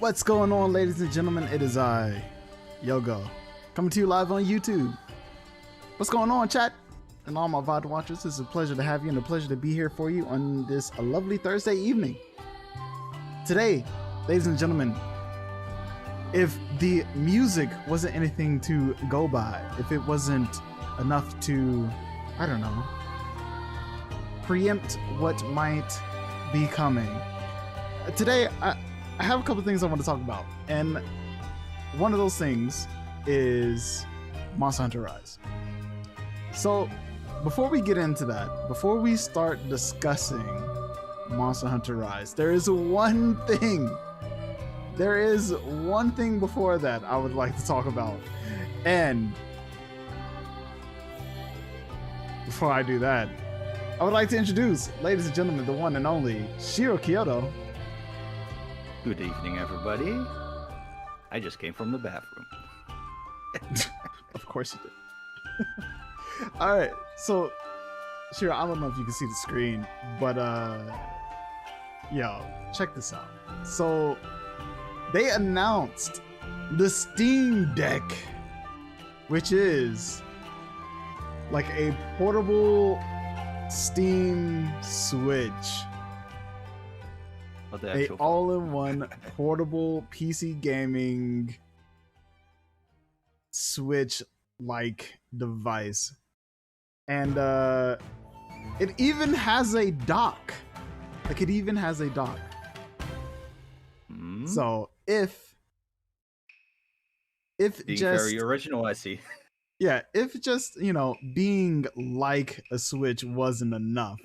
What's going on, ladies and gentlemen? It is I, Yogoe, coming to you live on YouTube. What's going on, chat? And all my VOD watchers, it's a pleasure to have you and a pleasure to be here for you on this lovely Thursday evening. Today, ladies and gentlemen, if the music wasn't anything to go by, if it wasn't enough to, I don't know, preempt what might be coming, today I have a couple things I want to talk about, and one of those things is Monster Hunter Rise. So before we get into that, before we start discussing Monster Hunter Rise, there is one thing before that I would like to talk about. And before I do that, I would like to introduce, ladies and gentlemen, the one and only Shiro Kyoto. Good evening, everybody. I just came from the bathroom. Of course you did. All right, so Shiro, I don't know if you can see the screen, but yo, check this out. So they announced the Steam Deck, which is like a portable Steam Switch. A all-in-one portable PC gaming Switch-like device. And it even has a dock. Like, it even has a dock. So if being just very original, I see. Yeah, if just, you know, being like a Switch wasn't enough,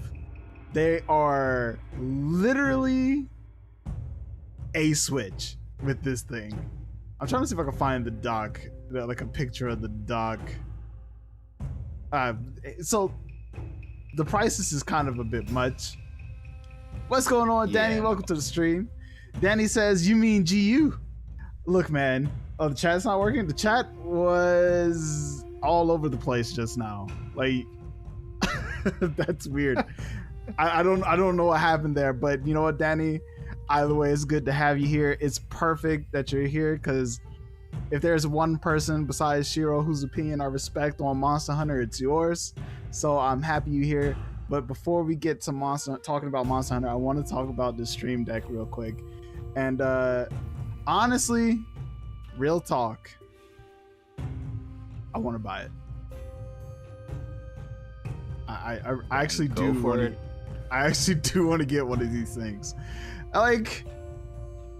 they are literally a Switch with this thing. I'm trying to see if I can find the dock, like a picture of the dock. So the prices is kind of a bit much. What's going on, Danny? Welcome to the stream. Danny says, you mean GU? Look, man. Oh, the chat's not working? The chat was all over the place just now. Like, that's weird. I don't know what happened there, but you know what, Danny? Either way, it's good to have you here. It's perfect that you're here, because if there's one person besides Shiro whose opinion I respect on Monster Hunter, it's yours. So I'm happy you're here. But before we get to talking about Monster Hunter, I want to talk about the Stream Deck real quick. And honestly, real talk, I want to buy it. I actually do want it. I actually do want to get one of these things. Like,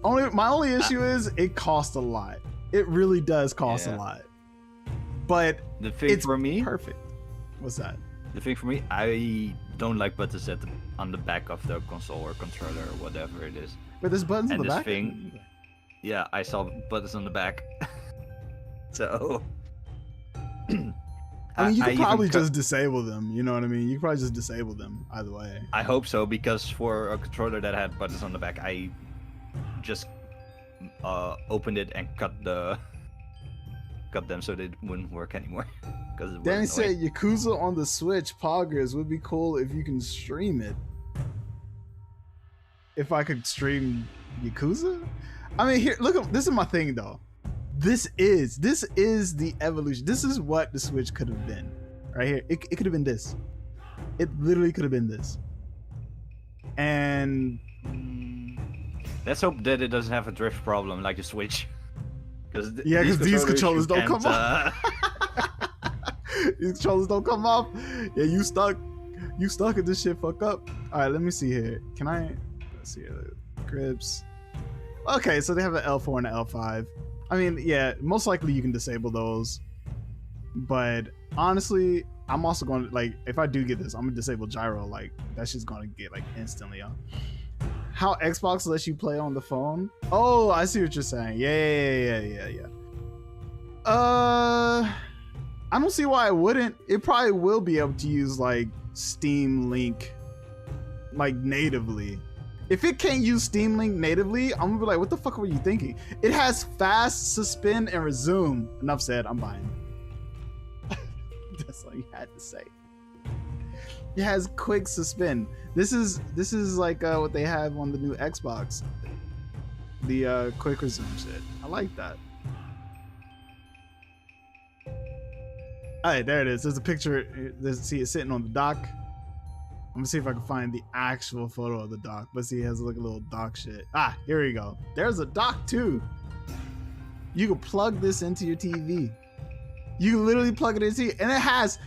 my only issue is it costs a lot. It really does cost a lot. But the thing for me, perfect. What's that? The thing for me, I don't like buttons on the back of the console or controller or whatever it is. But there's buttons on the back? Thing, yeah, I saw buttons on the back. So I mean, you could probably just disable them. You know what I mean? You could probably just disable them either way. I hope so, because for a controller that had buttons on the back, I just opened it and cut them so they wouldn't work anymore. Danny said Yakuza on the Switch poggers would be cool if you can stream it. If I could stream Yakuza? I mean, here, look, this is my thing though. This is the evolution. This is what the Switch could have been right here. It could have been this. It literally could have been this. And let's hope that it doesn't have a drift problem like the Switch. Because these controllers don't come off. These controllers don't come off. Yeah, you stuck if this shit fuck up. All right, let me see here. Let's see here. Grips. Okay, so they have an L4 and an L5. I mean, yeah, most likely you can disable those. But honestly, I'm also going to, like, if I do get this, I'm going to disable gyro. Like, that shit's going to get, like, instantly on. How Xbox lets you play on the phone? Oh, I see what you're saying. Yeah. I don't see why it wouldn't. It probably will be able to use, like, Steam Link, like, natively. If it can't use Steam Link natively, I'm gonna be like, what the fuck were you thinking? It has fast suspend and resume. Enough said, I'm buying. That's all you had to say. It has quick suspend. This is like what they have on the new Xbox. the quick resume shit. I like that. All right, there it is. There's a picture. See it sitting on the dock. I'm gonna see if I can find the actual photo of the dock. But see, it has like a little dock shit. Ah, here we go. There's a dock too. You can plug this into your TV. You can literally plug it into, and it has.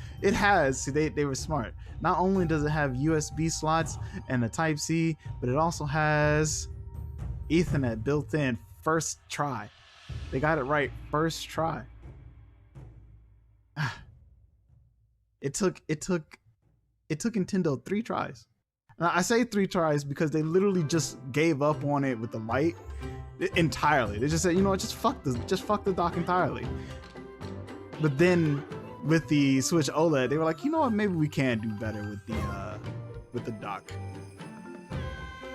See, they were smart. Not only does it have USB slots and a Type C, but it also has Ethernet built in. First try. They got it right first try. It took Nintendo 3 tries. Now, I say 3 tries because they literally just gave up on it with the light entirely. They just said, you know what, just fuck the dock entirely. But then with the Switch OLED, they were like, you know what, maybe we can do better with the dock.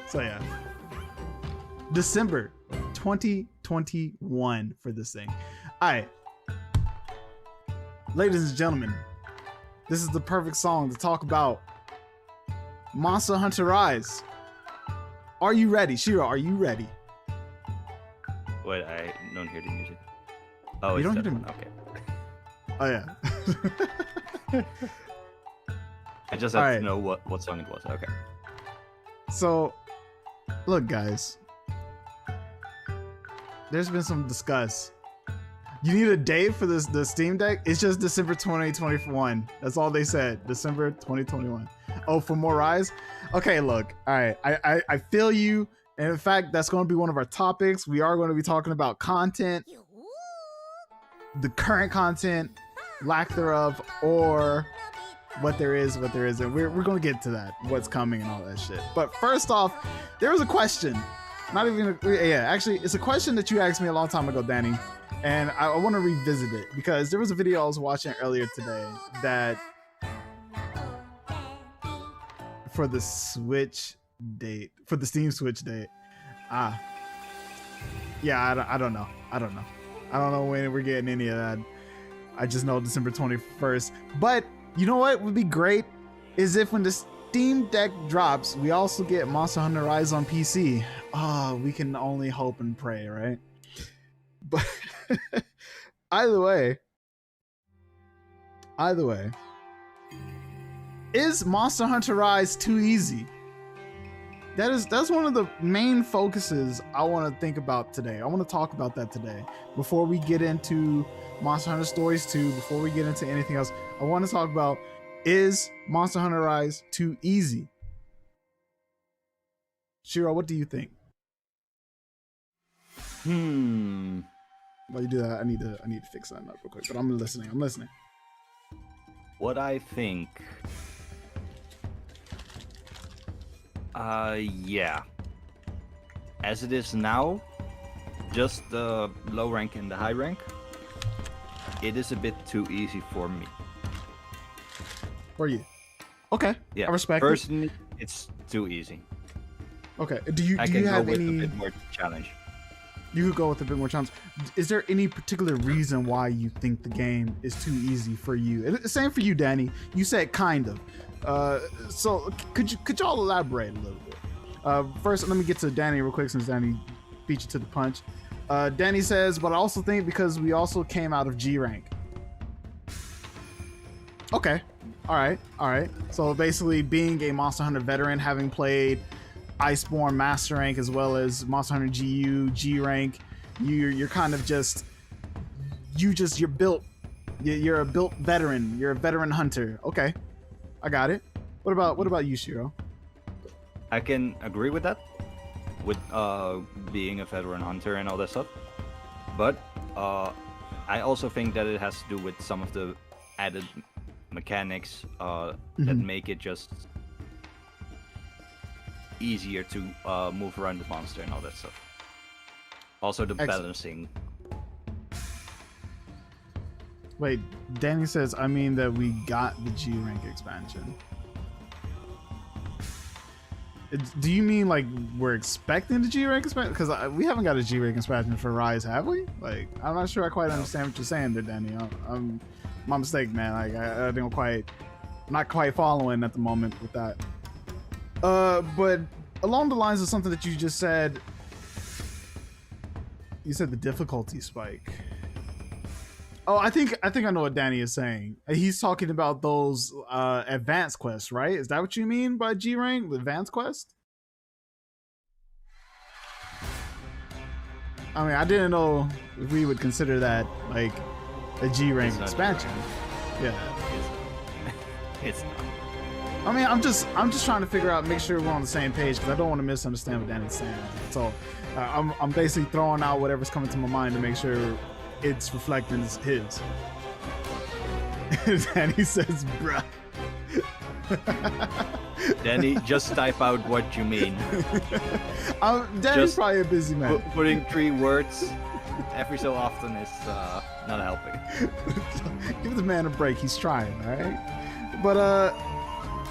So yeah, December 2021 for this thing. All right, ladies and gentlemen, this is the perfect song to talk about Monster Hunter Rise. Are you ready? Shiro, are you ready? Wait, I don't hear the music. Oh, you it's don't that hear one. Okay. Oh yeah. I just had to know what song it was. Okay. So, look guys, there's been some discuss. You need a date for the Steam Deck? It's just December 2021. That's all they said. December 2021. Oh, for more Rise? Okay, look. All right. I feel you. And in fact, that's going to be one of our topics. We are going to be talking about content, the current content, lack thereof, or what there is, what there isn't. We're going to get to that, what's coming and all that shit. But first off, there was a question. Not even, actually, it's a question that you asked me a long time ago, Danny. And I want to revisit it because there was a video I was watching earlier today that for the Switch date, for the Steam Switch date. Yeah, I don't know. I don't know when we're getting any of that. I just know December 21st. But you know what would be great is if when the Steam Deck drops, we also get Monster Hunter Rise on PC. We can only hope and pray, right? But either way, is Monster Hunter Rise too easy? That's one of the main focuses I want to think about today. I want to talk about that today. Before we get into Monster Hunter Stories 2, before we get into anything else, I want to talk about, is Monster Hunter Rise too easy? Shiro, what do you think? While you do that, I need to fix that up real quick. But I'm listening. What I think. Yeah. As it is now, just the low rank and the high rank, it is a bit too easy for me. For you? Okay. Yeah. I respect personally, it's too easy. Okay. Do you have have with any? A bit more challenge. You could go with a bit more challenge. Is there any particular reason why you think the game is too easy for you? Same for you, Danny. You said kind of. So could y'all elaborate a little bit? First, let me get to Danny real quick since Danny beat you to the punch. Danny says, but I also think because we also came out of G rank. Okay. All right. So basically being a Monster Hunter veteran, having played Iceborne Master Rank as well as Monster Hunter GU, G rank, you're kind of you're built. You're a built veteran. You're a veteran hunter. Okay. I got it. What about you, Shiro? I can agree with that, with being a veteran hunter and all that stuff. But I also think that it has to do with some of the added mechanics that make it just easier to move around the monster and all that stuff. Also the balancing. Wait, Danny says, I mean that we got the G rank expansion. Do you mean like we're expecting the G rank expansion? Because we haven't got a G rank expansion for Rise, have we? Like, I'm not sure I quite understand what you're saying there, Danny. I'm my mistake, man. Like, I don't quite, not quite following at the moment with that. But along the lines of something that you just said, You said the difficulty spike. Oh, I think I know what Danny is saying. He's talking about those advanced quests, right? Is that what you mean by G rank, the advanced quest? I mean, I didn't know if we would consider that like a G rank expansion. Yeah, it's not. I mean, I'm just trying to figure out, make sure we're on the same page because I don't want to misunderstand what Danny's saying. So I'm basically throwing out whatever's coming to my mind to make sure it's reflecting his. Danny says, bruh. Danny, just type out what you mean. Danny's probably a busy man. Putting 3 words every so often is not helping. Give the man a break. He's trying, all right? But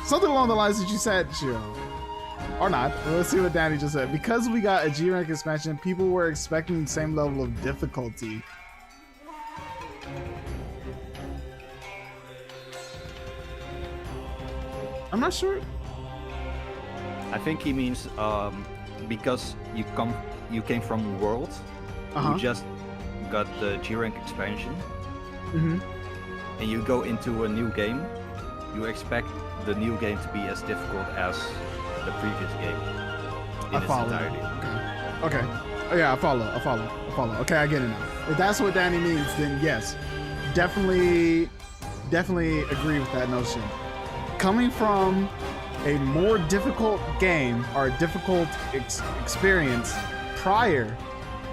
something along the lines that you said, Shiro. Or not. Let's see what Danny just said. Because we got a G rank expansion, people were expecting the same level of difficulty. I'm not sure. I think he means because you came from World, you just got the G rank expansion, and you go into a new game, you expect the new game to be as difficult as the previous game in its entirety. Okay. Oh yeah, I follow. Okay, I get it now. If that's what Danny means, then yes, definitely agree with that notion. Coming from a more difficult game or a difficult experience prior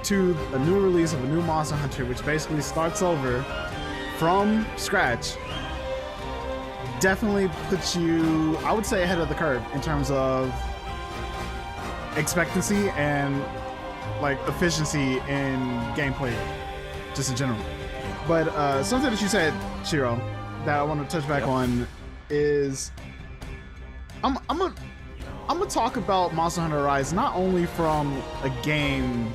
to a new release of a new Monster Hunter, which basically starts over from scratch, definitely puts you, I would say, ahead of the curve in terms of expectancy and like efficiency in gameplay, just in general. But something that you said, Shiro, that I want to touch back on is I'm gonna talk about Monster Hunter Rise not only from a game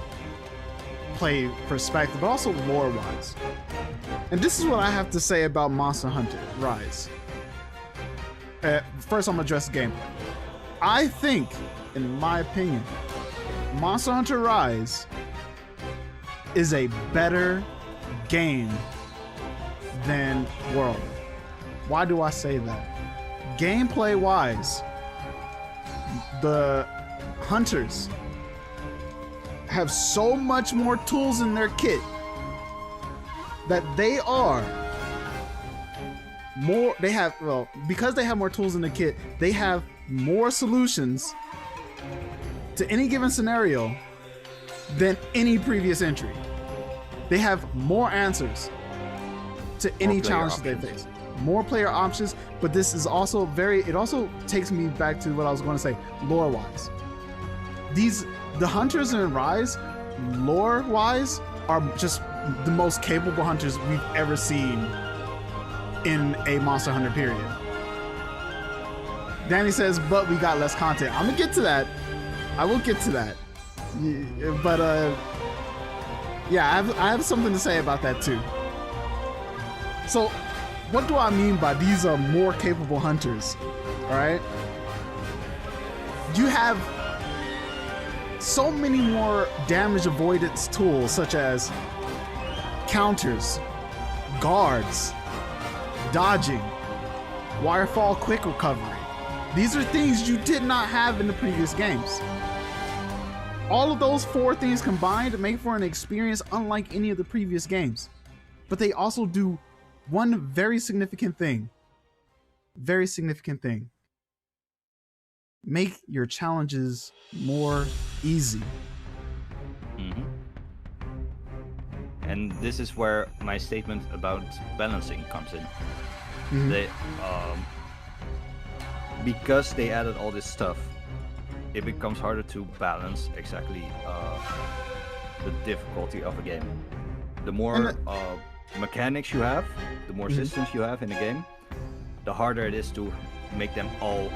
play perspective, but also lore-wise. And this is what I have to say about Monster Hunter Rise. First, I'm gonna address the game. I think, in my opinion, Monster Hunter Rise is a better game than World. Why do I say that? Gameplay-wise, the hunters have so much more tools in their kit that they are more, they have, well, because they have more tools in the kit, they have more solutions to any given scenario than any previous entry. They have more answers to any challenge they face. More player options, but this is also it also takes me back to what I was going to say, lore-wise. The hunters in Rise, lore-wise, are just the most capable hunters we've ever seen in a Monster Hunter period. Danny says, but we got less content. I'm gonna get to that. I will get to that. But yeah, I have something to say about that too. So, what do I mean by these are more capable hunters? All right, you have so many more damage avoidance tools, such as counters, guards, dodging, wirefall quick recovery. These are things you did not have in the previous games. All of those 4 things combined make for an experience unlike any of the previous games. But they also do one very significant thing. Very significant thing. Make your challenges more easy. And this is where my statement about balancing comes in. They, because they added all this stuff, it becomes harder to balance exactly the difficulty of a game. The more mechanics you have, the more systems you have in the game, the harder it is to make them all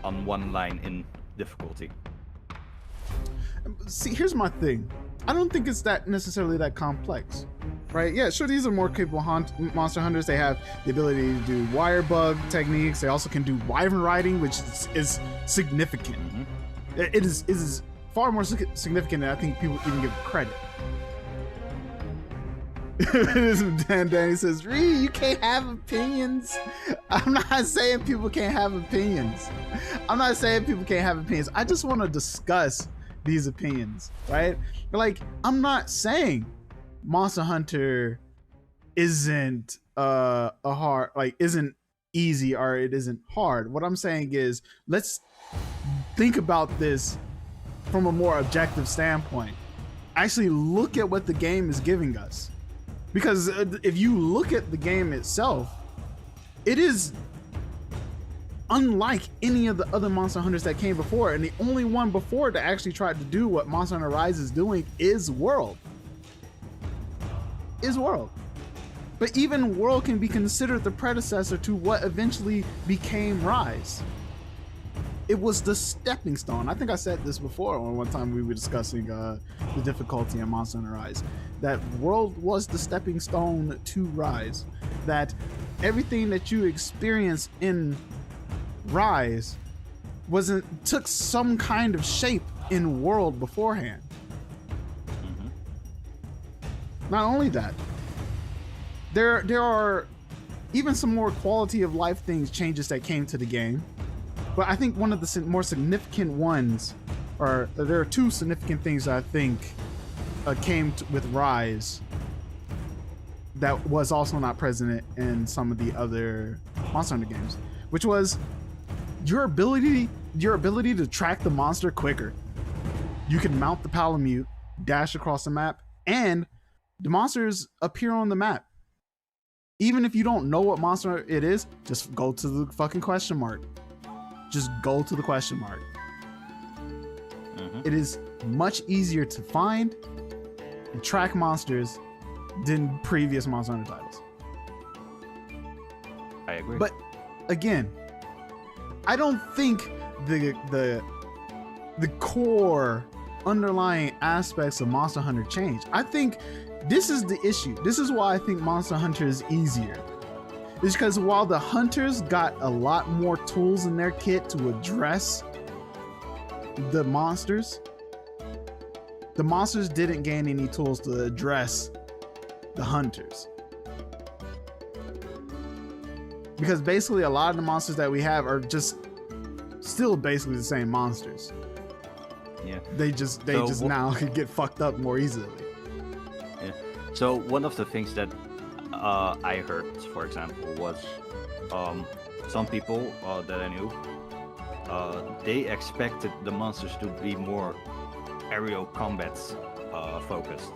on one line in difficulty. See, here's my thing. I don't think it's that necessarily that complex, right? Yeah, sure, these are more capable monster hunters. They have the ability to do wire bug techniques. They also can do wyvern riding, which is significant. It is far more significant than I think people even give credit. Danny says, Ree, you can't have opinions. I'm not saying people can't have opinions. I just want to discuss these opinions, right? Like, I'm not saying Monster Hunter isn't isn't easy or it isn't hard. What I'm saying is, let's think about this from a more objective standpoint. Actually look at what the game is giving us. Because if you look at the game itself, it is unlike any of the other Monster Hunters that came before. And the only one before that actually tried to do what Monster Hunter Rise is doing is World. But even World can be considered the predecessor to what eventually became Rise. It was the stepping stone. I think I said this before one time we were discussing the difficulty in Monster Hunter Rise. That World was the stepping stone to Rise. That everything that you experience in Rise took some kind of shape in World beforehand. Not only that, there are even some more quality of life changes that came to the game. But I think one of the more significant ones, or there are two significant things that I think came with Rise that was also not present in some of the other Monster Hunter games, which was your ability to track the monster quicker. You can mount the Palamute, dash across the map, and the monsters appear on the map. Even if you don't know what monster it is, just go to the fucking question mark. Just go to the question mark. It is much easier to find and track monsters than previous Monster Hunter titles. I agree. But again, I don't think the core underlying aspects of Monster Hunter change. I think this is the issue. This is why I think Monster Hunter is easier. It's because while the hunters got a lot more tools in their kit to address the monsters didn't gain any tools to address the hunters. Because basically a lot of the monsters that we have are just still basically the same monsters. Yeah. They just now can get fucked up more easily. Yeah. So one of the things that I heard, for example, was some people that I knew, they expected the monsters to be more aerial combat focused.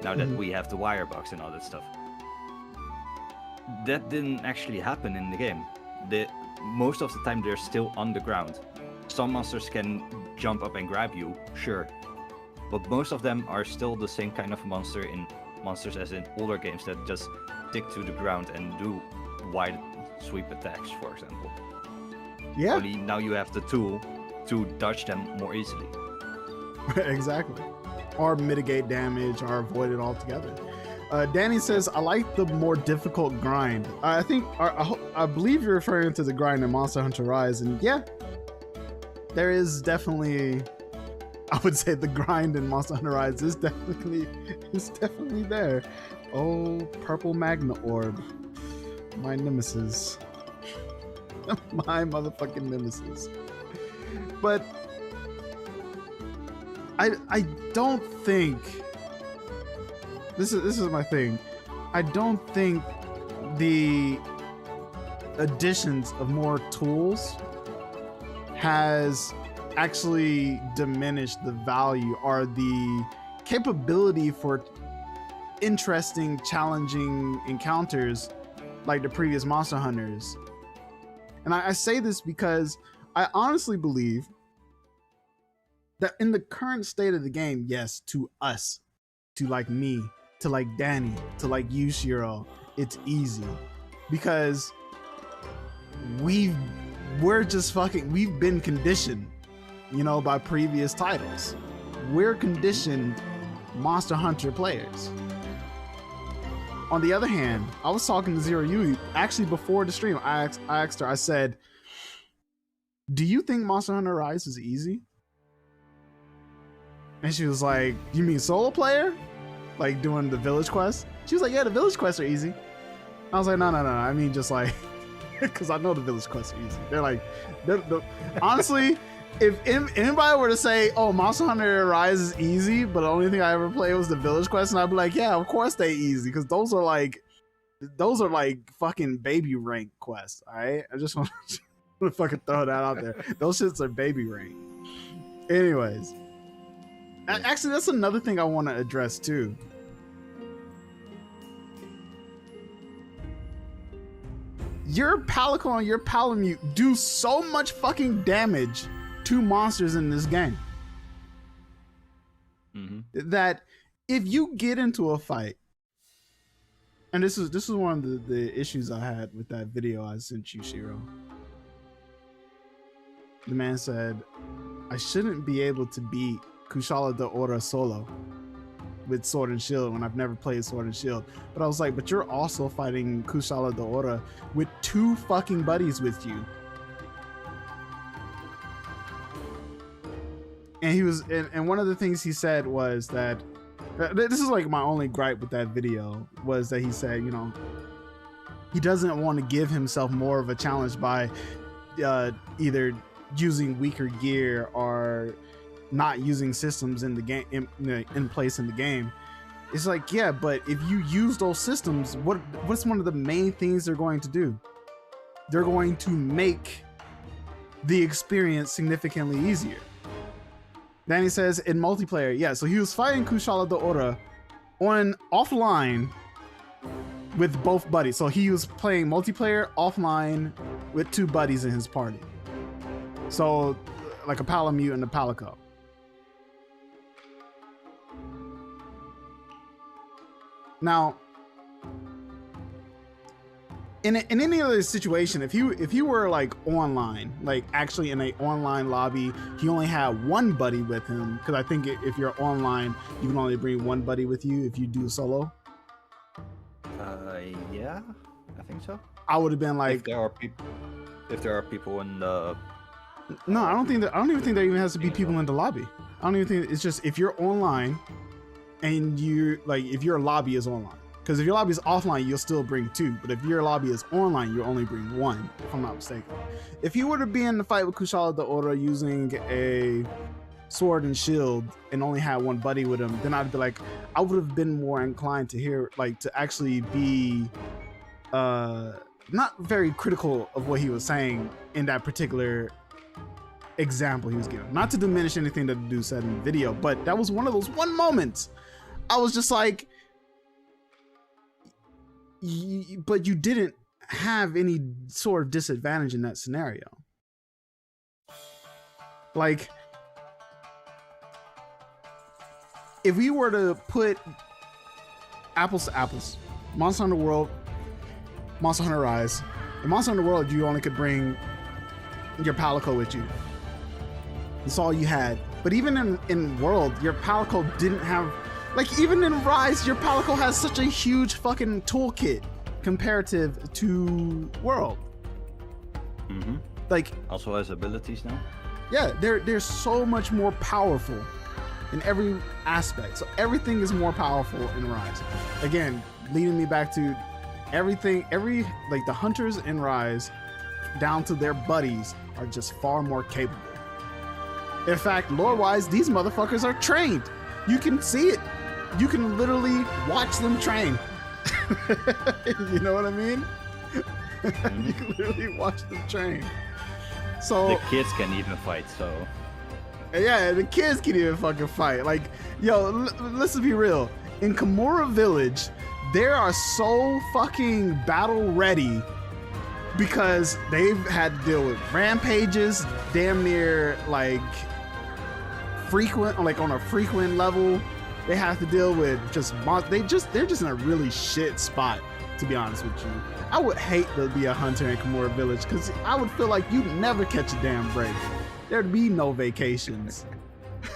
Now that we have the wire box and all that stuff, that didn't actually happen in the game. Most of the time they're still on the ground. Some monsters can jump up and grab you, sure, but most of them are still the same kind of monsters as in older games that just stick to the ground and do wide sweep attacks, for example. Yeah. Only now you have the tool to dodge them more easily. Exactly. Or mitigate damage or avoid it altogether. Danny says, I like the more difficult grind. I believe you're referring to the grind in Monster Hunter Rise, and yeah, there is definitely, I would say the grind in Monster Hunter Rise is definitely there. Oh, purple magna orb. My nemesis. My motherfucking nemesis. But I don't think this is my thing. I don't think the additions of more tools has actually diminished the value or the capability for interesting, challenging encounters like the previous Monster Hunters. And I say this because I honestly believe that in the current state of the game, yes, to us, to like me, to like Danny, to like you, Shiro, it's easy because we've been conditioned, by previous titles. We're conditioned Monster Hunter players. On the other hand, I was talking to Zero Yui actually before the stream. I asked her, I said, do you think Monster Hunter Rise is easy? And she was like, you mean solo player? Like doing the village quest? She was like, yeah, the village quests are easy. I was like, no. I mean, just like, because I know the village quests are easy. They're like, honestly, if anybody were to say, oh, Monster Hunter Rise is easy, but the only thing I ever played was the village quest, and I'd be like, yeah, of course they easy, because those are like fucking baby rank quests, all right? I just want to fucking throw that out there. Those shits are baby rank. Anyways. Actually, that's another thing I want to address, too. Your Palico and your Palamute do so much fucking damage to monsters in this game that if you get into a fight, and this is one of the issues I had with that video I sent you, Shiro. The man said, I shouldn't be able to beat Kushala Daora solo with Sword and Shield when I've never played Sword and Shield. But I was like, but you're also fighting Kushala Daora with 2 fucking buddies with you. And he was, and one of the things he said was that, this is like my only gripe with that video, was that he said, you know, he doesn't want to give himself more of a challenge by either using weaker gear or not using systems in the game in place in the game. It's like, yeah, but if you use those systems, what's one of the main things they're going to do? They're going to make the experience significantly easier. Danny says in multiplayer, yeah, so he was fighting Kushala Daora on offline with both buddies. So he was playing multiplayer offline with 2 buddies in his party. So like a Palamute and a Palico. Now, in any other situation, if you were like online, like actually in an online lobby, he only had 1 buddy with him, because I think if you're online, you can only bring 1 buddy with you if you do solo. Yeah, I think so. I would have been like, if there are people in the. No, I don't even think there even has to be people in the lobby. I don't even think it's just if you're online. And you like if your lobby is online, because if your lobby is offline, you'll still bring 2. But if your lobby is online, you only bring 1, if I'm not mistaken. If you were to be in the fight with Kushala Daora using a Sword and Shield and only had 1 buddy with him, then I'd be like, I would have been more inclined to hear, like, to actually be not very critical of what he was saying in that particular example he was giving. Not to diminish anything that the dude said in the video, but that was one of those moments I was just like, but you didn't have any sort of disadvantage in that scenario. Like, if we were to put apples to apples, Monster Hunter World, Monster Hunter Rise, in Monster Hunter World, you only could bring your Palico with you. That's all you had. But even in World, your Palico didn't have, like, even in Rise, your Palico has such a huge fucking toolkit comparative to World. Mm-hmm. Like, also has abilities now. Yeah, they're so much more powerful in every aspect. So everything is more powerful in Rise. Again, leading me back to everything, like the hunters in Rise, down to their buddies, are just far more capable. In fact, lore-wise, these motherfuckers are trained. You can see it. You can literally watch them train. You know what I mean? Mm-hmm. You can literally watch them train. So the kids can even fight, so. Yeah, the kids can even fucking fight. Like, yo, let's be real. In Kimura Village, they are so fucking battle ready because they've had to deal with rampages damn near like frequent, like on a frequent level. They have to deal with they're just in a really shit spot, to be honest with you. I would hate to be a hunter in Kimura Village because I would feel like you'd never catch a damn break. There'd be no vacations.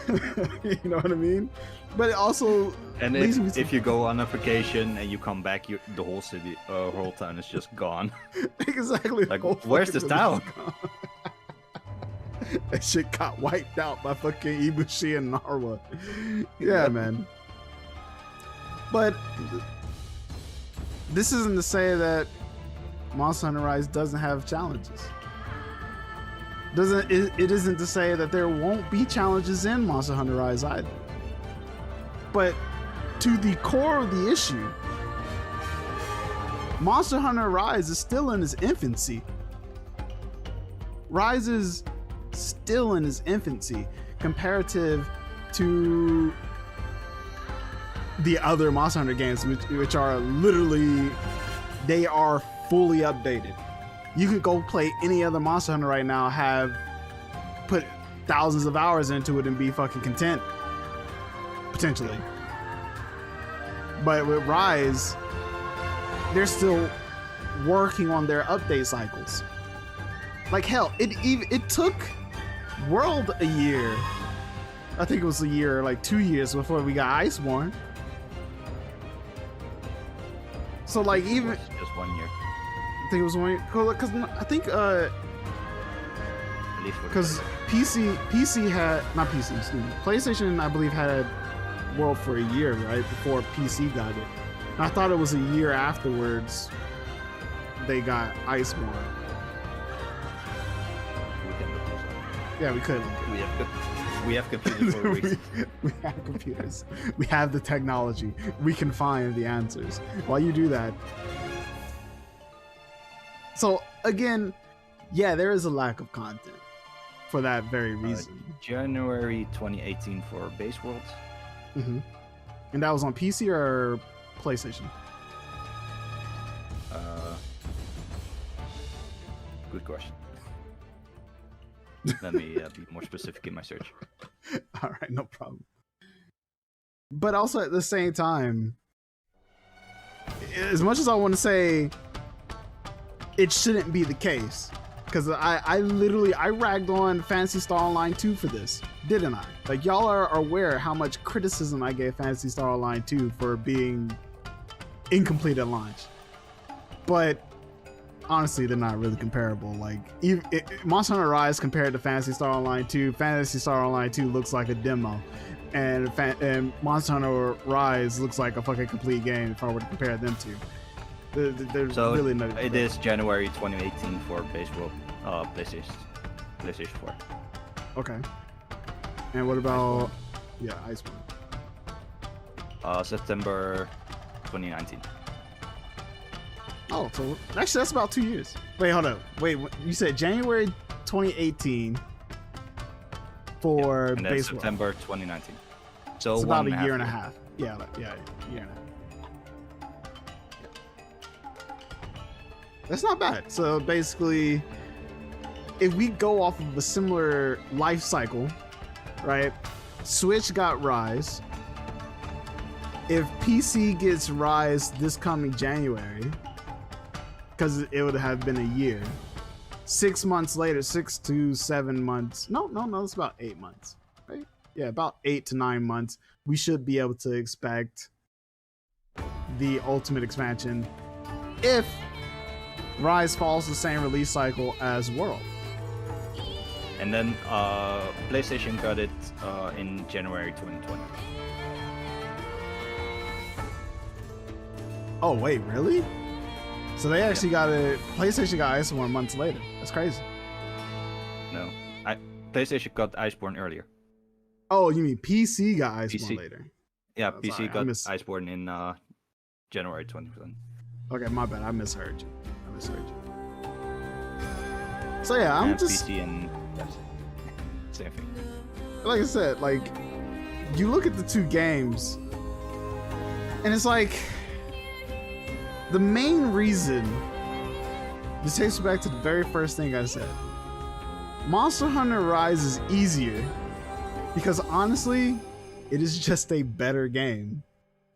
You know what I mean? But it also, and if you go on a vacation and you come back, the whole city, whole town is just gone. Exactly. Like, where's this town? That shit got wiped out by fucking Ibushi and Narwa. Yeah, man. But this isn't to say that Monster Hunter Rise doesn't have challenges. It isn't to say that there won't be challenges in Monster Hunter Rise either. But to the core of the issue, Monster Hunter Rise is still in its infancy. Rise is still in its infancy comparative to the other Monster Hunter games, which are literally, they are fully updated. You could go play any other Monster Hunter right now, have put thousands of hours into it and be fucking content, potentially. But with Rise, they're still working on their update cycles. Like hell, it took World a year. I think it was a year, like 2 years before we got Iceborne. So like even just 1 year. I think it was 1 year, because I think because PC had, not PC, excuse me, PlayStation I believe had World for a year, right, before PC got it. And I thought it was a year afterwards they got Iceborne. Yeah, we could. We have computers for a reason. we have computers. We have the technology. We can find the answers. While you do that. So again, yeah, there is a lack of content for that very reason. January 2018 for Base Worlds. Mm-hmm. And that was on PC or PlayStation? Good question. Let me be more specific in my search. All right, no problem. But also at the same time, as much as I want to say it shouldn't be the case, because I literally ragged on Phantasy Star Online 2 for this, didn't I? Like, y'all are aware how much criticism I gave Phantasy Star Online 2 for being incomplete at launch. But honestly, they're not really comparable. Like, Monster Hunter Rise compared to Phantasy Star Online 2, Phantasy Star Online 2 looks like a demo, and Monster Hunter Rise looks like a fucking complete game if I were to compare them two. They're so really not. It is January 2018 for Base World, PlayStation 4. Okay. And what about Iceborne? September 2019. Oh, so actually that's about 2 years. Wait, hold up. Wait, you said January 2018 for and then Base September World. 2019. So it's about a year year and a half. Yeah, year and a half. That's not bad. So basically, if we go off of a similar life cycle, right? Switch got Rise. If PC gets Rise this coming January, because it would have been a year, 6 months later, 6 to 7 months. No, it's about 8 months, right? Yeah, about 8 to 9 months. We should be able to expect the ultimate expansion if Rise follows the same release cycle as World. And then PlayStation got it in January 2020. Oh wait, really? So they actually got it. PlayStation got Iceborne months later. That's crazy. No, PlayStation got Iceborne earlier. Oh, you mean PC got Iceborne later? Yeah, Oh, PC sorry, got Iceborne in January 2020. Okay, my bad. I misheard you. So yeah, I'm just PC and same thing. Like I said, like you look at the two games, and it's like the main reason. This takes me back to the very first thing I said. Monster Hunter Rise is easier because honestly, it is just a better game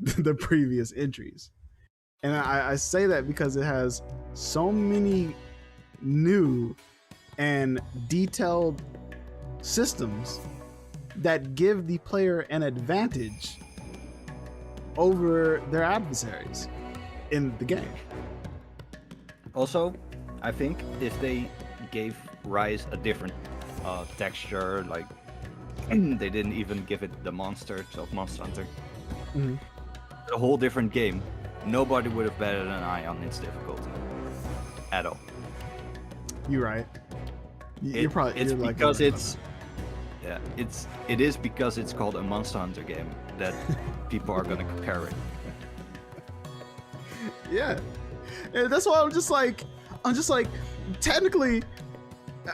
than the previous entries. And I say that because it has so many new and detailed systems that give the player an advantage over their adversaries in the game. Also, I think if they gave Rise a different texture. Like they didn't even give it the monsters of Monster Hunter. Mhm. A whole different game. Nobody would have batted an eye on its difficulty at all. You're right. You're probably it's you're like because right it's yeah it is because it's called a Monster Hunter game that people are gonna compare it. Yeah, and that's why I'm just like, technically,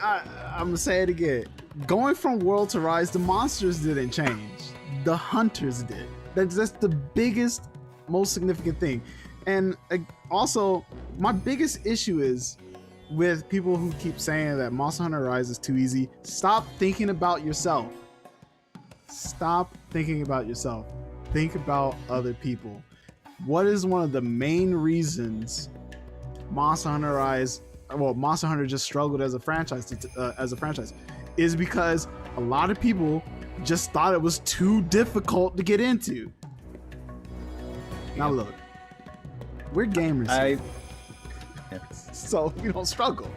I'm gonna say it again. Going from World to Rise, the monsters didn't change. The hunters did. That's the biggest, most significant thing. And also, my biggest issue is with people who keep saying that Monster Hunter Rise is too easy. Stop thinking about yourself. Stop thinking about yourself. Think about other people. What is one of the main reasons Monster Hunter Rise, well, Monster Hunter just struggled as a franchise, is because a lot of people just thought it was too difficult to get into. Now look, we're gamers, so we don't struggle.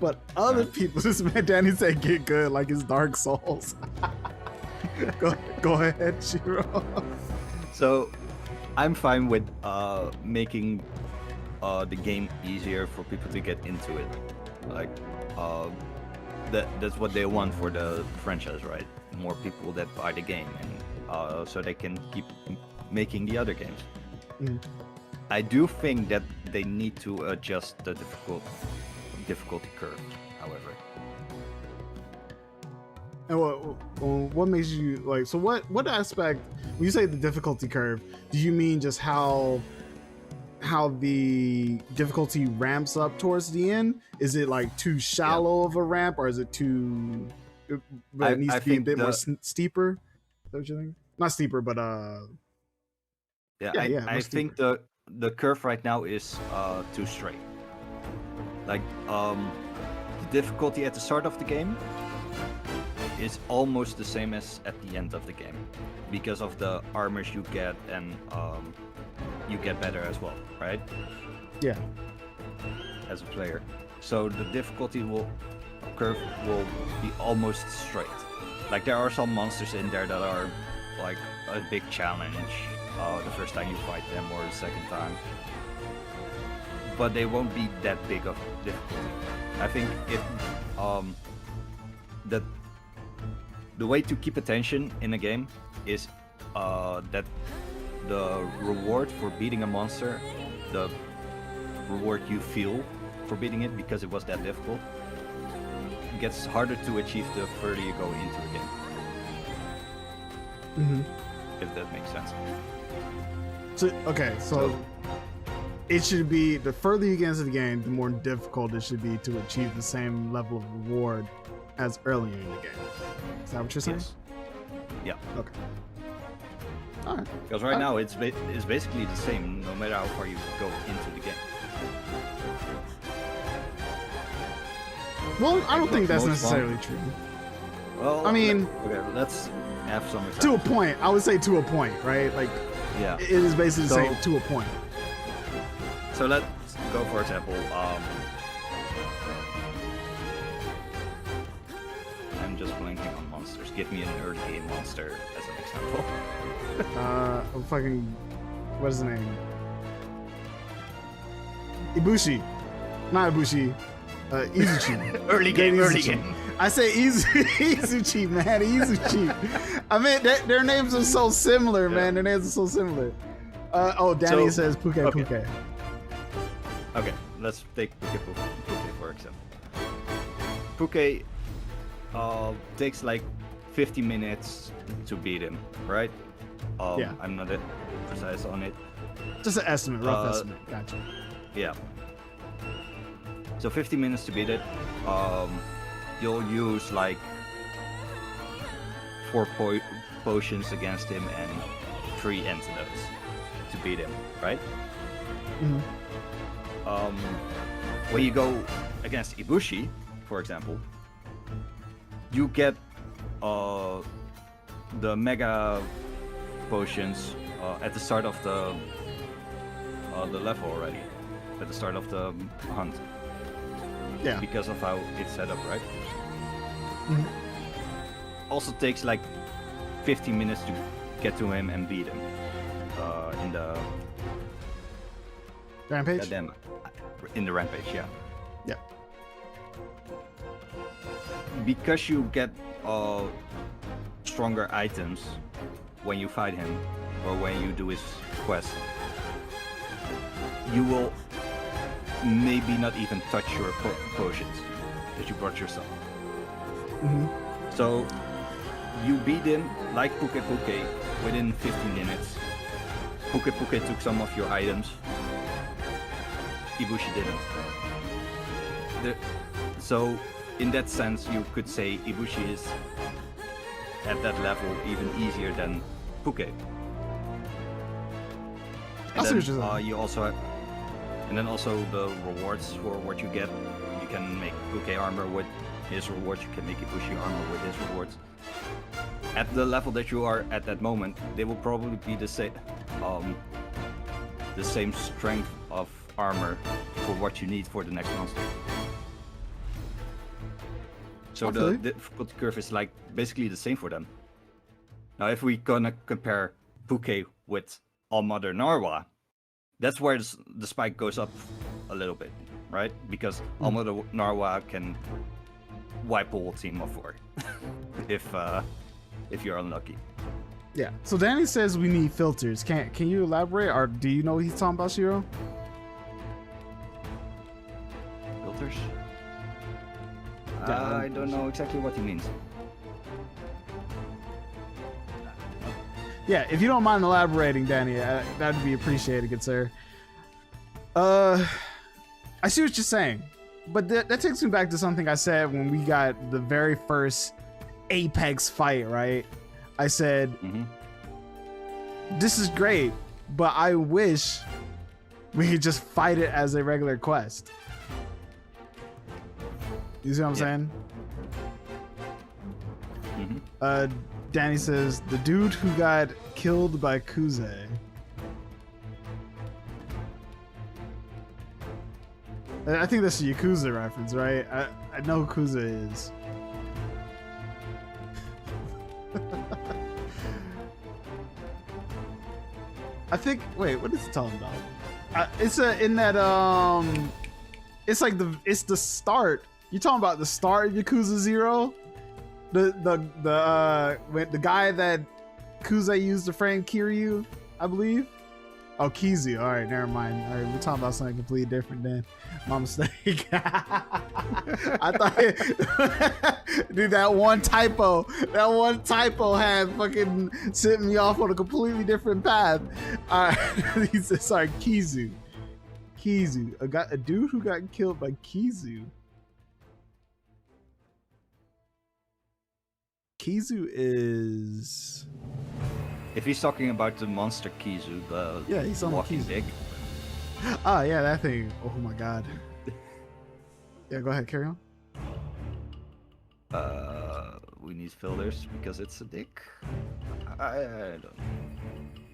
But other people, this man Danny said, get good like it's Dark Souls. go ahead, Shiro. So I'm fine with making the game easier for people to get into it. Like that's what they want for the franchise, right? More people that buy the game, and so they can keep making the other games. Mm. I do think that they need to adjust the difficulty curve, however. And what makes you like? So what aspect? When you say the difficulty curve, do you mean just how the difficulty ramps up towards the end? Is it like too shallow of a ramp, or is it too? It needs to be a bit more steeper. Is that what you think? Not steeper, but I think the curve right now is too straight. Like the difficulty at the start of the game is almost the same as at the end of the game because of the armors you get, and you get better as well, right? Yeah. As a player, so the difficulty curve will be almost straight. Like there are some monsters in there that are like a big challenge the first time you fight them or the second time, but they won't be that big of difficulty. I think if the way to keep attention in a game is that the reward for beating a monster, the reward you feel for beating it because it was that difficult, gets harder to achieve the further you go into the game. Mm-hmm. If that makes sense. So it should be, the further you get into the game, the more difficult it should be to achieve the same level of reward as earlier in the game. Is that what you're saying? Yes. Yeah. Okay. All right. Because right now it's basically the same no matter how far you go into the game. Well, I don't think that's necessarily true. Well, I mean, okay, let's have some examples. To a point. I would say to a point, right? Like, yeah, it is basically the same to a point. So let's go, for example, I'm just blanking on monsters. Give me an early game monster as an example. What is the name? Ibushi. Not Ibushi. Izuchi. early game. I say Izuchi, man. Izuchi. I mean, their names are so similar, man. Their names are so similar. Danny says Puke. Okay, let's take Puke for example. Puke takes like 50 minutes to beat him, right? Yeah. I'm not precise on it. Just an estimate, rough estimate. Gotcha. Yeah. So 50 minutes to beat it. You'll use like 4 potions against him and 3 antidotes to beat him, right? Mm-hmm. When you go against Ibushi, for example, you get the mega potions at the start of the level already, at the start of the hunt. Yeah. Because of how it's set up, right? Also takes like 15 minutes to get to him and beat him in the Rampage? goddamn, in the rampage, yeah. Yeah. Because you get stronger items when you fight him or when you do his quest, you will maybe not even touch your potions that you brought yourself. So you beat him like Pt.5 within 15 minutes. Pt.5 took some of your items. Ibushi didn't. So in that sense, you could say Ibushi is at that level even easier than Pt.5. And then you also have, and then also the rewards for what you get. You can make Pt.5 armor with his rewards. You can make Ibushi armor with his rewards. At the level that you are at that moment, they will probably be the same strength of armor for what you need for the next monster. So the difficulty curve is like basically the same for them. Now, if we're gonna compare Pt.5 with All Mother Narwa, that's where the spike goes up a little bit, right? Because All Mother Narwa can wipe a whole team of 4 if you're unlucky. Yeah. So Danny says we need filters. Can you elaborate, or do you know what he's talking about, Shiro? Filters? I don't know exactly what he means. Yeah, if you don't mind elaborating, Danny, that'd be appreciated, good sir. I see what you're saying, but that takes me back to something I said when we got the very first Apex fight, right? I said, this is great, but I wish we could just fight it as a regular quest. You see what I'm saying? Danny says, the dude who got killed by Kuze. I think that's a Yakuza reference, right? I know who Kuze is. I think, wait, what is it talking about? It's in that, it's like it's the start. You're talking about the start of Yakuza 0? The guy that Kuze used to frame Kiryu, I believe. Oh, Kizu. All right, never mind. All right, we're talking about something completely different then. My mistake. I thought, dude, that one typo had fucking sent me off on a completely different path. All right, he said, sorry, Kizu. A dude who got killed by Kizu. Kizu is... If he's talking about the monster Kizu, he's on walking Kizu. dick. Oh yeah, that thing. Oh my god. Yeah, go ahead, carry on. We need filters because it's a dick. I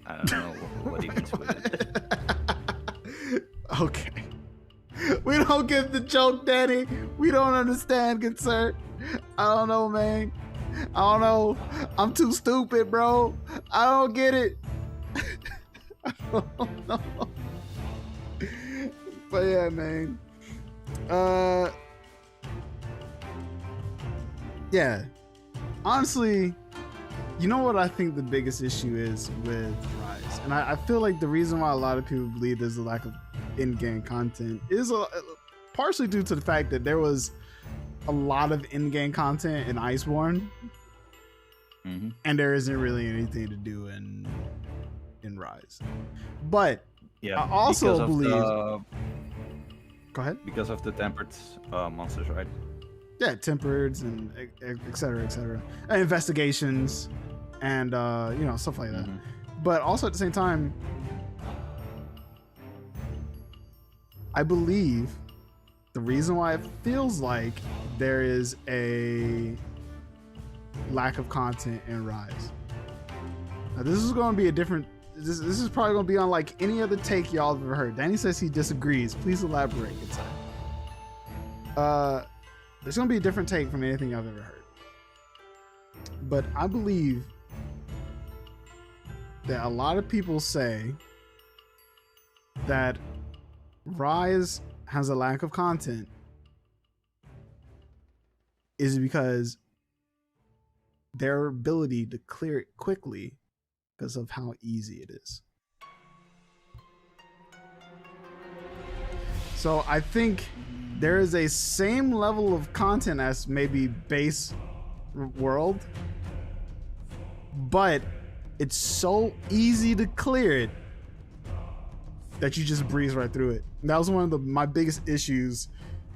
don't know what he means with it. Okay. We don't get the joke, Danny. We don't understand, good sir. I don't know, man. I don't know. I'm too stupid, bro. I don't get it. I don't know. But yeah, man. Yeah. Honestly, you know what I think the biggest issue is with Rise? And I feel like the reason why a lot of people believe there's a lack of in-game content is partially due to the fact that there was a lot of in-game content in Iceborne, and there isn't really anything to do in Rise. But yeah, I also believe. Go ahead. Because of the tempered monsters, right? Yeah, tempered and etc. And investigations and stuff like that. But also at the same time, I believe the reason why it feels like there is a lack of content in Rise. Now, this is going to be a different. This is probably going to be unlike any other take y'all have ever heard. Danny says he disagrees. Please elaborate. There's going to be a different take from anything I've ever heard. But I believe that a lot of people say that Rise has a lack of content is because their ability to clear it quickly because of how easy it is. So I think there is a same level of content as maybe base world, but it's so easy to clear it that you just breeze right through it. And that was one of my biggest issues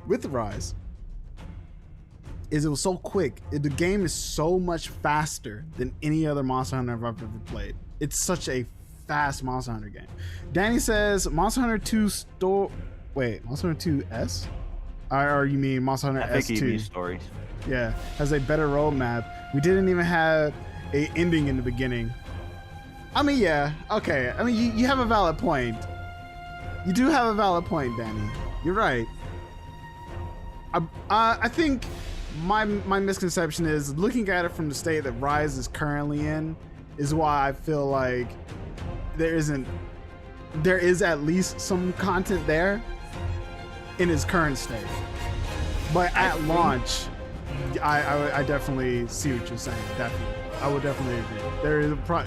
with Rise. Is it was so quick. The game is so much faster than any other Monster Hunter I've ever played. It's such a fast Monster Hunter game. Danny says Monster Hunter 2 Monster Hunter 2 S? Or you mean Monster Hunter S2? I think he means stories. Yeah, has a better roadmap. We didn't even have a ending in the beginning. I mean, yeah, okay. I mean, you have a valid point. You do have a valid point, Danny. You're right. I think my misconception is looking at it from the state that Rise is currently in is why I feel like there is at least some content there in its current state. But at launch, I definitely see what you're saying. Definitely, I would definitely agree.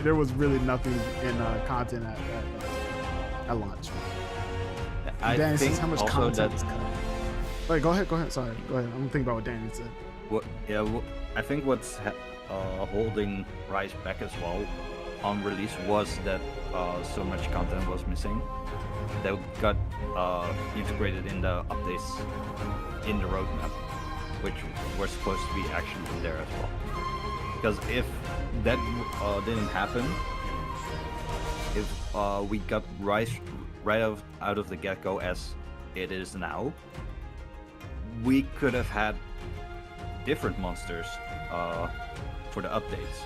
There was really nothing in content at launch. Danny says how much content is cut. Wait, go ahead. Sorry, go ahead. I'm thinking about what Danny said. I think what's holding Rise back as well on release was that so much content was missing that got integrated in the updates in the roadmap, which were supposed to be actually in there as well. Because if that didn't happen, if we got Rise right out of the get-go as it is now, we could have had different monsters for the updates,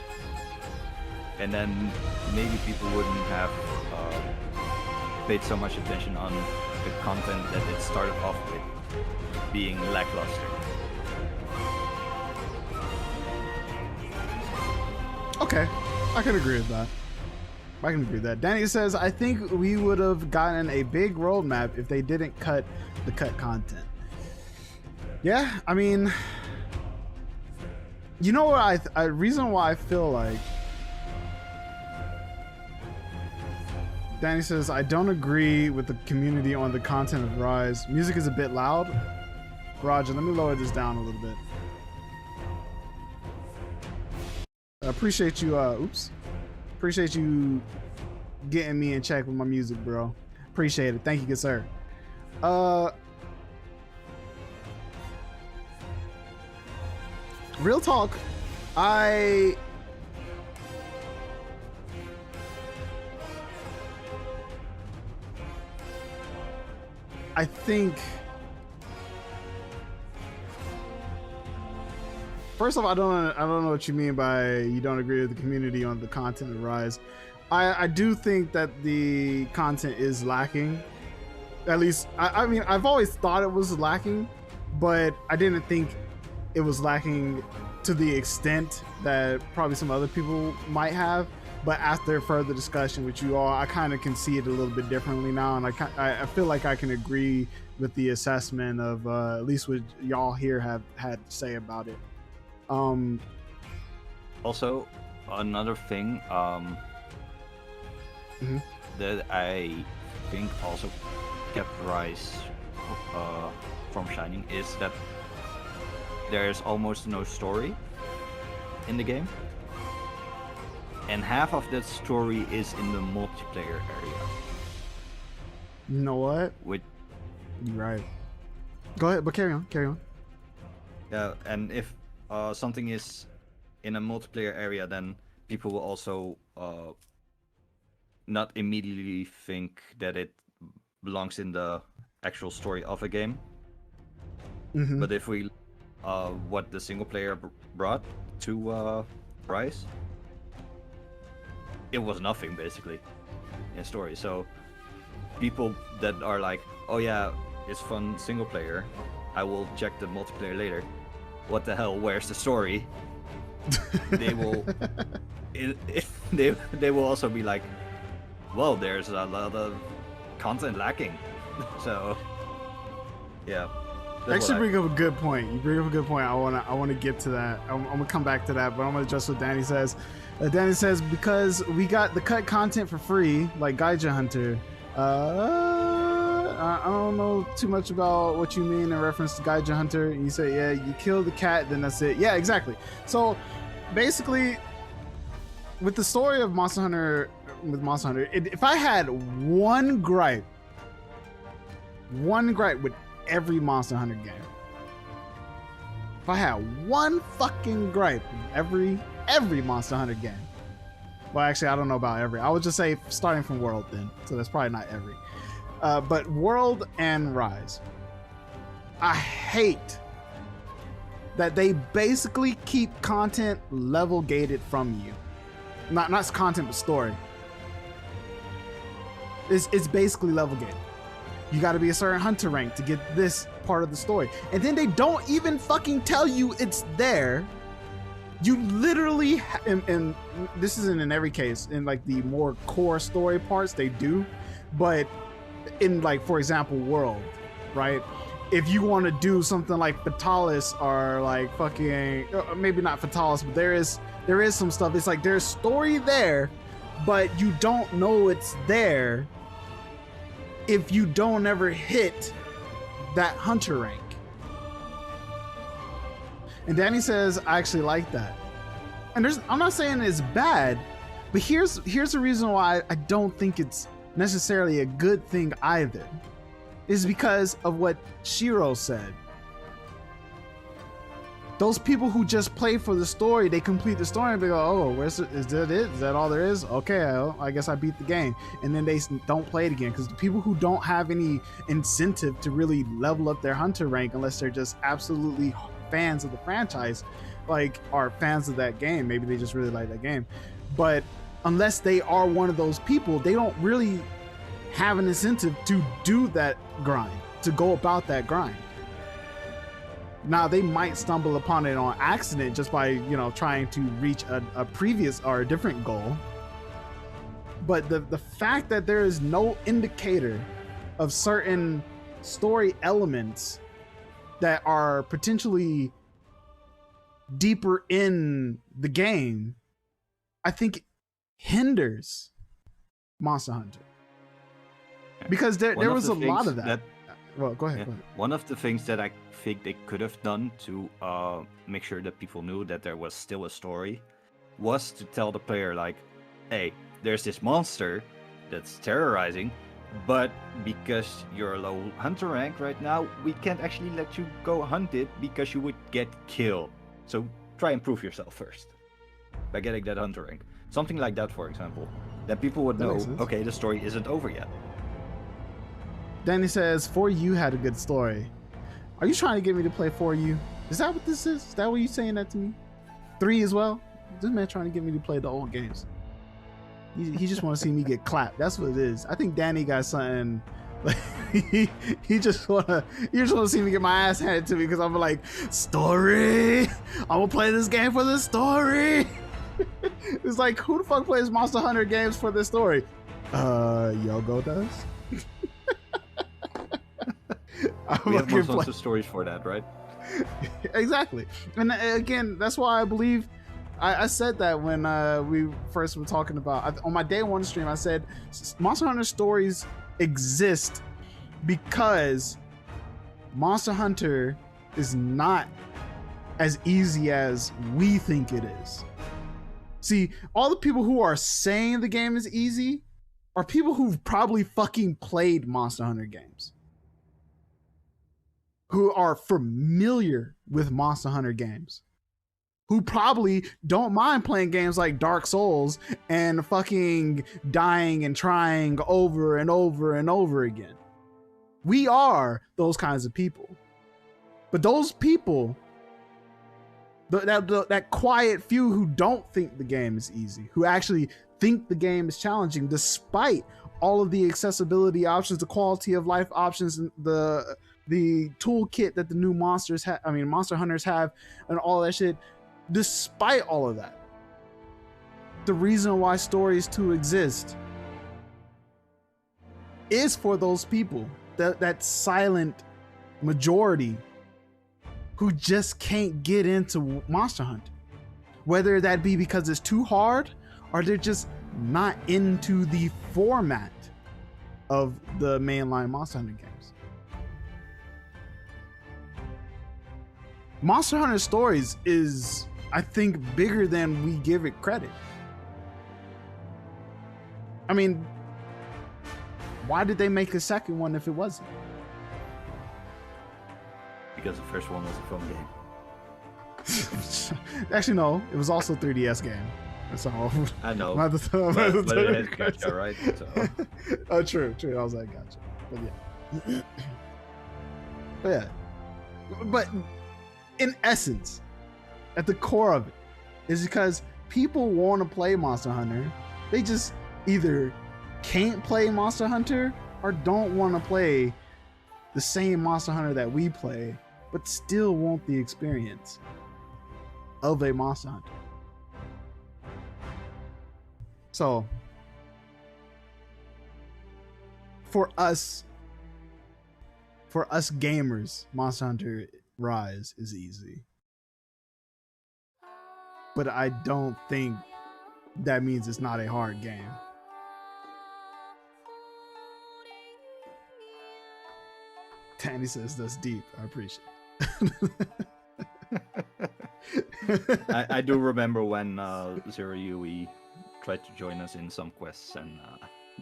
and then maybe people wouldn't have paid so much attention on the content that it started off with being lackluster. Okay, I can agree with that. Danny says, I think we would have gotten a big roadmap if they didn't cut the content. Yeah, I mean, you know what? Reason why I feel like Danny says, I don't agree with the community on the content of Rise. Music is a bit loud. Roger, let me lower this down a little bit. I appreciate you. Appreciate you getting me in check with my music, bro. Appreciate it. Thank you, good sir. Real talk, I think first off, I don't know what you mean by you don't agree with the community on the content of Rise. I do think that the content is lacking. At least I mean I've always thought it was lacking, but I didn't think it was lacking to the extent that probably some other people might have. But after further discussion with you all, I kind of can see it a little bit differently now, and I feel like I can agree with the assessment of at least what y'all here have had to say about it. Also, another thing that I think also kept Rise from shining is that there's almost no story in the game, and half of that story is in the multiplayer area. You know what? You're right. Go ahead, but carry on. Yeah, and if something is in a multiplayer area, then people will also not immediately think that it belongs in the actual story of a game. Mm-hmm. But if we what the single player brought to Rise, it was nothing basically in story. So people that are like, oh yeah, it's fun single player, I will check the multiplayer later. What the hell, where's the story? they will they will also be like, well, there's a lot of content lacking. So yeah. Actually, bring up a good point. You bring up a good point. I wanna get to that. I'm gonna come back to that, but I'm gonna address what Danny says. Danny says because we got the cut content for free, like Gaija Hunter. I don't know too much about what you mean in reference to Gaija Hunter. You say, yeah, you kill the cat, then that's it. Yeah, exactly. So basically, with the story of Monster Hunter, if I had one gripe with every Monster Hunter game, if I had one fucking gripe with every Monster Hunter game, well, actually, I don't know about every. I would just say starting from World then, so that's probably not every. But World and Rise, I hate that they basically keep content level gated from you. Not content, but story. It's basically level gated. You got to be a certain hunter rank to get this part of the story, and then they don't even fucking tell you it's there. You literally, and this isn't in every case. In like the more core story parts, they do, but in like, for example, World, right? If you want to do something like Fatalis or like fucking, maybe not Fatalis, but there is some stuff. It's like there's story there, but you don't know it's there if you don't ever hit that hunter rank. And Danny says, I actually like that. And I'm not saying it's bad, but here's the reason why I don't think it's necessarily a good thing either. Is because of what Shiro said. Those people who just play for the story, they complete the story and they go, oh, is that it? Is that all there is? Okay, I guess I beat the game. And then they don't play it again, because the people who don't have any incentive to really level up their hunter rank unless they're just absolutely fans of the franchise, like, are fans of that game, maybe they just really like that game, but unless they are one of those people, they don't really have an incentive to do that grind, to go about that grind. Now, they might stumble upon it on accident just by, trying to reach a previous or a different goal. But the fact that there is no indicator of certain story elements that are potentially deeper in the game, I think hinders Monster Hunter. Because there was a lot of that. Well, go ahead. One of the things that I think they could have done to make sure that people knew that there was still a story was to tell the player, like, hey, there's this monster that's terrorizing, but because you're a low hunter rank right now, we can't actually let you go hunt it because you would get killed. So try and prove yourself first by getting that hunter rank. Something like that, for example. Then people would know, okay, the story isn't over yet. Danny says, For You had a good story. Are you trying to get me to play For You? Is that what this is? Is that what you saying that to me? 3 as well? This man trying to get me to play the old games. He just want to see me get clapped. That's what it is. I think Danny got something. Like, he just want to see me get my ass handed to me because I'm like, story. I'm gonna play this game for the story. It's like, who the fuck plays Monster Hunter games for the story? Yogo does. We have most Monster stories for that, right? Exactly. And again, that's why I believe I said that when we first were talking about, on my day one stream, I said Monster Hunter stories exist because Monster Hunter is not as easy as we think it is. See, all the people who are saying the game is easy are people who've probably fucking played Monster Hunter games, who are familiar with Monster Hunter games, who probably don't mind playing games like Dark Souls and fucking dying and trying over and over and over again. We are those kinds of people. But those people, that quiet few who don't think the game is easy, who actually think the game is challenging, despite all of the accessibility options, the quality of life options, and the toolkit that the new Monster Hunters have, and all that shit, despite all of that, the reason why Stories 2 exist is for those people, that silent majority who just can't get into Monster Hunter. Whether that be because it's too hard or they're just not into the format of the mainline Monster Hunter games. Monster Hunter Stories is, I think, bigger than we give it credit. I mean, why did they make a second one if it wasn't? Because the first one was a phone game. Actually, no. It was also a 3DS game. So I know. but it has gotcha, right? So. Oh, true. I was like, gotcha. But yeah. But in essence, at the core of it, is because people want to play Monster Hunter. They just either can't play Monster Hunter or don't want to play the same Monster Hunter that we play, but still want the experience of a Monster Hunter. So for us gamers, Monster Hunter Rise is easy. But I don't think that means it's not a hard game. Tanny says that's deep. I appreciate it. I do remember when Zero Yui tried to join us in some quests, and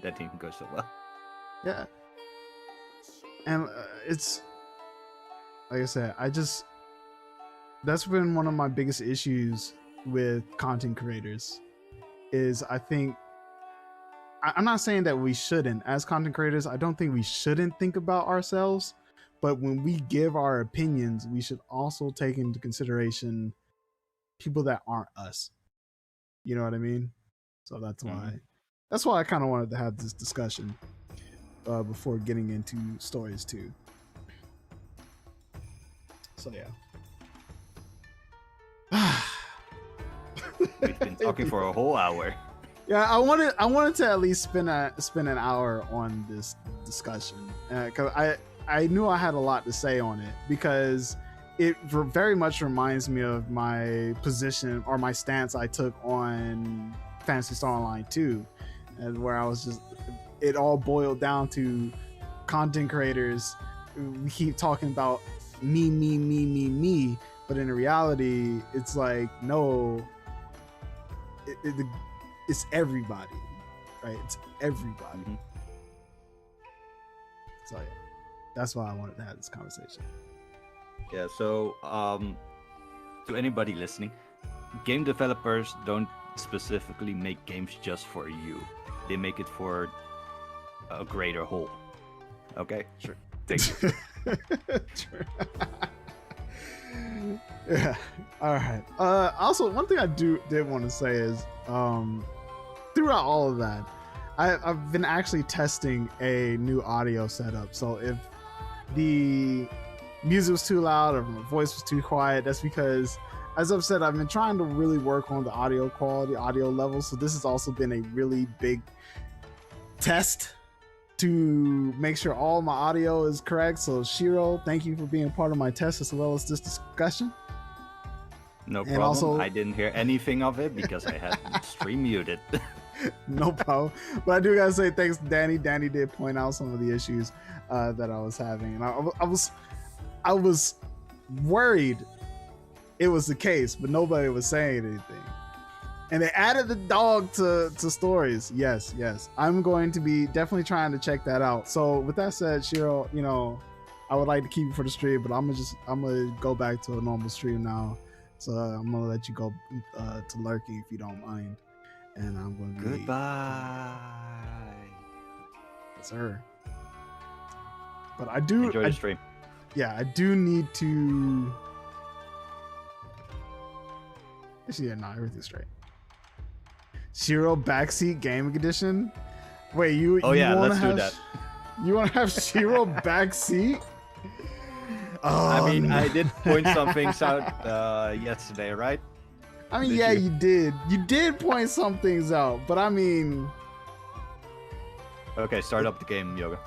that didn't go so well. Yeah. And it's, like I said, that's been one of my biggest issues with content creators is I'm not saying that we shouldn't, as content creators, I don't think we shouldn't think about ourselves, but when we give our opinions, we should also take into consideration people that aren't us. You know what I mean? So that's why I kind of wanted to have this discussion before getting into Stories 2. So yeah. We've been talking for a whole hour. Yeah, I wanted to at least spend an hour on this discussion because I knew I had a lot to say on it, because it very much reminds me of my position or my stance I took on Phantasy Star Online 2, and where I was just, it all boiled down to content creators. We keep talking about me, but in reality, it's like, no, it's everybody, right? It's everybody. Mm-hmm. So yeah, that's why I wanted to have this conversation. Yeah, so to anybody listening, game developers don't specifically make games just for you. They make it for a greater whole. Okay? Sure. Thank you. Sure. Yeah. All right. Also, one thing I did want to say is, throughout all of that, I've been actually testing a new audio setup. So if the music was too loud or my voice was too quiet, that's because, as I've said, I've been trying to really work on the audio quality, audio level. So this has also been a really big test to make sure all my audio is correct. So Shiro, thank you for being part of my test as well as this discussion. No problem. Also, I didn't hear anything of it because I had stream muted. No problem. But I do gotta say thanks to Danny. Danny did point out some of the issues that I was having, and I was worried it was the case, but nobody was saying anything. And they added the dog to Stories. Yes. I'm going to be definitely trying to check that out. So with that said, Shiro, I would like to keep it for the stream, but I'm gonna go back to a normal stream now. So I'm gonna let you go to lurking if you don't mind. And I'm gonna be goodbye. Yes, sir. But I do enjoy the stream. Yeah, I do need to. Actually, yeah, no, everything's straight. Shiro Backseat Gaming Edition. Wait, you? Oh yeah, let's do that. You want to have Shiro Backseat? I mean, no. I did point some things out yesterday, right? I mean, Did yeah, you? you did. You did point some things out, but I mean... Okay, start up the game, Yoga.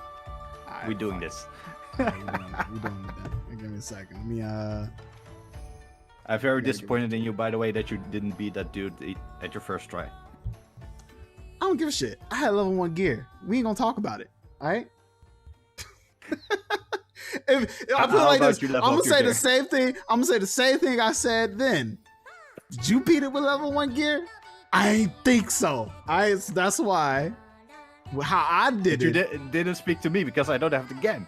Alright, We're doing fine. this. Alright, we're doing it. Give me a second. Let me, I'm very Yeah, disappointed in you, by the way, that you didn't beat that dude at your first try. I don't give a shit. I had level 1 gear. We ain't gonna talk about it. Alright? if I put it like this, I'm gonna say the same thing. I'm gonna say the same thing I said then. Did you beat it with level 1 gear? I ain't think so. That's why. How I did But it. you didn't speak to me because I don't have the game.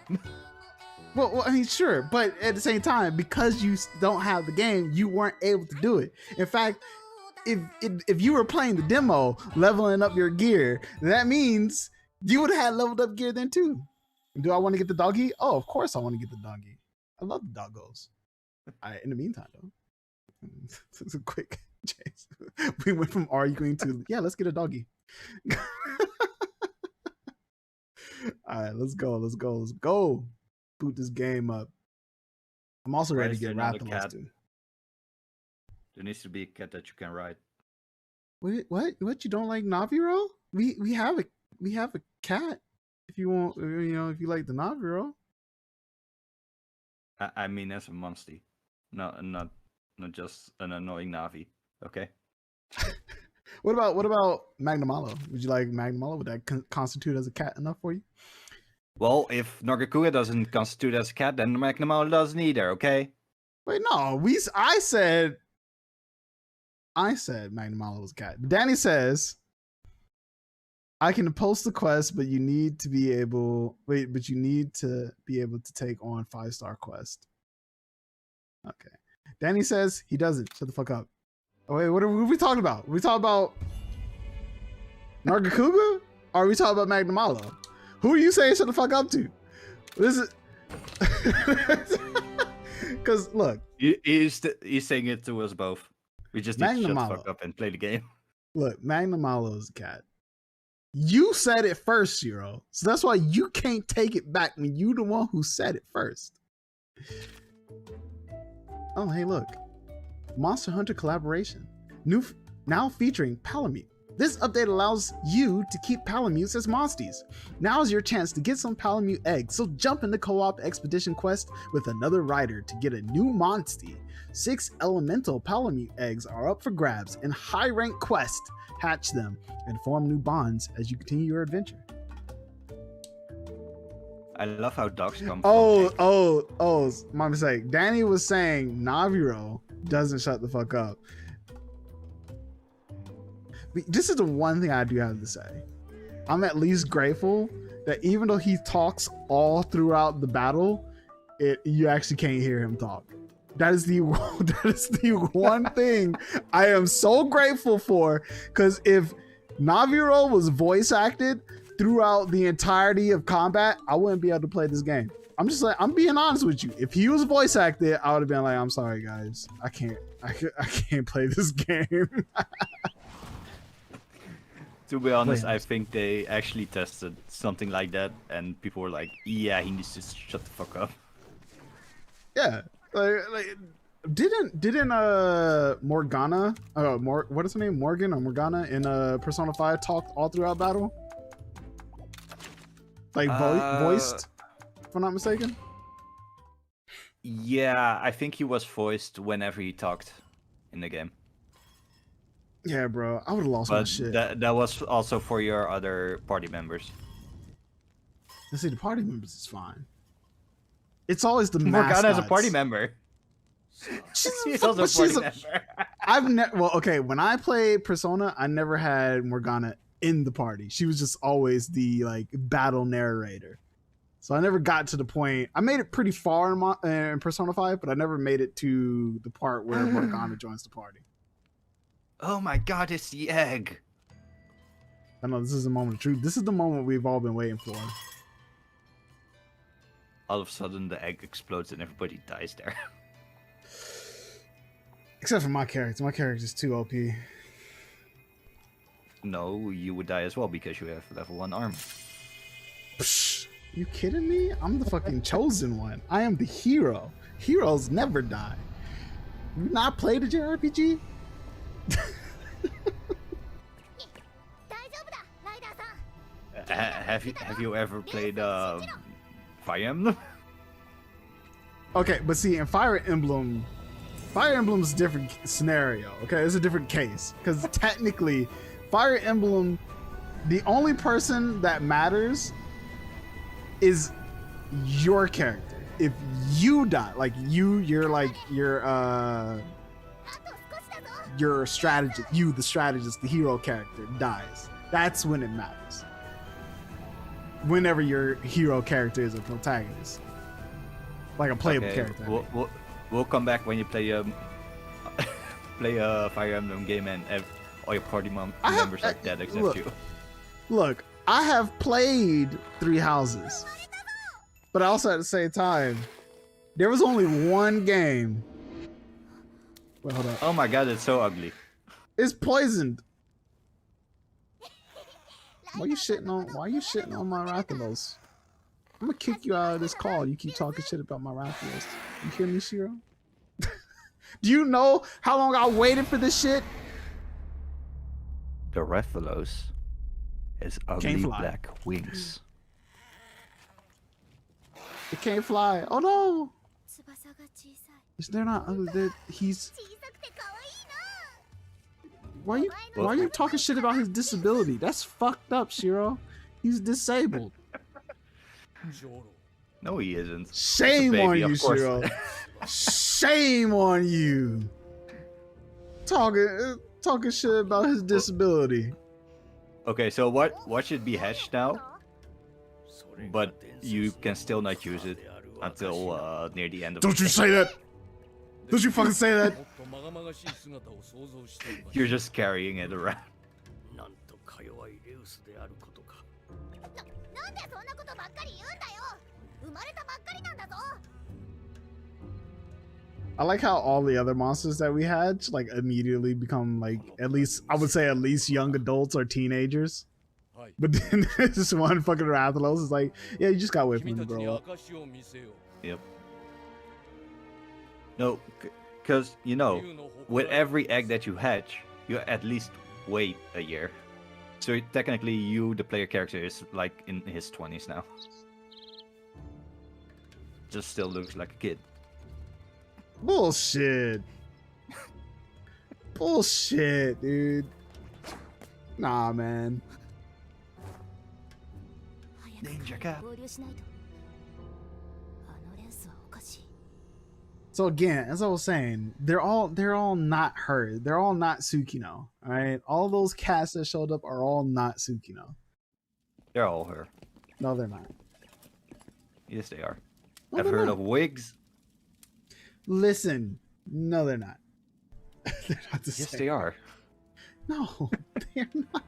Well, I mean, sure, but at the same time, because you don't have the game, you weren't able to do it. In fact, if you were playing the demo, leveling up your gear, that means you would have had leveled up gear then too. Do I want to get the doggy? Oh, of course I want to get the doggy. I love the doggos. In the meantime, though, it's a quick chase. We went from arguing to let's get a doggy. All right, let's go. Boot this game up. I'm also ready to get Rathalos too. There needs to be a cat that you can ride. Wait, what? You don't like Naviro? We have a cat. If you want, if you like the Naviro. I mean, as a Monstie, not just an annoying Navi. Okay. What about Magnamalo? Would you like Magnamalo? Would that constitute as a cat enough for you? Well, if Norgakuga doesn't constitute as a cat, then Magnamalo doesn't either, okay? Wait, no. I said Magnamalo was a cat. Danny says, I can post the quest, but you need to be able to take on 5-star quest. Okay. Danny says he doesn't. Shut the fuck up. Oh, wait, what are we talking about? Are we talking about Norgakuga? Or are we talking about Magnamalo? Who are you saying shut the fuck up to? This is because look, he's saying it to us both. We just need to shut the fuck up and play the game. Look, Magnamalo is a cat. You said it first, Shiro. So that's why you can't take it back when you the one who said it first. Oh, hey, look. Monster Hunter collaboration. Now featuring Palamute. This update allows you to keep Palamutes as Monsties. Now is your chance to get some Palamute eggs, so jump in the co-op expedition quest with another rider to get a new Monstie. 6 elemental Palamute eggs are up for grabs in high rank quest. Hatch them and form new bonds as you continue your adventure. I love how dogs come Oh, my mistake. Danny was saying Naviro doesn't shut the fuck up. This is the one thing I do have to say. I'm at least grateful that even though he talks all throughout the battle, you actually can't hear him talk. That is the one thing I am so grateful for, because if Naviro was voice acted throughout the entirety of combat, I wouldn't be able to play this game. I'm being honest with you. If he was voice acted, I would have been like, I'm sorry guys, I can't play this game. To be honest, I think they actually tested something like that, and people were like, "Yeah, he needs to shut the fuck up." Yeah, like didn't Morgana, what is her name, Morgan or Morgana in Persona 5 talk all throughout battle? Like voiced, if I'm not mistaken. Yeah, I think he was voiced whenever he talked in the game. Yeah, bro, I would have lost my shit. That was also for your other party members. Let's see, the party members is fine. It's always the mascots. Morgana is a party member. She's also a party member. Well, okay, when I played Persona, I never had Morgana in the party. She was just always the like battle narrator. So I never got to the point. I made it pretty far in Persona 5, but I never made it to the part where Morgana joins the party. Oh my god, it's the egg. I know, this is a moment of truth. This is the moment we've all been waiting for. All of a sudden, the egg explodes and everybody dies there. Except for my character. My character is too OP. No, you would die as well because you have level 1 armor. Psh, you kidding me? I'm the fucking chosen one. I am the hero. Heroes never die. You not played a JRPG? Have you ever played Fire Emblem? Okay, but see, in Fire Emblem's a different scenario. Okay, it's a different case because technically, Fire Emblem, the only person that matters is your character. If you die, like your strategist, the strategist, the hero character dies. That's when it matters. Whenever your hero character is a protagonist, like a playable character. We'll come back when you play play a Fire Emblem game and all your party members are dead except you. Look, I have played Three Houses, but also at the same time, there was only one game. Wait, hold on. Oh my god, it's so ugly. It's poisoned. Why you shitting on my Rathalos? I'm gonna kick you out of this call. You keep talking shit about my Rathalos. You hear me, Shiro? Do you know how long I waited for this shit? The Rathalos has ugly black wings. It can't fly. Oh no! They're not ugly. He's. Why are you talking shit about his disability? That's fucked up, Shiro. He's disabled. No, he isn't. Shame on you, Shiro. Shame on you. Talking shit about his disability. Okay, so what should be hatched now? But you can still not use it until near the end of. Don't you say that! Don't you fucking say that! You're just carrying it around. I like how all the other monsters that we had like immediately become like at least young adults or teenagers. But then this one fucking Rathalos is like, yeah, you just got away from him to grow up. Yep. No, because you know, with every egg that you hatch, you at least wait a year. So technically, the player character, is like in his 20s now. Just still looks like a kid. Bullshit. Bullshit, dude. Nah, man. Ninja Cap. So again, as I was saying, they're all not her. They're all not Tsukino. All right, all those cats that showed up are all not Tsukino. They're all her. No, they're not. Yes, they are. No, I've heard of wigs. Listen, no, they're not. They're not the Yes, same. they are. No, they're not.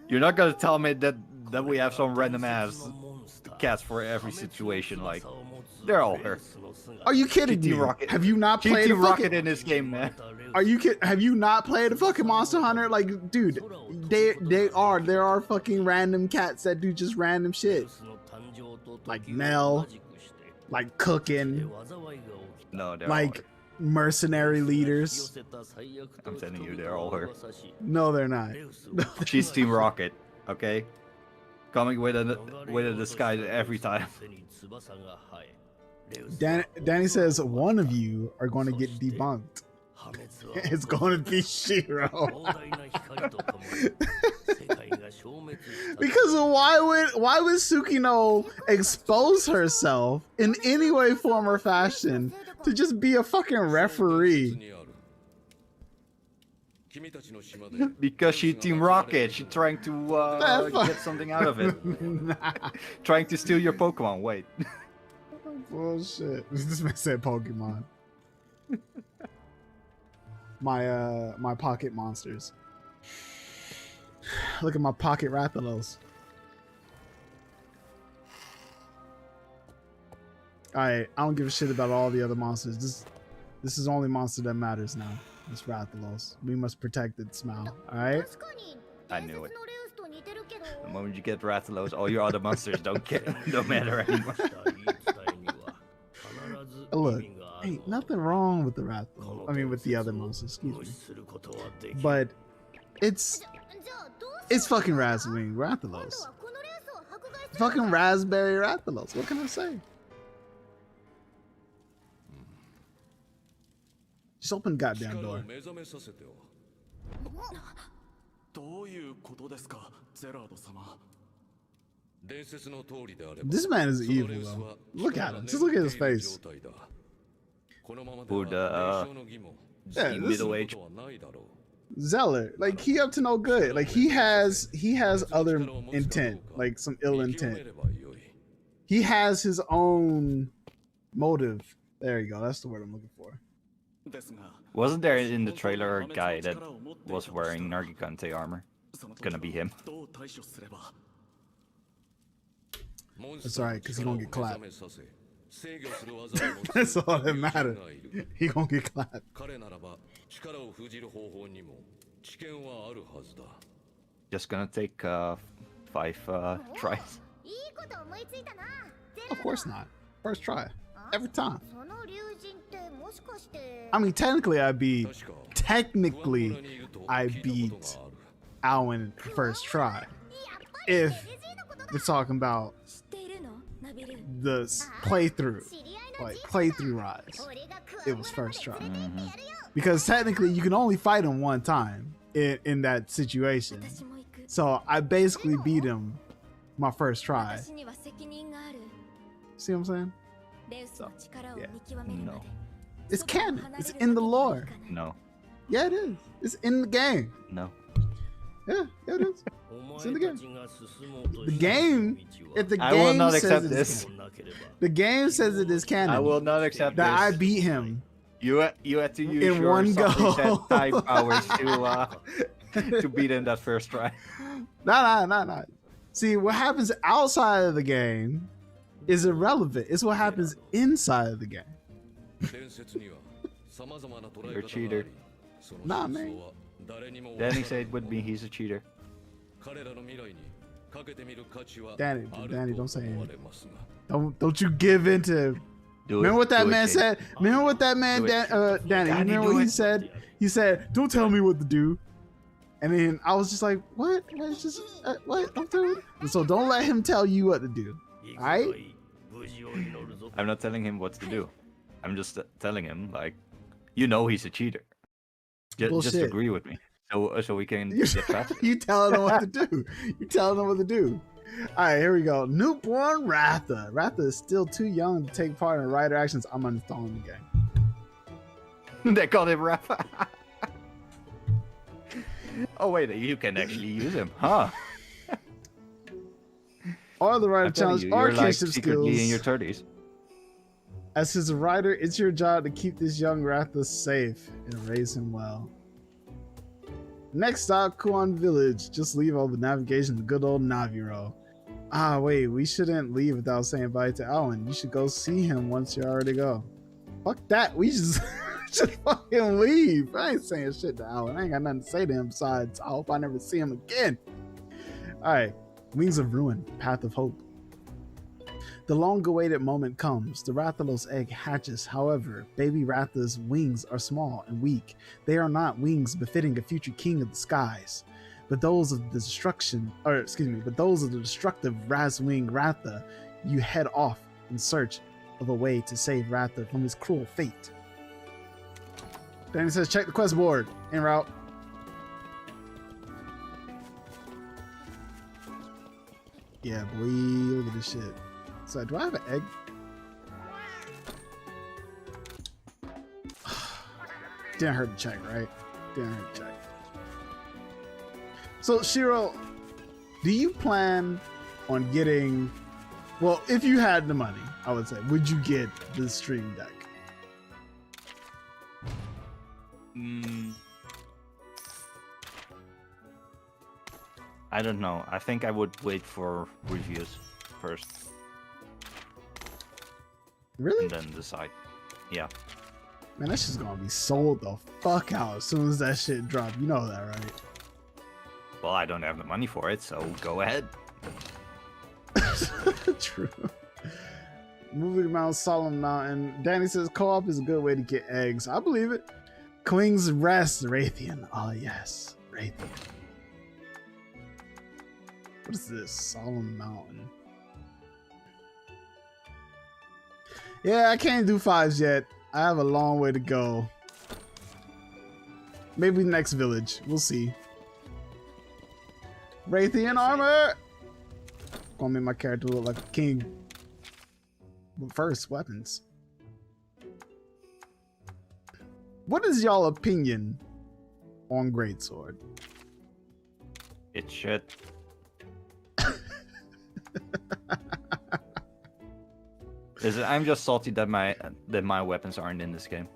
You're not gonna tell me that we have some random ass cats for every situation. Like, they're all her. Are you kidding me? Rocket. Have you not played Rocket in this game, man? Are you kidding? Have you not played a fucking Monster Hunter? Like, dude, there are fucking random cats that do just random shit. Like Mel, like cooking, No, they're like mercenary leaders. I'm telling you, they're all her. No, they're not. No, She's Team Rocket, okay? Coming with a disguise every time. Danny says one of you are going to get debunked. It's going to be Shiro. Because why would Tsukino expose herself in any way, form, or fashion to just be a fucking referee? Because she's Team Rocket. She's trying to get something out of it. Trying to steal your Pokemon. Wait. Bullshit. This man said Pokemon. My pocket monsters. Look at my pocket Rathalos. Alright, I don't give a shit about all the other monsters. This is the only monster that matters now. It's Rathalos. We must protect its smile. Alright? I knew it. The moment you get Rathalos, all your other monsters don't matter anymore. Look, ain't nothing wrong with the Rathalos. I mean, with the other monsters, excuse me. But it's fucking Razewing Rathalos. Fucking Raspberry Rathalos. What can I say? Just open the goddamn door. This man is evil, though. Look at him. Just look at his face. Who the middle-aged Zealot, like he up to no good. Like he has other intent, like some ill intent. He has his own motive. There you go. That's the word I'm looking for. Wasn't there in the trailer a guy that was wearing Nargigante armor? It's gonna be him. That's alright, because he gonna get clapped. That's all that matters. He gonna get clapped. Just gonna take 5 tries. Of course not. First try. Every time. I mean, technically I beat Alwyn first try. If we're talking about the playthrough, like playthrough Rise, it was first try. Because technically you can only fight him one time in that situation. So I basically beat him my first try. See what I'm saying? So, yeah. No. It's canon. It's in the lore. No. Yeah, it is. It's in the game. No. Yeah, it is. It's in the game. The game, if the I will game not says accept it this. is, the game says it is canon. I will not accept that this. I beat him You had to use in your one go. reset time powers to beat him that first try. Nah. See, what happens outside of the game is irrelevant. It's what happens inside of the game. You're a cheater. Nah, man. Danny said with me he's a cheater. Danny, don't say anything. Don't you give in to. Remember what that man said? Remember what that man, Danny? You remember what he said? He said, "Don't tell me what to do." And then I was just like, "What? It's just what? Don't do it." So don't let him tell you what to do. All right? I'm not telling him what to do. I'm just telling him, like, you know he's a cheater. Just agree with me. So we can get faster. You telling him what to do. You telling him what to do. All right, here we go. Newborn Ratha. Ratha is still too young to take part in rider actions. I'm uninstalling the game. They called him Ratha. Oh wait, you can actually use him, huh? All the rider challenge are kinship skills. In your 30s. As his rider, it's your job to keep this young Ratha safe and raise him well. Next stop, Kuon Village. Just leave all the navigation to good old Naviro. Ah, wait, we shouldn't leave without saying bye to Alwyn. You should go see him once you already go. Fuck that. We just fucking leave. I ain't saying shit to Alwyn. I ain't got nothing to say to him besides I hope I never see him again. Alright. Wings of Ruin, Path of Hope. The long-awaited moment comes. The Rathalos egg hatches. However, baby Ratha's wings are small and weak. They are not wings befitting a future king of the skies, but those of the destructive Razewing Ratha. You head off in search of a way to save Ratha from his cruel fate. Danny says, check the quest board. En route. Yeah, boy, look at this shit. So, do I have an egg? Didn't hurt to check, right? Didn't hurt to check. So, Shiro, do you plan on getting... Well, if you had the money, I would say, would you get the stream deck? I don't know. I think I would wait for reviews first. Really? And then decide. Yeah. Man, that shit's gonna be sold the fuck out as soon as that shit drop. You know that, right? Well, I don't have the money for it, so go ahead. True. Moving Mount Solemn Mountain. Danny says co-op is a good way to get eggs. I believe it. Queen's Rest, Rathian. Oh yes, Rathian. What is this? Solemn Mountain. Yeah, I can't do 5s yet. I have a long way to go. Maybe next village. We'll see. Rathian armor! Gonna make my character look like a king. But first, weapons. What is y'all opinion on Greatsword? It's shit. Listen, I'm just salty that my weapons aren't in this game.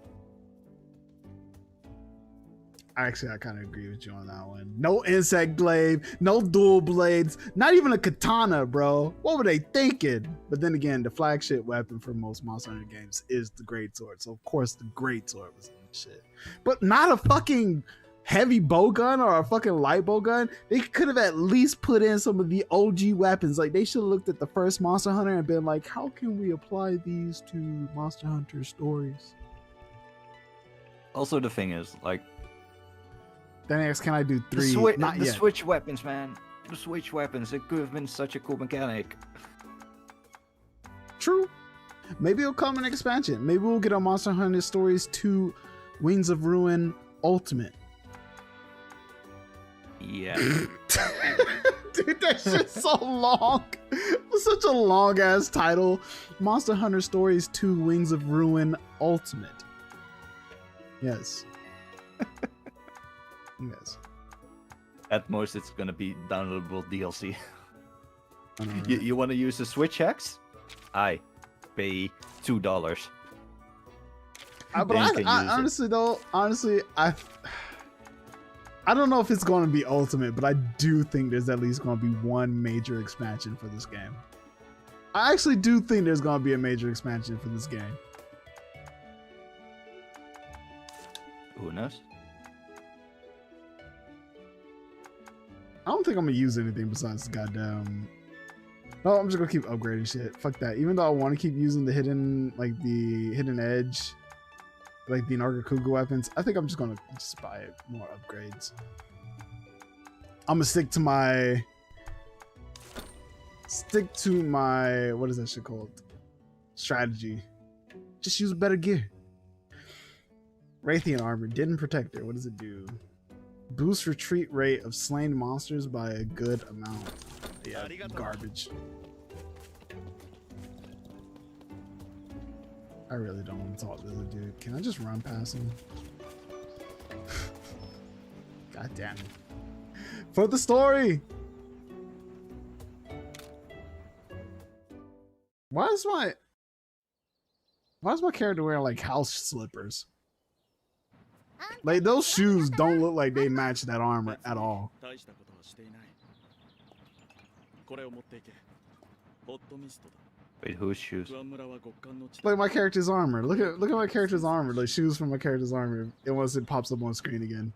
Actually, I kind of agree with you on that one. No insect glaive, no dual blades, not even a katana, bro. What were they thinking? But then again, the flagship weapon for most Monster Hunter games is the Greatsword. So of course the Greatsword was in the shit. But not a fucking heavy bow gun or a fucking light bow gun. They could have at least put in some of the OG weapons. Like they should have looked at the first Monster Hunter and been like, how can we apply these to Monster Hunter stories? Also, the thing is, like, then next, can I do 3? The Switch weapons, man. The Switch weapons. It could have been such a cool mechanic. True. Maybe it'll come in expansion. Maybe we'll get a Monster Hunter Stories 2 Wings of Ruin Ultimate. Yeah. Dude, that shit's so long. It's such a long ass title. Monster Hunter Stories 2 Wings of Ruin Ultimate. Yes. Yes. At most, it's gonna be downloadable DLC. You want to use the Switch hacks? I pay $2. But I honestly, though, I don't know if it's going to be Ultimate, but I do think there's at least going to be one major expansion for this game. I actually do think there's going to be a major expansion for this game. Who knows? I don't think I'm gonna use anything besides the goddamn. No, I'm just gonna keep upgrading shit. Fuck that. Even though I want to keep using the hidden edge, like the Nargacuga weapons, I think I'm just gonna buy more upgrades. I'm gonna stick to my what is that shit called? Strategy. Just use better gear. Rathian armor, didn't protect her. What does it do? Boost retreat rate of slain monsters by a good amount. Yeah, garbage. I really don't want to talk to the dude. Can I just run past him? God damn it. For the story! Why is my character wearing like house slippers? Like those shoes don't look like they match that armor at all. Wait, whose shoes? Like my character's armor. Look at my character's armor. Like shoes from my character's armor. And once it pops up on screen again.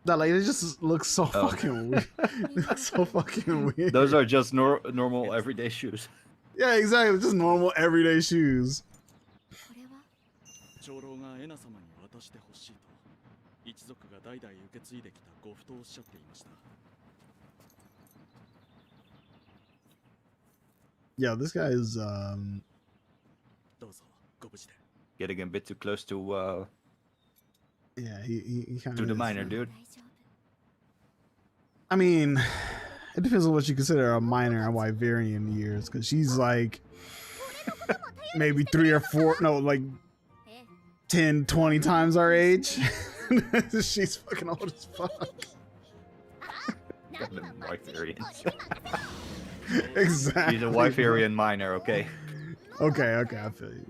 That like it just looks so fucking weird. It's so fucking weird. Those are just normal everyday shoes. Yeah, exactly. Just normal everyday shoes. Yeah, this guy is getting a bit too close to yeah, he kind of to the miner, dude. I mean, it depends on what you consider a minor and Wyverian years, because she's like maybe 3 or 4, no, like 10, 20 times our age. She's fucking old as fuck. Wyverians. Exactly. She's a Wyverian miner, okay? Okay, I feel you.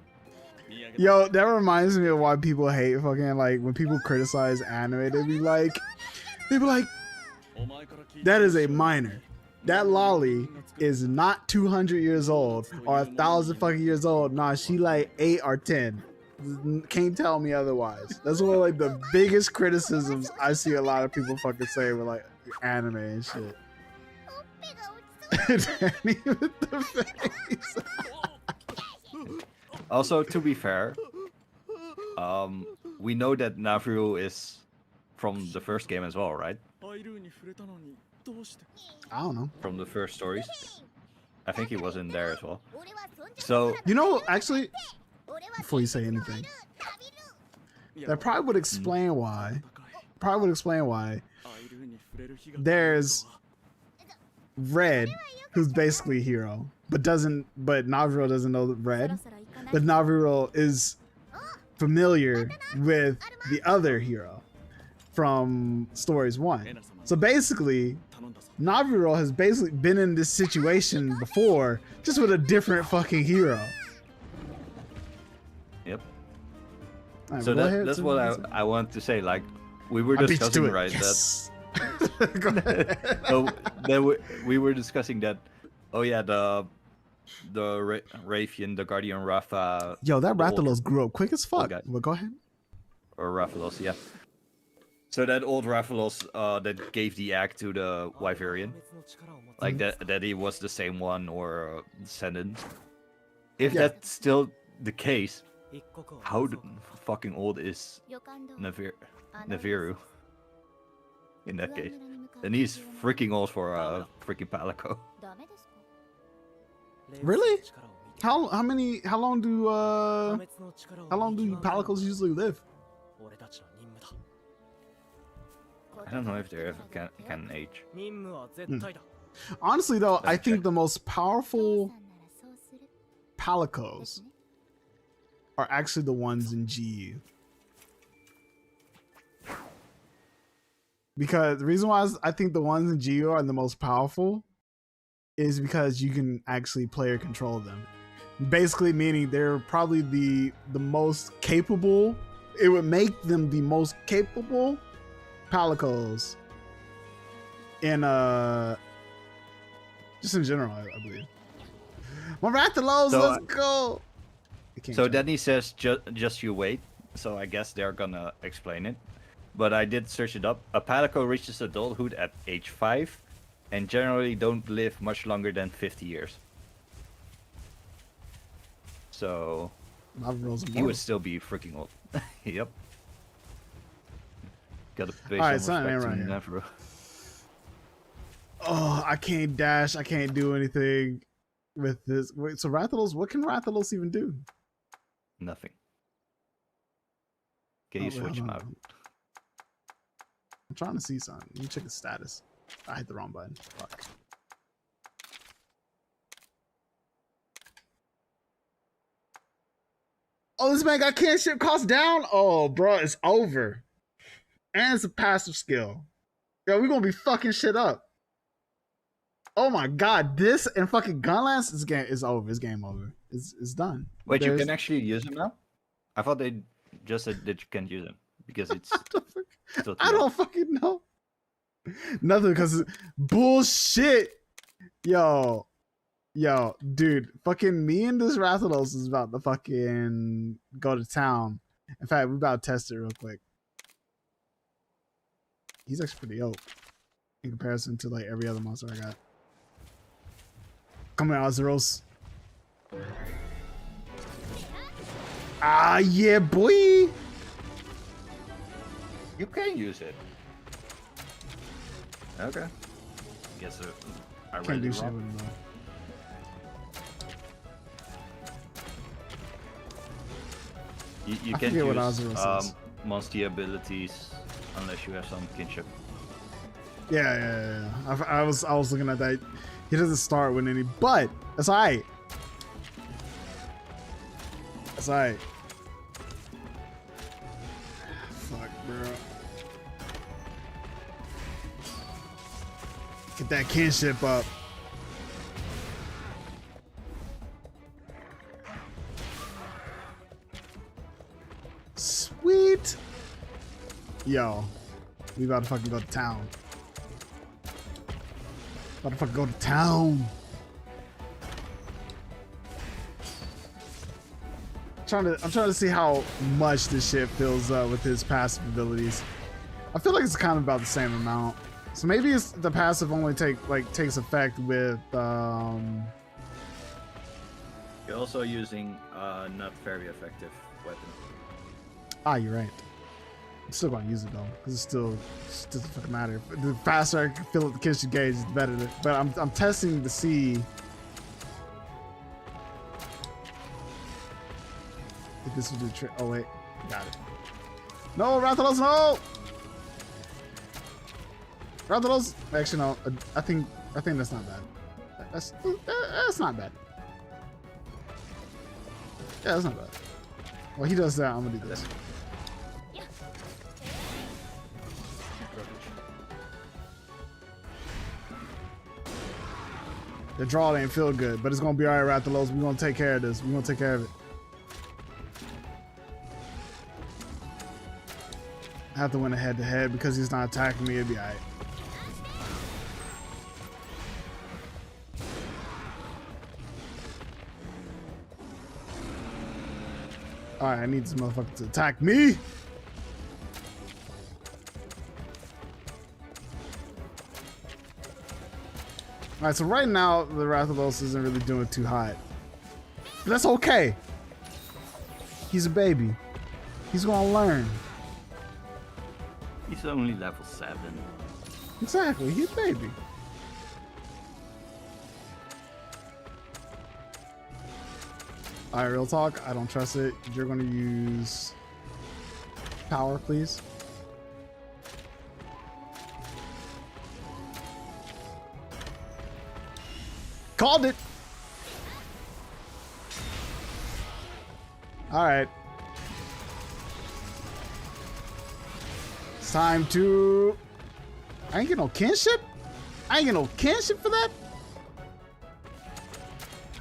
Yo, that reminds me of why people hate fucking, like, when people criticize anime, they be like, that is a minor. That lolly is not 200 years old or 1,000 fucking years old. Nah, she like 8 or 10. Can't tell me otherwise. That's one of like the biggest criticisms I see a lot of people fucking say with like anime and shit. Danny with the face. Also, to be fair, we know that Navru is from the first game as well, right? I don't know. From the first stories. I think he was in there as well. So, You know, actually, before you say anything, that probably would explain why. There's Red, who's basically a hero, but Naruto doesn't know Red. But Naruto is familiar with the other hero from Stories 1. So basically, Naruto has basically been in this situation before, just with a different fucking hero. yep. Right, So that's what I want to say. Like, we were discussing, right? Yes. So we were discussing that. Oh yeah, the Rathian, the Guardian Ratha. Yo, that the old- Rathalos grew up quick as fuck. guy. Well, go ahead. Or Rathalos, yeah. So that old Rathalos that gave the act to the Wyverian, like that he was the same one or descendant. If Yeah. that's still the case, how fucking old is Naviru? In that case, then he's freaking old for freaking Palico. Really? How long do Palicos usually live? I don't know if they ever can age. Honestly, though, I Let's think check. the most powerful Palicos are actually the ones in GU. Because the reason why I think the ones in GU are the most powerful is because you can actually player control them. Basically meaning they're probably the most capable. It would make them the most capable Palicos in just in general, I believe. My Rathalos, So, let's go. So then he says, just you wait. So I guess they're gonna explain it. But I did search it up. A Palico reaches adulthood at age 5 and generally don't live much longer than 50 years. So he would still be freaking old. Yep. Gotta pay All right, some son, respect ain't to right Navru. Oh, I can't dash. I can't do anything with this. Wait, so Rathalos, what can Rathalos even do? Nothing. Can you Oh, wait, switch him hold out? on. I'm trying to see something. Let me check his status. I hit the wrong button. Fuck. Oh, this man got kinship cost down? Oh, bro, it's over. And it's a passive skill. Yo, we're gonna be fucking shit up. Oh my god, this and fucking Gunlance, this game is over. It's game over. It's done. Wait, you can actually use him now? I thought they just said that you can't use him because it's still too I don't fucking know. Nothing because bullshit. Yo, dude, fucking me and this Rathalos is about to fucking go to town. In fact, we're about to test it real quick. He's actually pretty OP in comparison to like every other monster I got. Come here, Azeros. Ah, yeah, boy. You can use it. Okay. Guess I Can't read do it shit wrong. with him though. You I can't forget what use Azeros is. monster abilities unless you have some kinship. Yeah. I was looking at that. He doesn't start with any, but that's alright. That's alright. Fuck, bro. Get that kinship up. Sweet. Yo, we about to fucking go to town. About to fucking go to town. I'm trying to see how much this shit fills up with his passive abilities. I feel like it's kind of about the same amount. So maybe it's the passive only takes effect with You're also using not very effective weapon. Ah, you're right. I'm still gonna use it though, because it doesn't fucking matter. The faster I can fill up the kitchen gauge, the better. But I'm testing to see if this will do the trick. Oh wait, got it. No, Rathalos, no! Rathalos. Actually, no. I think that's not bad. That's not bad. Yeah, that's not bad. Well, he does that. I'm gonna do this. The draw ain't feel good, but it's gonna be alright, Rathalos. We're gonna take care of this. We're gonna take care of it. I have to win a head-to-head because he's not attacking me. It'll be alright. Alright, I need this motherfucker to attack me. Alright, so right now the Rathalos isn't really doing too hot. But that's okay. He's a baby. He's gonna learn. He's only level 7. Exactly, he's a baby. Alright, real talk, I don't trust it. You're gonna use power, please. Called it. All right. It's time to... I ain't get no kinship? I ain't get no kinship for that?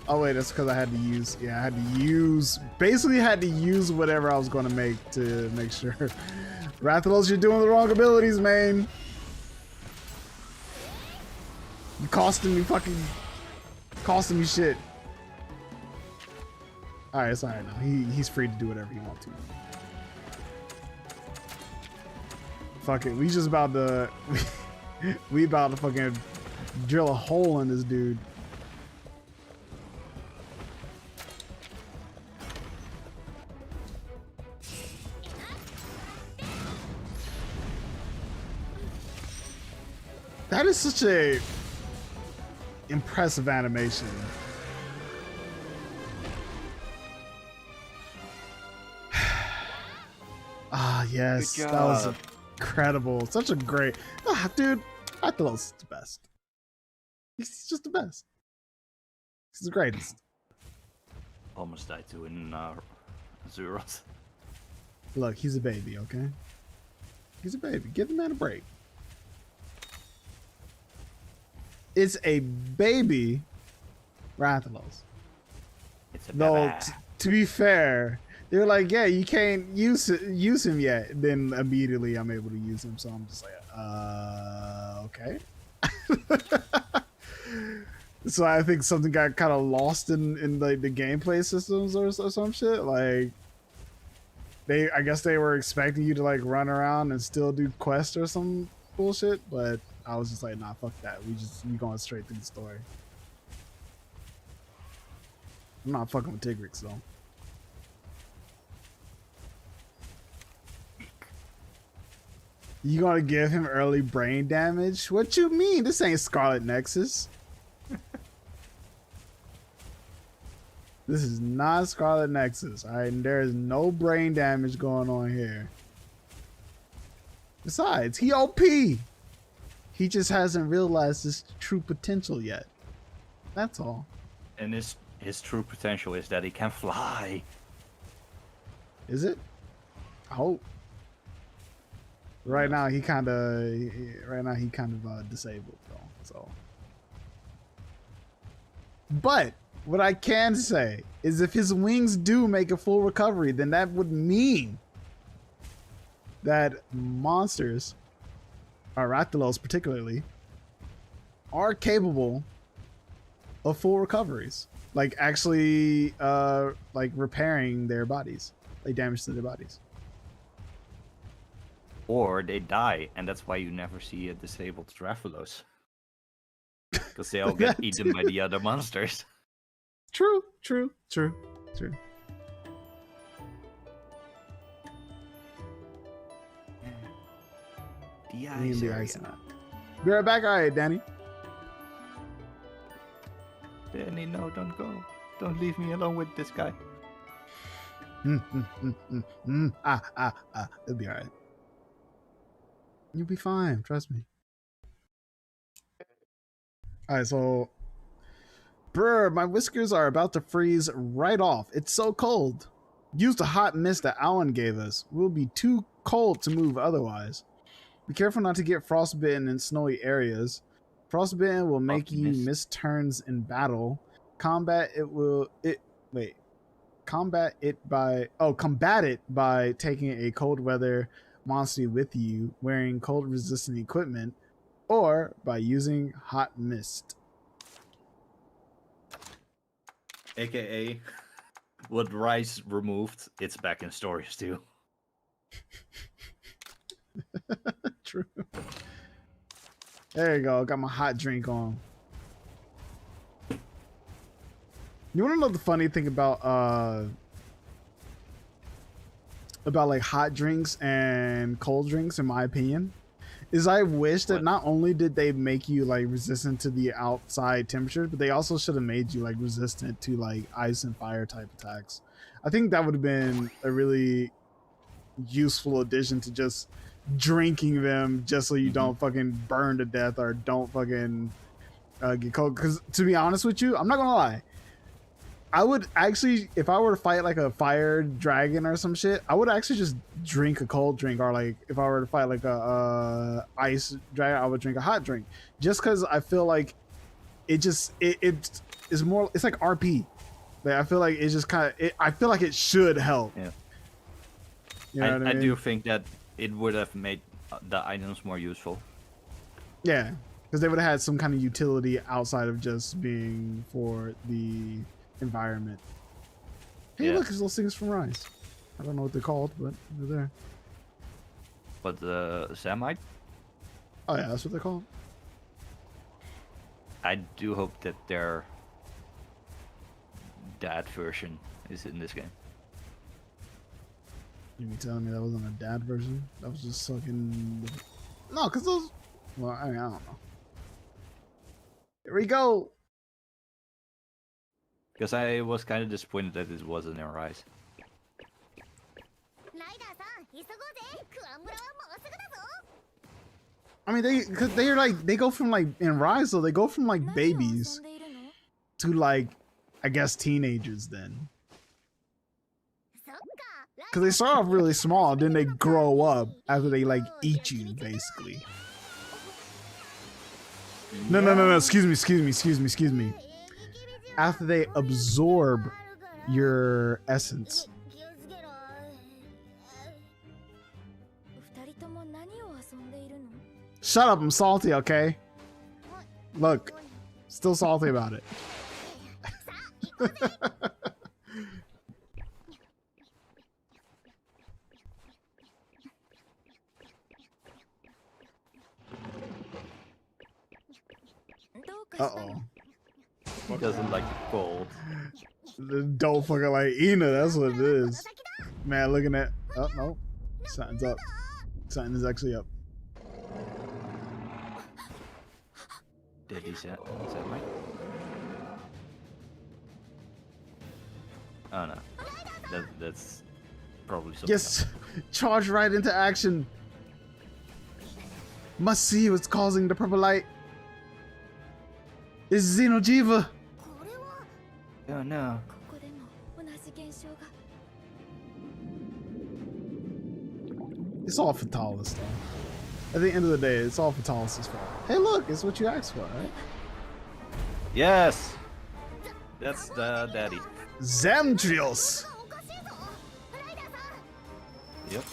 Oh wait, that's because I had to use... Yeah, I had to use... Basically had to use whatever I was going to make to make sure. Rathalos, you're doing the wrong abilities, man. You costing me fucking... Costing me shit. Alright, it's alright now. He's free to do whatever he wants to. Fuck it. We just about to... we about to fucking drill a hole in this dude. That is such a impressive animation. Ah, yes, that was incredible. Such a great, dude. Rathalos is the best. He's just the best. He's the greatest. Almost died to in Zeroth. Look, he's a baby, okay? He's a baby. Give the man a break. It's a baby Rathalos. It's a Though, baby. to be fair, they're like, yeah, you can't use him yet. Then immediately I'm able to use him. So I'm just like, okay. So I think something got kind of lost in like the gameplay systems or some shit. Like, I guess they were expecting you to like run around and still do quests or some bullshit, but I was just like, nah, fuck that. We going straight through the story. I'm not fucking with Tigrix though. You gonna give him early brain damage? What you mean? This ain't Scarlet Nexus. This is not Scarlet Nexus. Alright, there is no brain damage going on here. Besides, he OP. He just hasn't realized his true potential yet. That's all. And his true potential is that he can fly. Is it? I hope. Right now he kind of disabled though. So, but what I can say is if his wings do make a full recovery, then that would mean that monsters, or Rathalos particularly, are capable of full recoveries. Like actually like repairing their bodies, like damage to their bodies. or they die, and that's why you never see a disabled Rathalos. Because they all get eaten by the other monsters. True. The ice area. Be right back. All right, Danny. Danny, no, don't go. Don't leave me alone with this guy. It'll be all right. You'll be fine. Trust me. All right, so, brr, my whiskers are about to freeze right off. It's so cold. Use the hot mist that Alan gave us. We'll be too cold to move otherwise. Be careful not to get frostbitten in snowy areas. Frostbitten will make you miss turns in battle. Combat it by taking a cold weather monster with you, wearing cold resistant equipment, or by using hot mist. AKA, with rice removed, it's back in storage too. True. There you go. Got my hot drink on. You want to know the funny thing about like hot drinks and cold drinks, in my opinion, is I wish that not only did they make you like resistant to the outside temperatures, but they also should have made you like resistant to like ice and fire type attacks. I think that would have been a really useful addition to just drinking them, just so you don't fucking burn to death or don't fucking get cold. Because to be honest with you, I'm not gonna lie, I would actually, if I were to fight like a fire dragon or some shit, I would actually just drink a cold drink, or like if I were to fight like a ice dragon, I would drink a hot drink, just because I feel like it is more, it's like RP. Like, I feel like it's just kind of, I feel like it should help. Yeah. You know what I mean? I do think that it would have made the items more useful. Yeah, because they would have had some kind of utility outside of just being for the environment. Hey, look, it's those things from Rise. I don't know what they're called, but they're there. But the Samite? Oh yeah, that's what they're called. I do hope that their dad version is in this game. You mean telling me that wasn't a dad version? That was just fucking... No, because those... Well, I mean, I don't know. Here we go! Because I was kind of disappointed that it wasn't in Rise. I mean, because they're like, they go from like, in Rise, so they go from like babies to like, I guess teenagers then. Because they start off really small, then they grow up after they like eat you, basically. No, excuse me. After they absorb your essence. Shut up, I'm salty, okay? Look, still salty about it. Uh-oh. He doesn't like the cold. Don't fucking like Ina, that's what it is. Man, looking at... Oh, no. Something's up. Something is actually up. Did he say that right? Oh no. That's probably something Yes! Charge right into action! Must see what's causing the purple light. It's Xenojiva! Oh no. It's all Fatalis, though. At the end of the day, it's all Fatalis' fault. Hey, look, it's what you asked for, right? Yes! That's the daddy. Zamtrios! Yep.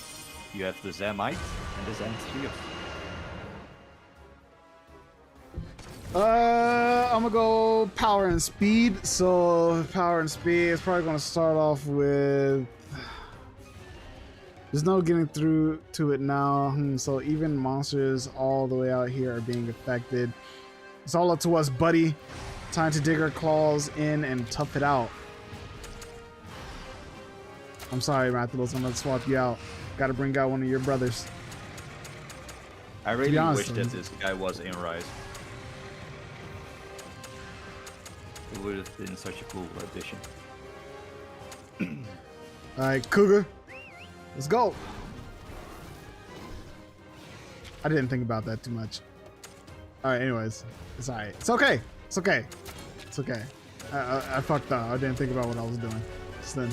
You have the Zamite and the Zamtrios. I'm gonna go power and speed. So power and speed is probably gonna start off with There's no getting through to it now. So even monsters all the way out here are being affected. It's all up to us, buddy. Time to dig our claws in and tough it out. I'm sorry, Rathalos. I'm gonna swap you out. Gotta bring out one of your brothers. I really wish that this guy was in Rise. It would have been such a cool addition. Alright, Cougar. Let's go. I didn't think about that too much. Alright, anyways. It's alright. It's okay. It's okay. It's okay. I fucked up. I didn't think about what I was doing. Just then.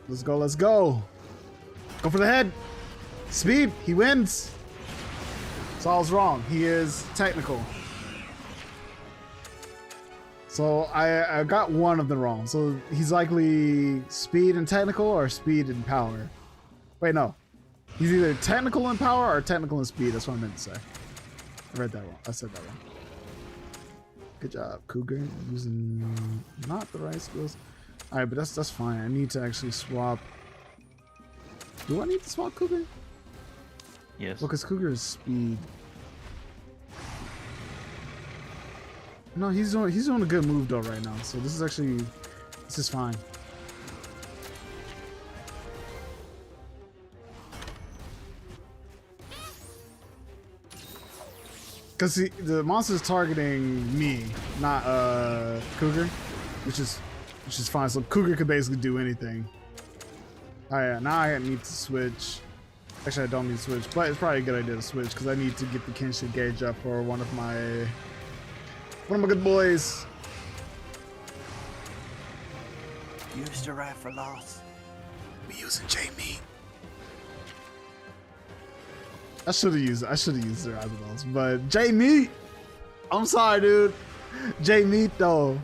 Let's go, let's go. Go for the head. Speed, he wins. Saul's wrong. He is technical. So I got one of them wrong. So he's likely speed and technical or speed and power. Wait, no. He's either technical and power or technical and speed. That's what I meant to say. I read that wrong. I said that wrong. Good job, Cougar. Using not the right skills. Alright, but that's fine. I need to actually swap. Do I need to swap Cougar? Yes. Well, because Cougar is speed. No, he's doing a good move though right now. So this is fine. Because the monster's targeting me, not Cougar, which is fine. So Cougar could basically do anything. Alright, now I need to switch. Actually, I don't need to switch, but it's probably a good idea to switch because I need to get the kinship gauge up for one of my good boys. Use the Rathalos. We using J-Meat. I should have used the Rathalos, but J-Meat. I'm sorry, dude. J-Meat though.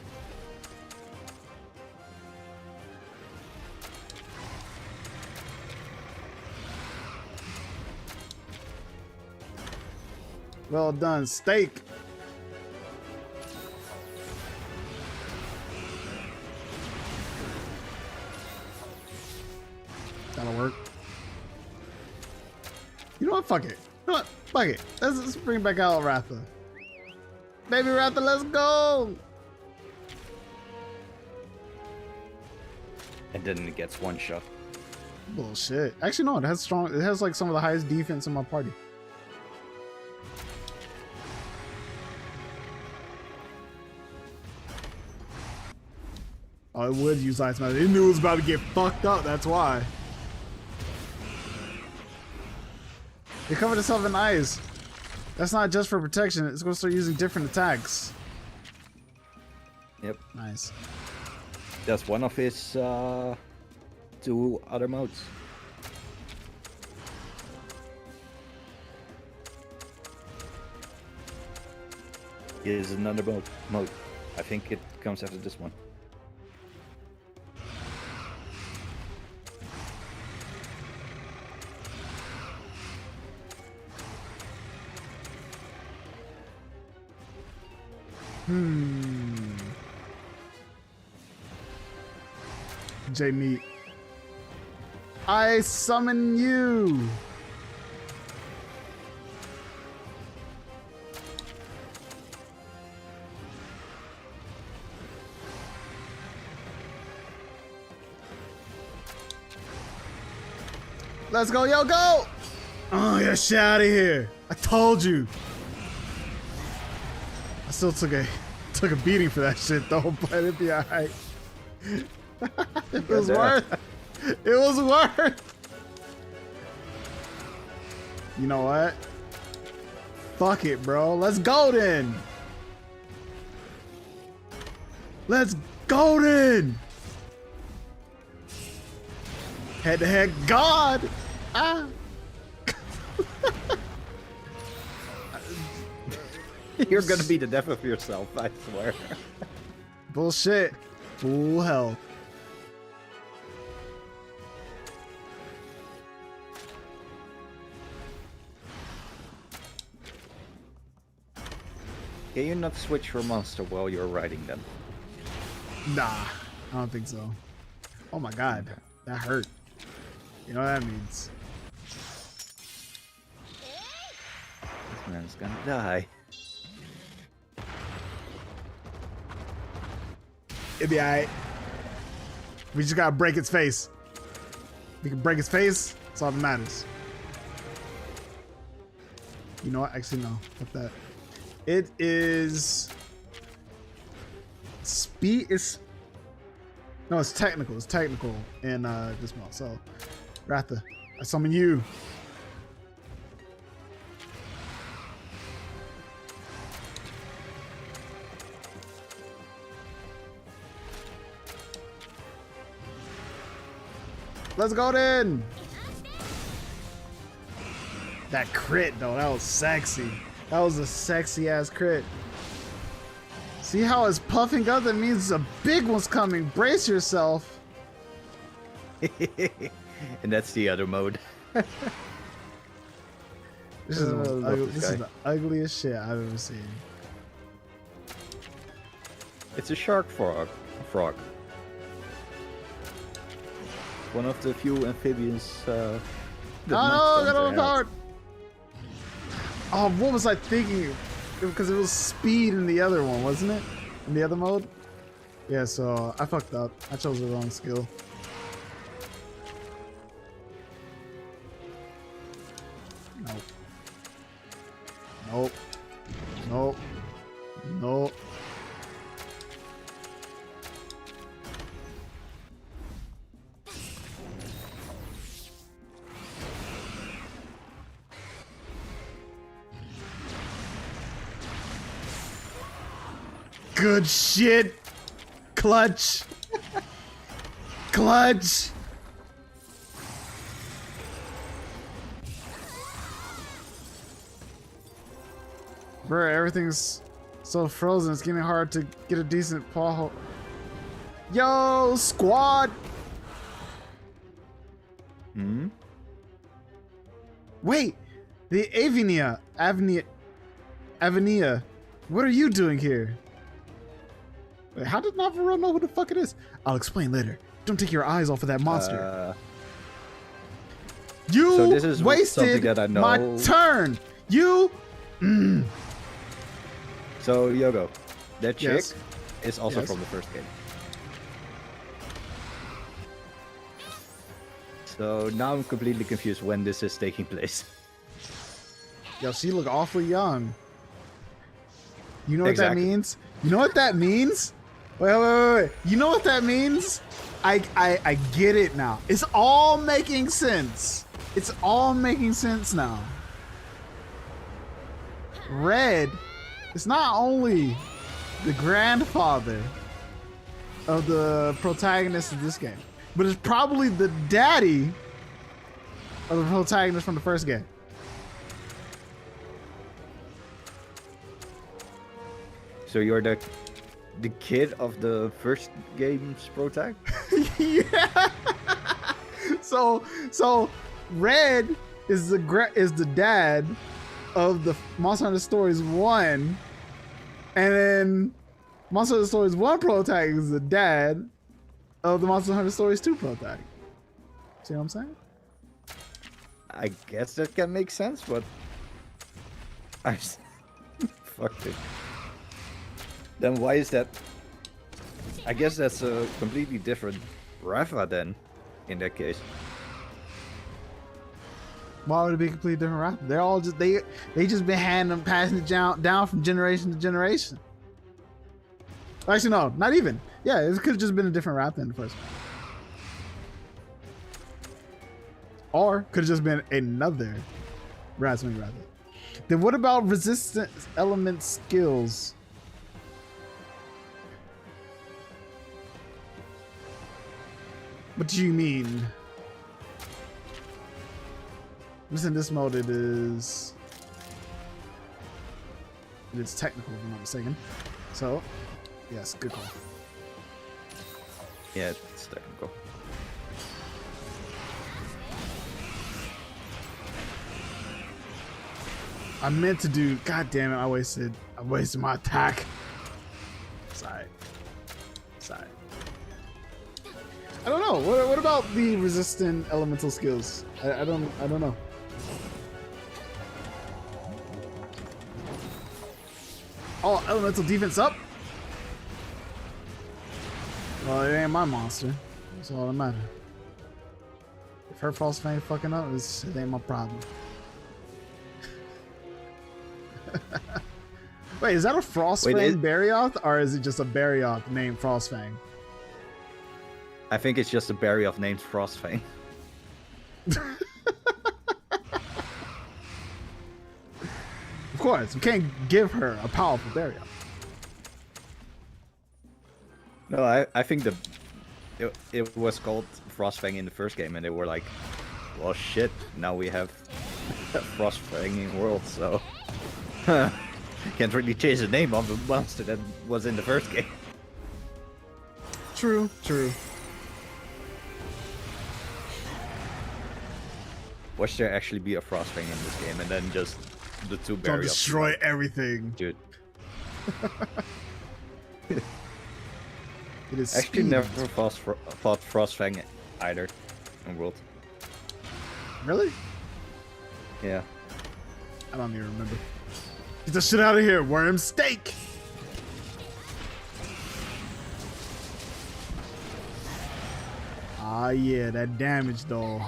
Well done, steak. That'll work. You know what? Fuck it. You know what? Fuck it. Let's bring back out Ratha. Baby Ratha, let's go. And then it gets one shot. Bullshit. Actually, no. It has like some of the highest defense in my party. Oh, it would use Ice Master. It knew it was about to get fucked up, that's why. It covered itself in ice. That's not just for protection, it's going to start using different attacks. Yep. Nice. That's one of his 2 other modes. Here's another mode. I think it comes after this one. J-Meat. I summon you. Let's go, yo, go! Oh, get shit out of here. I told you. I still took a beating for that shit though, but it'd be alright. It was worth. It was worth. You know what? Fuck it, bro. Let's go then. Let's go then. Head to head, God. Ah. You're gonna be the death of yourself, I swear. Bullshit. Full health. Can you not switch your monster while you're riding them? Nah, I don't think so. Oh my god, Okay. that hurt. You know what that means? This man's gonna die. It'll be alright. We just gotta break its face. If we can break its face, that's all that matters. You know what? Actually, no. Fuck that. It is... Speed is... No, it's technical. It's technical in this mode. So, Ratha, I summon you. Let's go then. That crit though, that was sexy. That was a sexy ass crit. See how it's puffing up? That means a big one's coming. Brace yourself. And that's the other mode. This is, love this this is guy. the ugliest shit I've ever seen. It's a shark frog. One of the few amphibians. Oh no, I got overpowered. Oh, what was I thinking? Because it was speed in the other one, wasn't it? In the other mode? Yeah, so I fucked up. I chose the wrong skill. Nope. Nope. Nope. Nope. Good shit. Clutch. Clutch. Bro, everything's so frozen. It's getting hard to get a decent paw hold. Yo, squad. Hmm? Wait, the Avenia. What are you doing here? Wait, how did Navarro know who the fuck it is? I'll explain later. Don't take your eyes off of that monster. You So this is something wasted that I know. my turn. You. So Yogo, that chick Yes. is also Yes. from the first game. So now I'm completely confused when this is taking place. Yo, she look awfully young. You know what Exactly. that means? You know what that means? Wait. You know what that means? I get it now. It's all making sense. It's all making sense now. Red is not only the grandfather of the protagonist of this game, but it's probably the daddy of the protagonist from the first game. So you're the kid of the first game's protag? Yeah. So Red is the dad of the Monster Hunter Stories 1, and then Monster Hunter Stories 1 protagonist is the dad of the Monster Hunter Stories 2 protagonist. See what I'm saying? I guess that can make sense, but fuck it. Then why is that? I guess that's a completely different Ratha then, in that case. Why would it be a completely different rap? They're all just they just been passing it down from generation to generation. Actually, no, not even. Yeah, it could have just been a different rap than the first one. Or could have just been another Razewing Rathalos. Then what about resistance element skills? What do you mean? Just in this mode, it is technical, if I'm not mistaken. So, yes, good call. Yeah, it's technical. I meant to do. God damn it! I wasted I'm wasting my attack. Sorry. I don't know. What about the resistant elemental skills? I don't know. Oh, elemental defense up? Well, it ain't my monster. That's all that matters. If her Frost Fang fucking up, it ain't my problem. Wait, is that a Frostfang Barioth, or is it just a Barioth named Frostfang? I think it's just a Barioth named Frostfang. Of course, we can't give her a powerful Barioth. No, I think it was called Frostfang in the first game, and they were like, well, shit, now we have a Frostfang world, so can't really change the name of the monster that was in the first game. True. Watch there actually be a Frostfang in this game, and then just the two barriers. Destroy everything, dude. It is actually speed. never fought Frostfang either in World. Really? Yeah. I don't even remember. Get the shit out of here, worm steak! Ah, yeah, that damage though.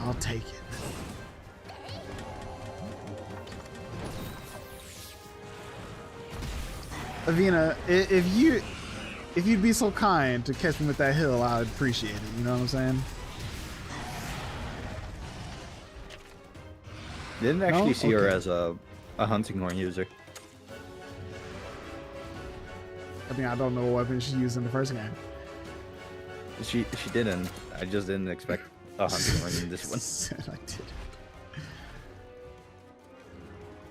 I'll take it. Avina, if you'd be so kind to catch me with that hill, I'd appreciate it. You know what I'm saying? Didn't actually see her as a hunting horn user. I mean, I don't know what weapon she used in the first game. She didn't. I just didn't expect a hunting horn in this one. I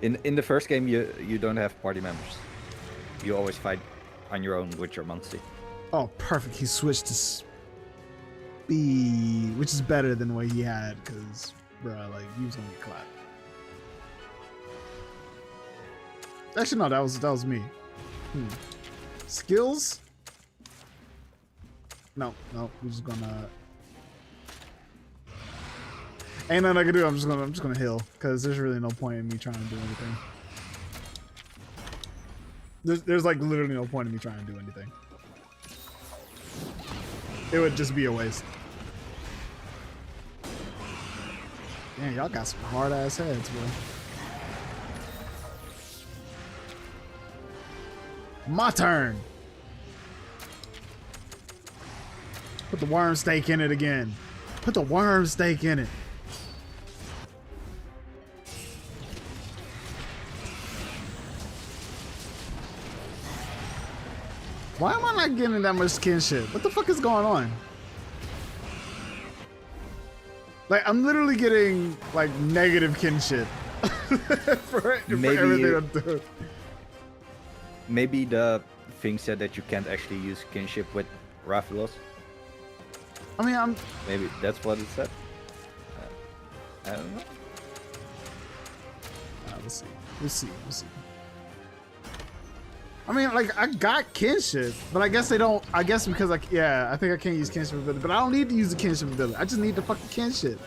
did. In the first game, you don't have party members. You always fight on your own with your monster. Oh, perfect. He switched to speed, which is better than what he had, because, bruh, like, he was gonna get clapped. Actually, no, that was me. Skills? No, we're just gonna. Ain't nothing I can do. I'm just gonna heal, because there's really no point in me trying to do anything. There's like literally no point in me trying to do anything. It would just be a waste. Damn, y'all got some hard ass heads, bro. My turn. Put the worm steak in it again. Put the worm steak in it. Why am I not getting that much kinship? What the fuck is going on? Like, I'm literally getting, like, negative kinship for everything I'm doing. Maybe the thing said that you can't actually use kinship with Rathalos. I mean, maybe that's what it said. I don't know. We'll see. I mean, like, I got kinship, but I guess they don't. I guess because I think I can't use kinship ability, but I don't need to use the kinship ability. I just need the fucking kinship.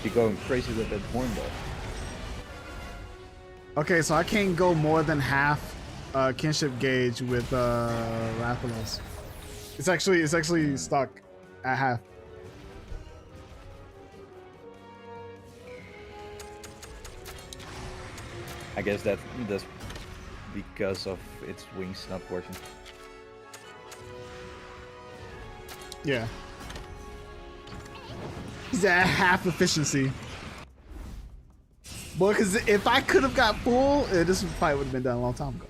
You're going crazy with that horn though. Okay, so I can't go more than half kinship gauge with Rathalos. It's actually stuck at half. I guess that's because of its wings not working. Yeah. He's at half efficiency. Boy, because if I could have got full, this fight would have been done a long time ago.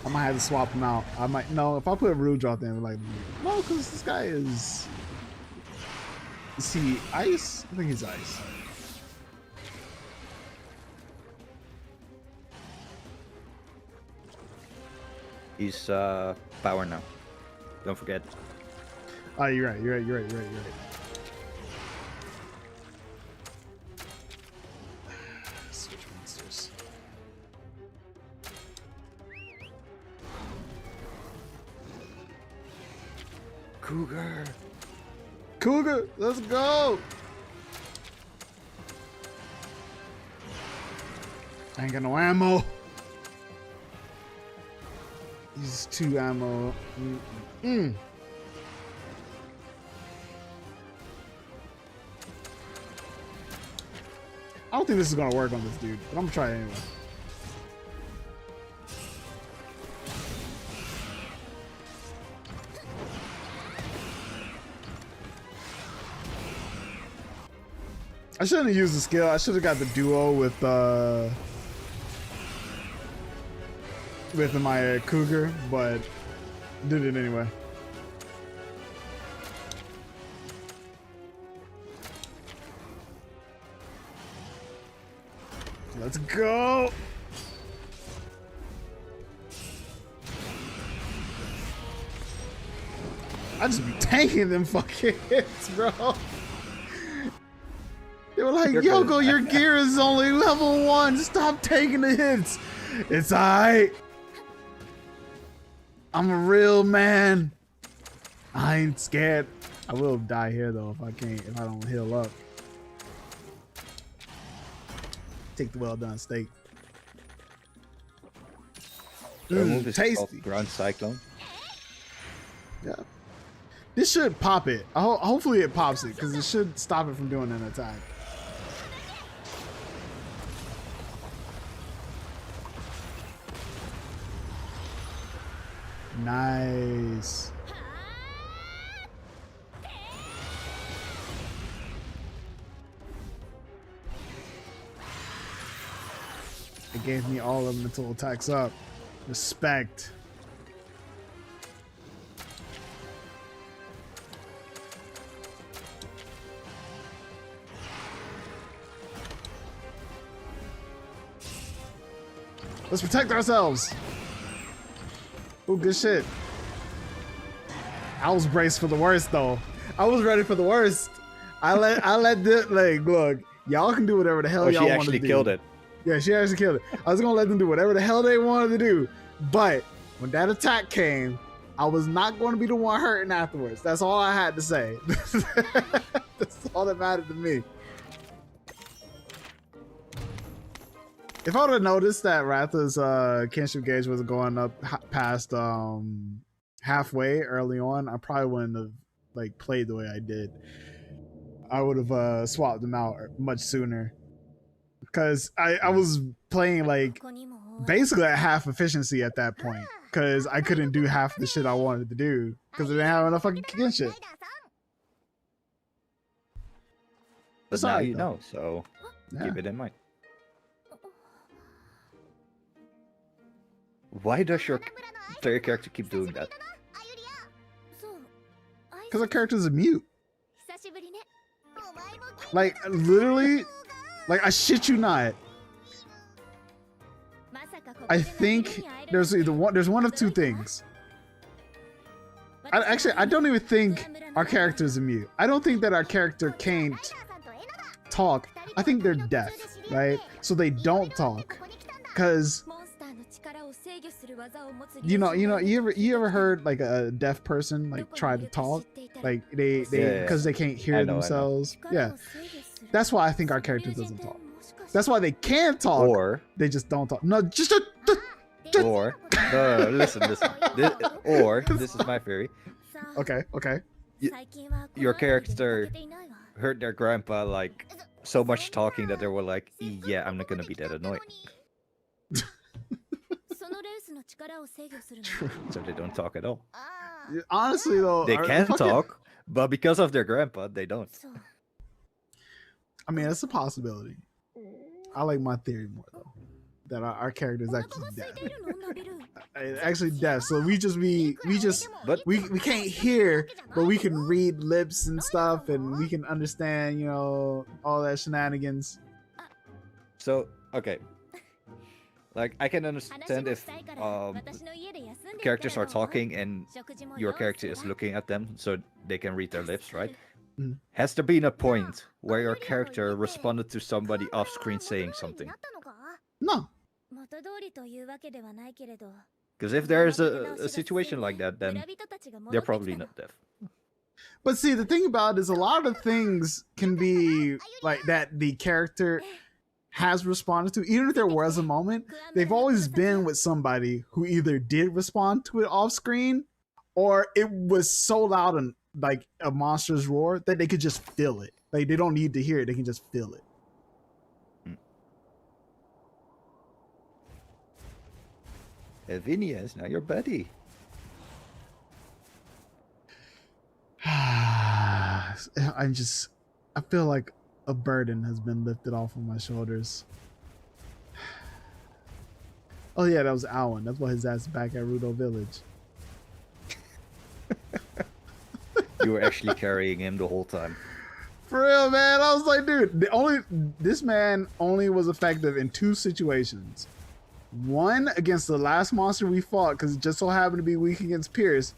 I might have to swap him out. I might, no, if I put a Rutoh in, like, no, because this guy is he ice? I think he's ice. He's power now. Don't forget. Oh, you're right. Cougar. Cougar, let's go. I ain't got no ammo. Use 2 ammo. I don't think this is gonna work on this dude, but I'm gonna try it anyway. I shouldn't have used the skill. I should have got the duo with my Cougar, but did it anyway. Let's go. I just be tanking them fucking hits, bro. They were like, Yogo, your gear is only level 1. Stop taking the hits. It's alright. I'm a real man. I ain't scared. I will die here though if I don't heal up. Take the well done steak. Move is tasty. called Ground Cyclone. Yeah. This should pop it. Hopefully it pops it because it should stop it from doing an attack. Nice. It gave me all of mental attacks up. Respect. Let's protect ourselves. Oh, good shit. I was braced for the worst though. I was ready for the worst. I let this, like, look, y'all can do whatever the hell y'all want to do. She actually killed it. Yeah, she actually killed it. I was gonna let them do whatever the hell they wanted to do. But when that attack came, I was not going to be the one hurting afterwards. That's all I had to say. That's all that mattered to me. If I would have noticed that Ratha's kinship gauge was going up past halfway early on, I probably wouldn't have like played the way I did. I would have swapped them out much sooner. Because I was playing like basically at half efficiency at that point. Because I couldn't do half the shit I wanted to do. Because I didn't have enough fucking kinship. But now you know, so keep it in mind. Why does your player character keep doing that? Because our character's a mute. Like, literally, like, I shit you not. I think there's one of two things. I don't even think our character is a mute. I don't think that our character can't talk. I think they're deaf, right? So they don't talk. Because you ever heard like a deaf person like try to talk, like they because they can't hear themselves. Yeah, that's why I think our character doesn't talk. That's why they can talk, or they just don't talk. No, just or no, listen. This is my theory. Okay. Your character heard their grandpa like so much talking that they were like, yeah, I'm not gonna be that annoying. So they don't talk at all. Honestly though, they can talk, but because of their grandpa, they don't. I mean, it's a possibility. I like my theory more though, that our character is actually deaf. Actually deaf. So we can't hear, but we can read lips and stuff, and we can understand, you know, all that shenanigans. So okay. Like, I can understand if characters are talking and your character is looking at them so they can read their lips, right? Mm. Has there been a point where your character responded to somebody off screen saying something? No. Because if there's a situation like that, then they're probably not deaf. But see, the thing about it is a lot of things can be like that the character has responded to. Even if there was a moment, they've always been with somebody who either did respond to it off screen or it was so loud and like a monster's roar that they could just feel it. Like they don't need to hear it, they can just feel it. Lavinia is now your buddy. I feel like a burden has been lifted off of my shoulders. Oh yeah, that was Alwyn. That's why his ass is back at Rutoh Village. You were actually carrying him the whole time. For real, man. I was like, dude, this man only was effective in 2 situations. One against the last monster we fought because it just so happened to be weak against Pierce,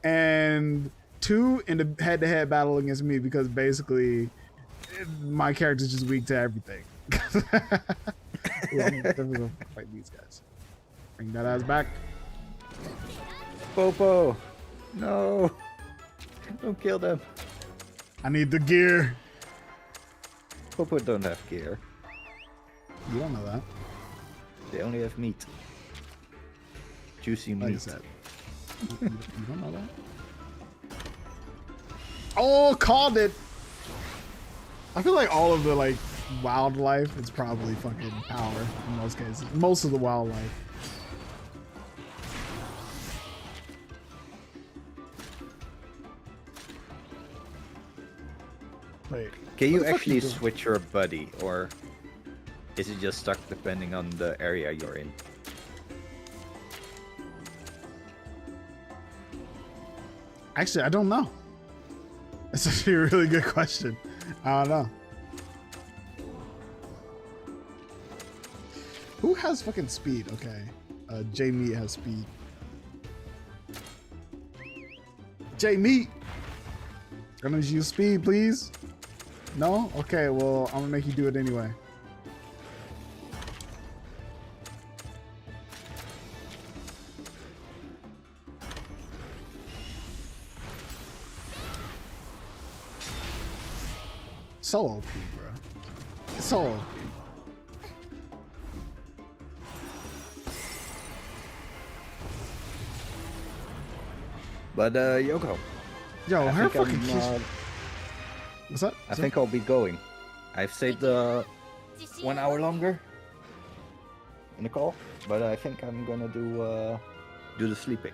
and 2 in the head-to-head battle against me because basically my character's just weak to everything. Yeah, I'm gonna fight these guys. Bring that ass back. Popo! No! Don't kill them. I need the gear. Popo don't have gear. You don't know that. They only have meat. Juicy Like meat. you don't know that? Oh, called it! I feel like all of the like wildlife is probably fucking power in most cases. Most of the wildlife. Wait. Can you what the fuck actually you doing? switch your buddy, or is it just stuck depending on the area you're in? Actually, I don't know. That's actually a really good question. I don't know. Who has fucking speed? Okay. J-Meat has speed. J-Meat! Gonna use speed, please? No? Okay, well, I'm gonna make you do it anyway. So OP, bro. It's so OP. But Yoko, Yo, I her think fucking I'm, What's up? I think I'll be going. I've saved 1 hour longer in the call, but I think I'm gonna do the sleeping.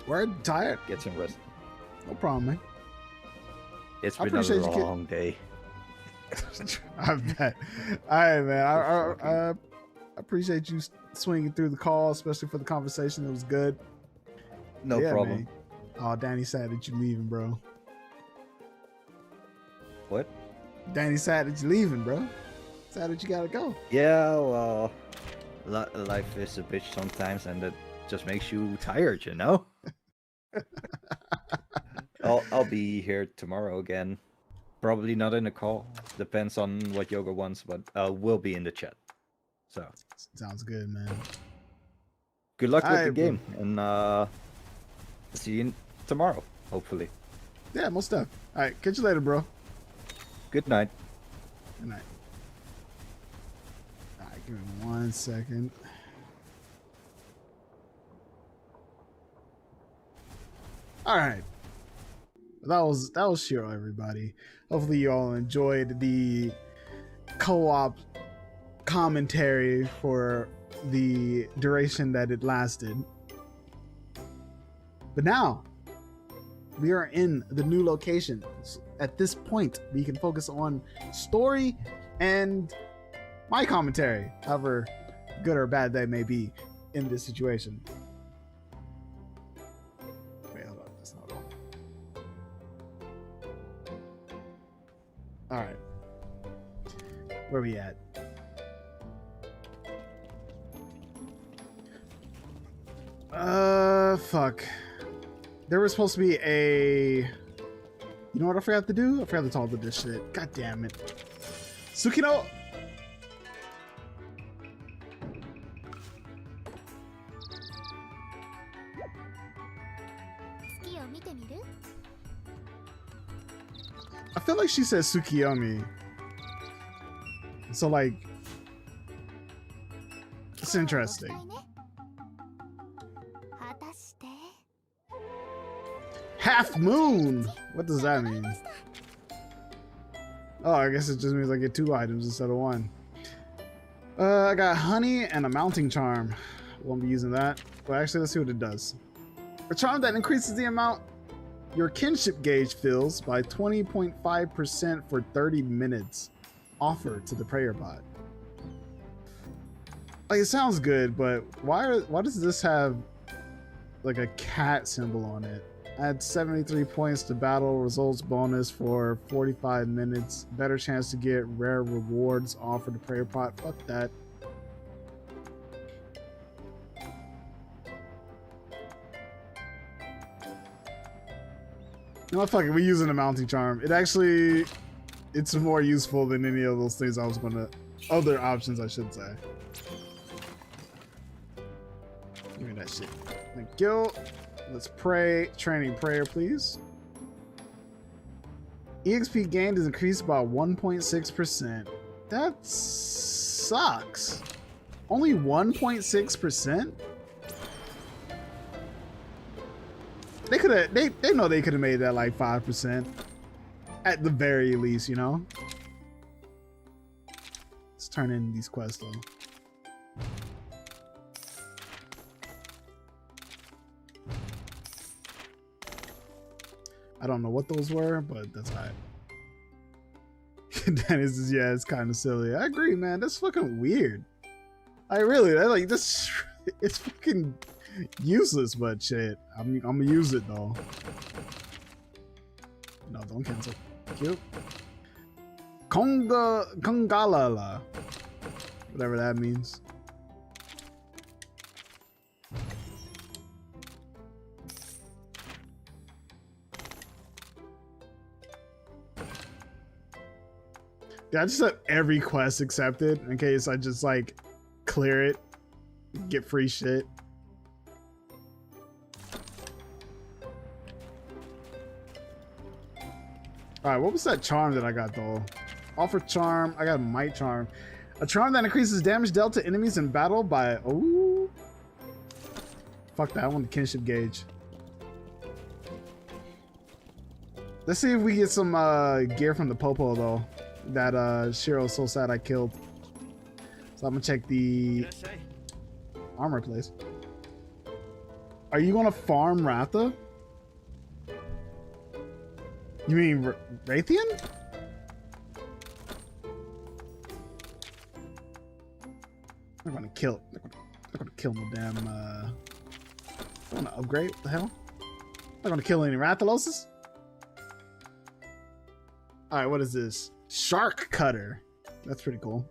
We're tired. Get some rest. No problem, man. It's I been a appreciate you long day. I bet. All right, man. I appreciate you swinging through the call, especially for the conversation. It was good. No Yeah, problem. man. Oh, Danny sad that you leaving, bro. What? Danny sad that you leaving, bro. Sad that you gotta go. Yeah, well, life is a bitch sometimes, and it just makes you tired, you know? I'll be here tomorrow again. Probably not in a call. Depends on what Yoga wants, but we'll be in the chat. So Sounds good, man. good luck with the Alright, bro. game, and see you tomorrow, hopefully. Yeah, most stuff. All right, catch you later, bro. Good night. Good night. All right, give me 1 second. All right. That was Shiro, everybody. Hopefully you all enjoyed the co-op commentary for the duration that it lasted. But now we are in the new location. At this point, we can focus on story and my commentary, however good or bad they may be in this situation. Wait, hold on. That's not all. All right. Where we at? Fuck. There was supposed to be a... You know what I forgot to do? I forgot to talk to this shit. God damn it. Tsukino! I feel like she says Tsukiyomi. So like, it's interesting. Half moon! What does that mean? Oh, I guess it just means I get 2 items instead of 1. I got honey and a mounting charm. Won't be using that. But actually, let's see what it does. A charm that increases the amount your kinship gauge fills by 20.5% for 30 minutes. Offer to the prayer bot. Like, it sounds good, but why does this have like a cat symbol on it? Add 73 points to battle results bonus for 45 minutes. Better chance to get rare rewards offered to prayer pot. Fuck that. No, fuck it. We're using a mounting charm. It's more useful than any of those things I was gonna. Other options, I should say. Give me that shit. Thank you. Let's pray. Training prayer, please. EXP gained is increased by 1.6%. That sucks. Only 1.6%? They could have. They know they could have made that like 5%, at the very least, you know. Let's turn in these quests though. I don't know what those were, but that's alright. Dennis is, yeah, it's kind of silly. I agree, man. That's fucking weird. I really, like this. It's fucking useless, but shit. I'm gonna use it though. No, don't cancel. Thank you. Kongalala. Whatever that means. Yeah, I just have every quest accepted in case I just like clear it, get free shit. Alright, what was that charm that I got though? Offer charm, I got a might charm. A charm that increases damage dealt to enemies in battle by, oh. Fuck that, I want the kinship gauge. Let's see if we get some gear from the Popo though. That Shiro's so sad I killed. So I'm gonna check the armor place. Are you gonna farm Ratha? You mean Rathian? I'm gonna kill. I'm gonna kill no damn. I wanna upgrade. What the hell? I'm not gonna kill any Rathaloses. All right, what is this? Shark cutter. That's pretty cool.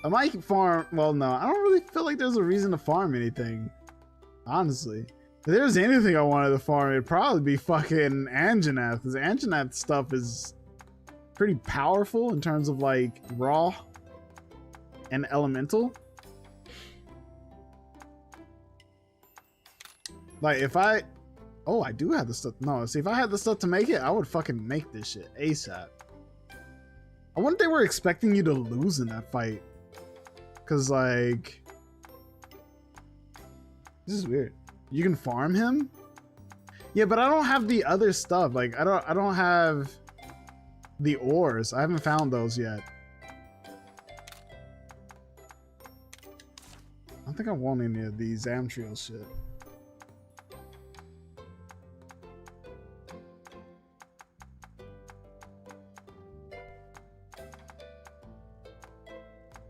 I might farm. Well, no, I don't really feel like there's a reason to farm anything. Honestly, if there's anything I wanted to farm, it'd probably be fucking Anjanath, because Anjanath stuff is pretty powerful in terms of like raw and elemental. Like if I, oh, I do have the stuff. No, see, if I had the stuff to make it, I would fucking make this shit ASAP. I wonder if they were expecting you to lose in that fight, because like, this is weird. You can farm him? Yeah, but I don't have the other stuff. Like I don't have the ores. I haven't found those yet. I don't think I want any of these Zamtriel shit.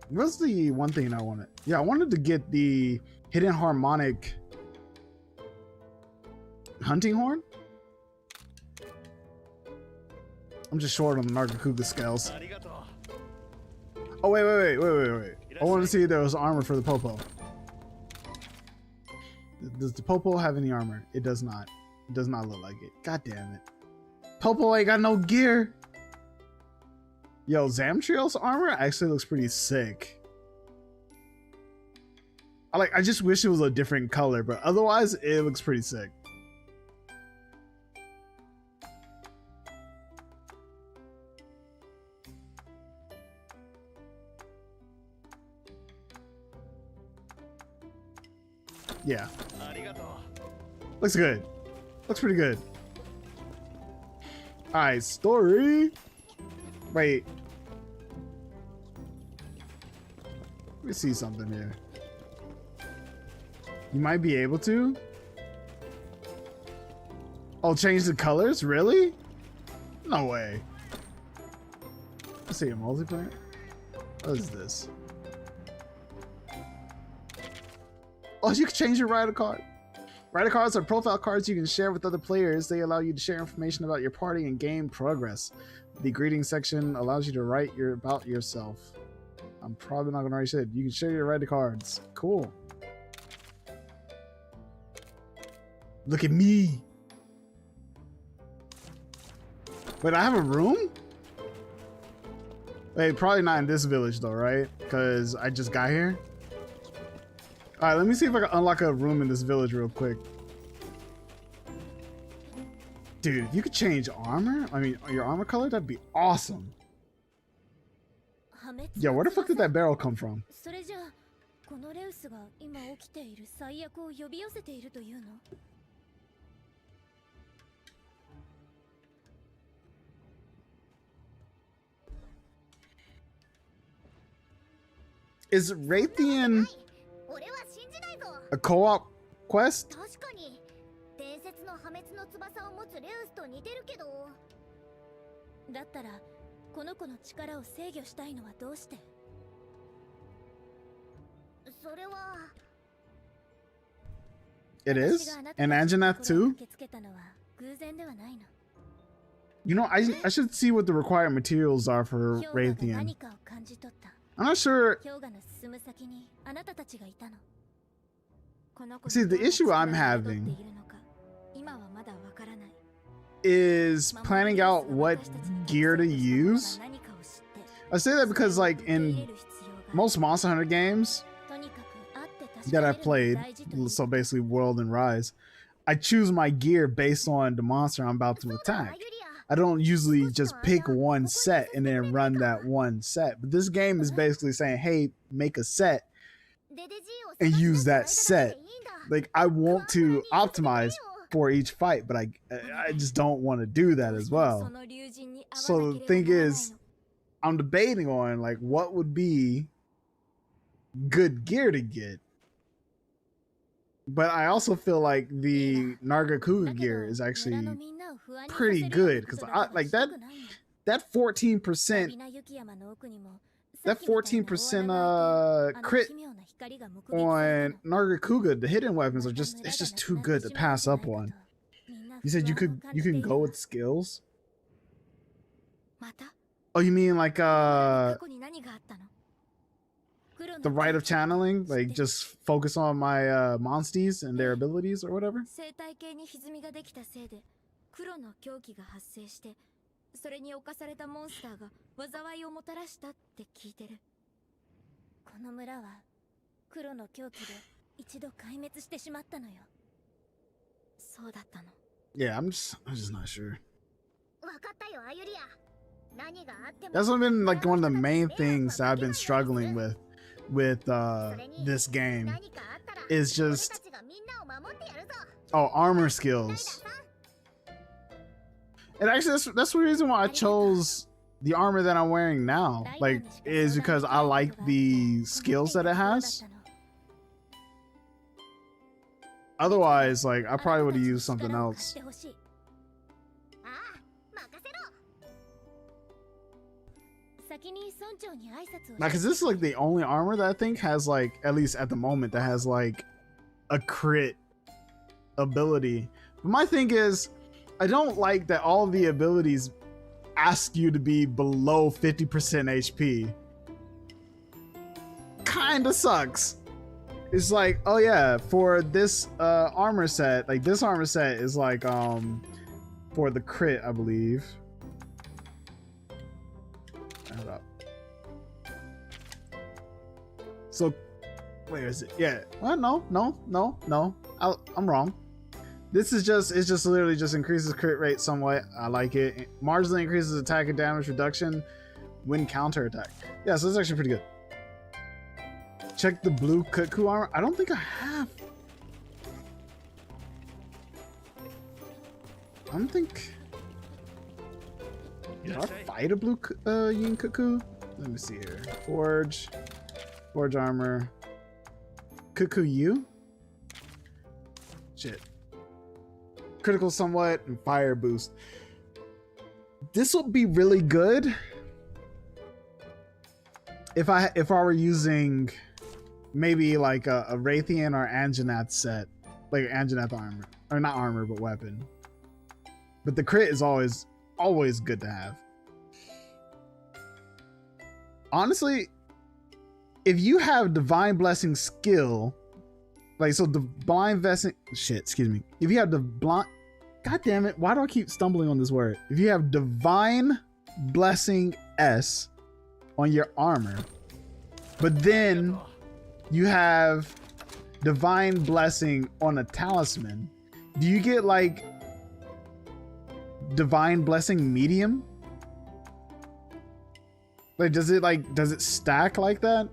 What's the one thing I wanted? Yeah, I wanted to get the hidden harmonic hunting horn. I'm just short on the Nargacuga scales. Oh wait. I wanted to see if there was armor for the Popo. Does the Popo have any armor? It does not. It does not look like it. God damn it. Popo ain't got no gear. Yo, Zamtriel's armor actually looks pretty sick. I just wish it was a different color, but otherwise it looks pretty sick. Yeah. Looks good. Looks pretty good. Alright, story. Wait. Let me see something here. You might be able to. Oh, change the colors? Really? No way. Let's see a multiplayer. What is this? Oh, you can change your rider card. Rider cards are profile cards you can share with other players. They allow you to share information about your party and game progress. The greeting section allows you to write about yourself. I'm probably not gonna write shit. You can share your rider cards. Cool. Look at me. Wait, I have a room? Wait, probably not in this village though, right? Because I just got here. All right, let me see if I can unlock a room in this village real quick. Dude, if you could change armor, I mean, your armor color, that'd be awesome. Yo, where the fuck did that barrel come from? Is Rathian a co-op quest? It is? And Anjanath too? You know, I should see what the required materials are for Rathian. I'm not sure. See, the issue I'm having is planning out what gear to use. I say that because, like, in most Monster Hunter games that I've played, so basically World and Rise, I choose my gear based on the monster I'm about to attack. I don't usually just pick one set and then run that one set. But this game is basically saying, hey, make a set and use that set. Like, I want to optimize for each fight, but I just don't want to do that as well. So the thing is, I'm debating on, like, what would be good gear to get. But I also feel like the Nargacuga gear is actually pretty good, because I like that 14% crit on Nargacuga. The hidden weapons are just, it's just too good to pass up on. You said you can go with skills? Oh, you mean like the rite of channeling, like just focus on my monsties and their abilities or whatever? Yeah, I'm just not sure. That's been like one of the main things that I've been struggling with this game, is just armor skills. And actually that's the reason why I chose the armor that I'm wearing now, like, is because I like the skills that it has. Otherwise, like, I probably would have used something else. Now, because this is like the only armor that I think has, like, at least at the moment, that has like a crit ability. But my thing is, I don't like that all the abilities ask you to be below 50% HP. Kinda sucks. It's like, oh yeah, for this armor set, like this armor set is like for the crit, I believe. Hold up. So Where is it? Yeah. Well, no. I'm wrong. This is just, it's just literally just increases crit rate somewhat. I like it. Marginally increases attack and damage reduction when counter attack. Yeah, so it's actually pretty good. Check the blue cuckoo armor. I don't think I have. I don't think. Did I fight a blue yin cuckoo? Let me see here. Forge armor. Cuckoo U? Shit. Critical somewhat and fire boost. This will be really good if I were using maybe like a Rathian or Anjanath set, like Anjanath armor, or not armor but weapon. But the crit is always good to have. Honestly, if you have divine blessing skill, like so divine blessing shit, excuse me. If you have the blind, god damn it, why do I keep stumbling on this word? If you have divine blessing S on your armor, but then you have divine blessing on a talisman, do you get like divine blessing medium? Like does it stack like that?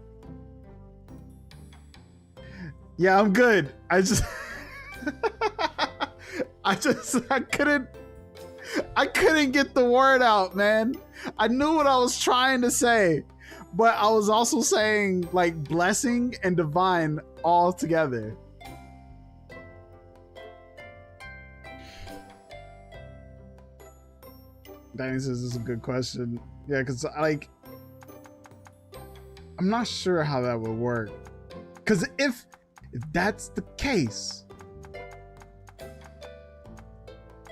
Yeah, I'm good. I couldn't get the word out, man. I knew what I was trying to say, but I was also saying like blessing and divine all together. Danny says this is a good question. Yeah, because I'm not sure how that would work. Because if that's the case,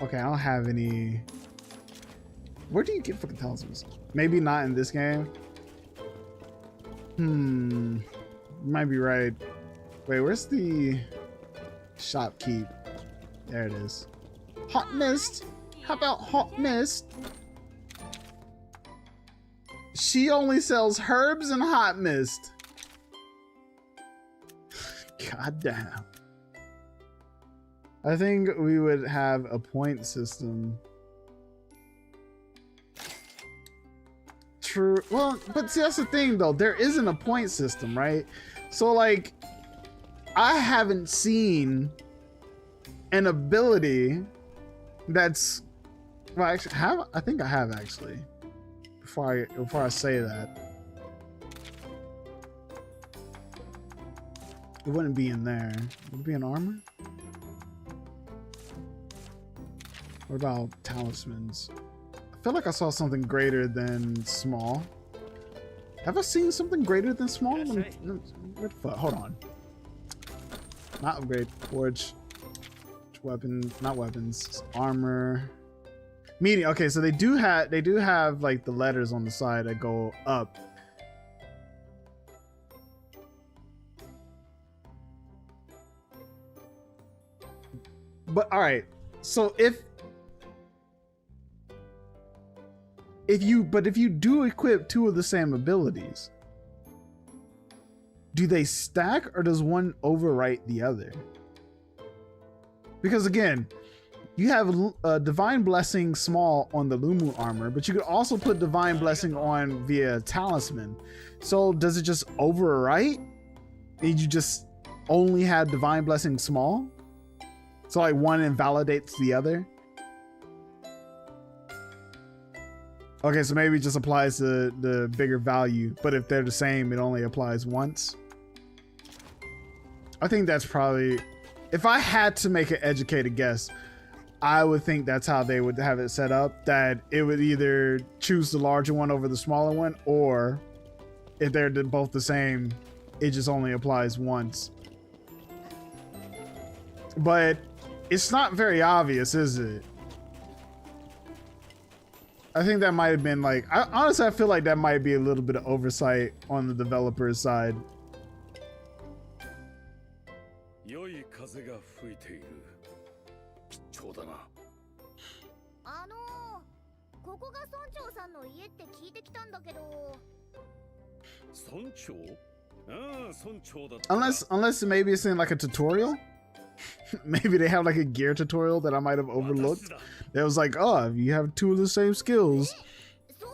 okay, I don't have any. Where do you get fucking talismans? Maybe not in this game. You might be right. Wait, where's the shopkeep? There it is. Hot mist. How about hot mist? She only sells herbs and hot mist. God damn. I think we would have a point system. True. Well, but see, that's the thing though. There isn't a point system, right? So like, I haven't seen an ability that's, well, actually, I think I have actually. Before I say that. It wouldn't be in there. Would it be in armor? What about talismans? I feel like I saw something greater than small. Have I seen something greater than small? What the fuck? Hold on. Not upgrade. Forge. Weapon. Not weapons. Armor. Medium. Okay, so they do have like the letters on the side that go up. But all right, so if you do equip two of the same abilities, do they stack or does one overwrite the other? Because again, you have divine blessing small on the Lumu armor, but you could also put divine blessing on via talisman. So does it just overwrite? And you just only have divine blessing small? So like one invalidates the other? Okay, so maybe it just applies to the bigger value, but if they're the same, it only applies once. I think that's probably, if I had to make an educated guess, I would think that's how they would have it set up, that it would either choose the larger one over the smaller one, or if they're both the same, it just only applies once. But it's not very obvious, is it? I think that might have been like, honestly, I feel like that might be a little bit of oversight on the developer's side. Unless maybe it's in like a tutorial. Maybe they have like a gear tutorial that I might have overlooked. That was like, oh, if you have 2 of the same skills,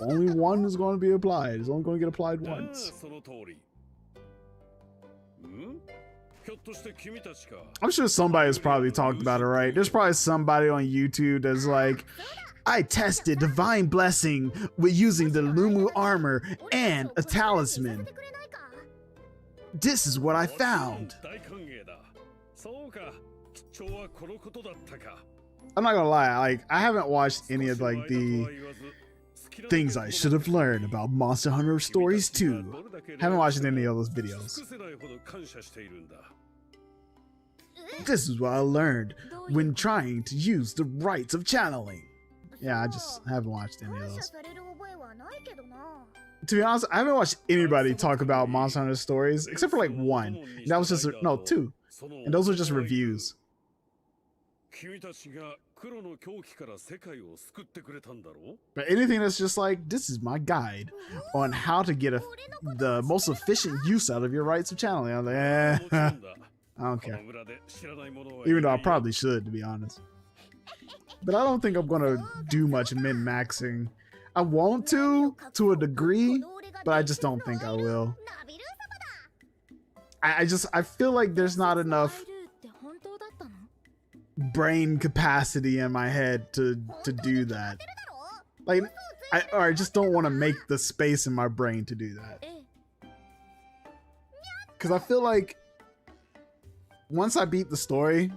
only one is going to be applied. It's only going to get applied once. I'm sure somebody has probably talked about it, right? There's probably somebody on YouTube that's like, I tested Divine Blessing with using the Lumu armor and a talisman. This is what I found. I'm not gonna lie, like I haven't watched any of like the things I should have learned about Monster Hunter Stories 2. Haven't watched any of those videos. This is what I learned when trying to use the rites of channeling. Yeah, I just haven't watched any of those. To be honest, I haven't watched anybody talk about Monster Hunter Stories except for like one. That was just no 2, and those were just reviews. But anything that's just like, this is my guide on how to get the most efficient use out of your rites of channeling. I'm like, I don't care. Even though I probably should, to be honest. But I don't think I'm gonna do much min-maxing. I want to a degree, but I just don't think I will. I feel like there's not enough brain capacity in my head to do that. Like, I just don't want to make the space in my brain to do that. Because I feel like once I beat the story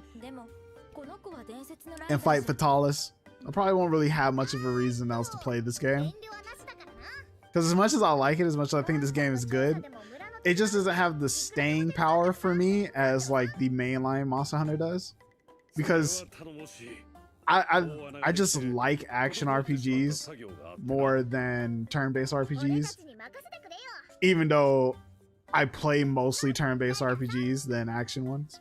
and fight Rathalos, I probably won't really have much of a reason else to play this game. Because as much as I like it, as much as I think this game is good, it just doesn't have the staying power for me as like the mainline Monster Hunter does. Because I just like action RPGs more than turn-based RPGs. Even though I play mostly turn-based RPGs than action ones.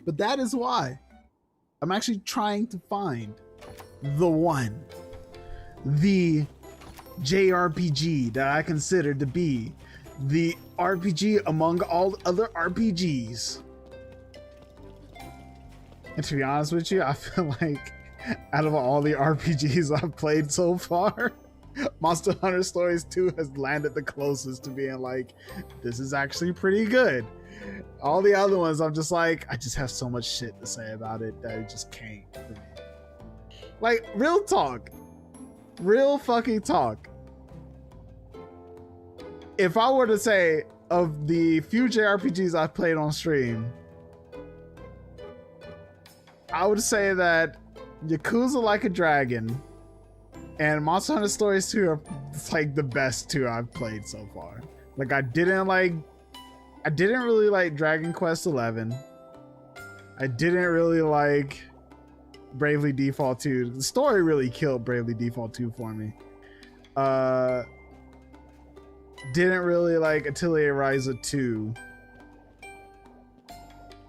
But that is why I'm actually trying to find the one, the JRPG that I consider to be the RPG among all other RPGs. And to be honest with you, I feel like out of all the RPGs I've played so far, Monster Hunter Stories 2 has landed the closest to being like, this is actually pretty good. All the other ones, I'm just like, I just have so much shit to say about it that it just can't for me. Like, real talk. Real fucking talk. If I were to say, of the few JRPGs I've played on stream, I would say that Yakuza Like a Dragon and Monster Hunter Stories 2 are like the best 2 I've played so far. Like I didn't really like Dragon Quest 11. I didn't really like Bravely Default 2. The story really killed Bravely Default 2 for me. Didn't really like Atelier Ryza 2.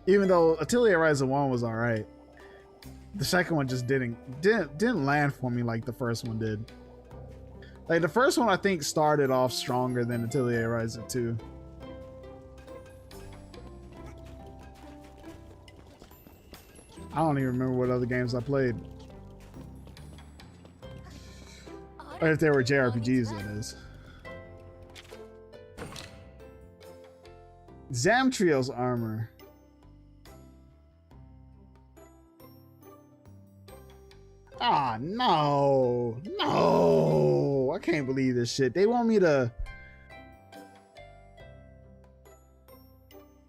Even though Atelier Ryza 1 was alright. The second one just didn't land for me like the first one did. Like the first one I think started off stronger than Atelier Ryza 2. I don't even remember what other games I played. Or if they were JRPGs, that is. Zamtrio's armor. Ah, no. No. I can't believe this shit. They want me to...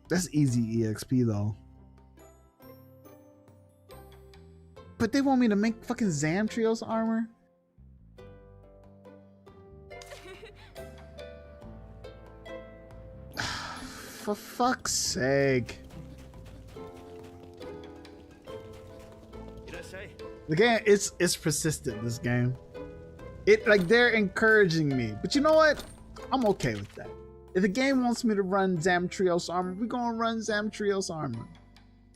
That's easy EXP, though. But they want me to make fucking Zamtrio's armor? For fuck's sake. The game, it's persistent, this game. They're encouraging me. But you know what? I'm okay with that. If the game wants me to run Zamtrio's armor, we're gonna run Zamtrio's armor.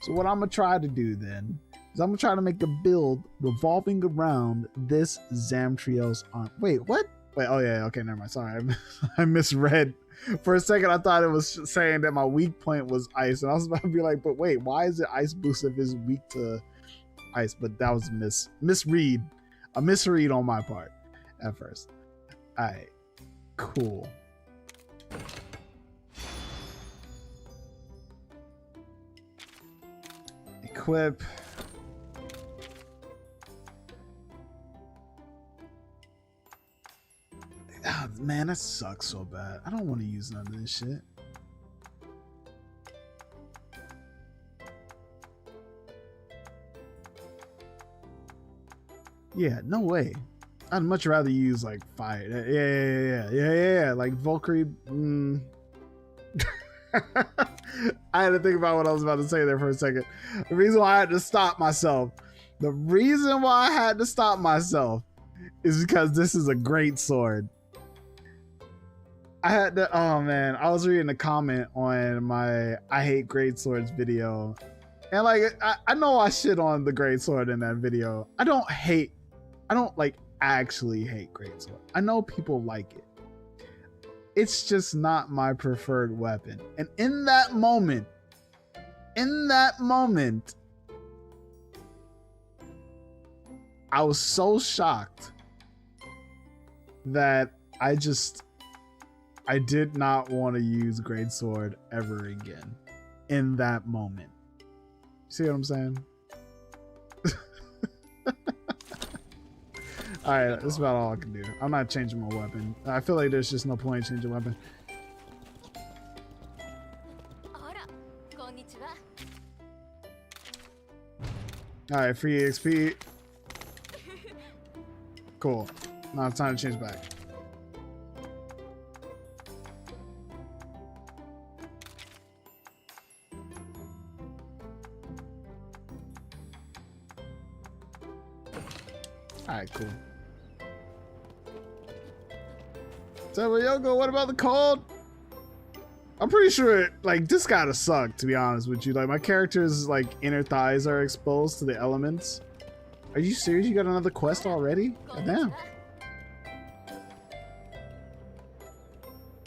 So what I'm gonna try to do then So I'm gonna try to make a build revolving around this Zamtriel's arm. Wait, what? Wait, oh yeah, okay, never mind. Sorry, I misread. For a second, I thought it was saying that my weak point was ice, and I was about to be like, but wait, why is it ice boost if it's weak to ice? But that was a misread on my part at first. All right, cool. Equip. Oh, man, that sucks so bad. I don't want to use none of this shit. Yeah, no way. I'd much rather use like fire. Yeah. Like Valkyrie. I had to think about what I was about to say there for a second. The reason why I had to stop myself. Is because this is a great sword. I had to, oh man, I was reading a comment on my I hate great swords video. And like, I know I shit on the great sword in that video. I don't like actually hate great sword. I know people like it. It's just not my preferred weapon. And in that moment, I was so shocked that I did not want to use greatsword ever again in that moment. See what I'm saying? Alright, that's about all I can do. I'm not changing my weapon. I feel like there's just no point in changing weapon. Alright, free XP. Cool. Now it's time to change back. Alright, cool. So, Yogoe, what about the cold? I'm pretty sure, like, this gotta suck, to be honest with you. Like, my character's, like, inner thighs are exposed to the elements. Are you serious? You got another quest already? Goddamn.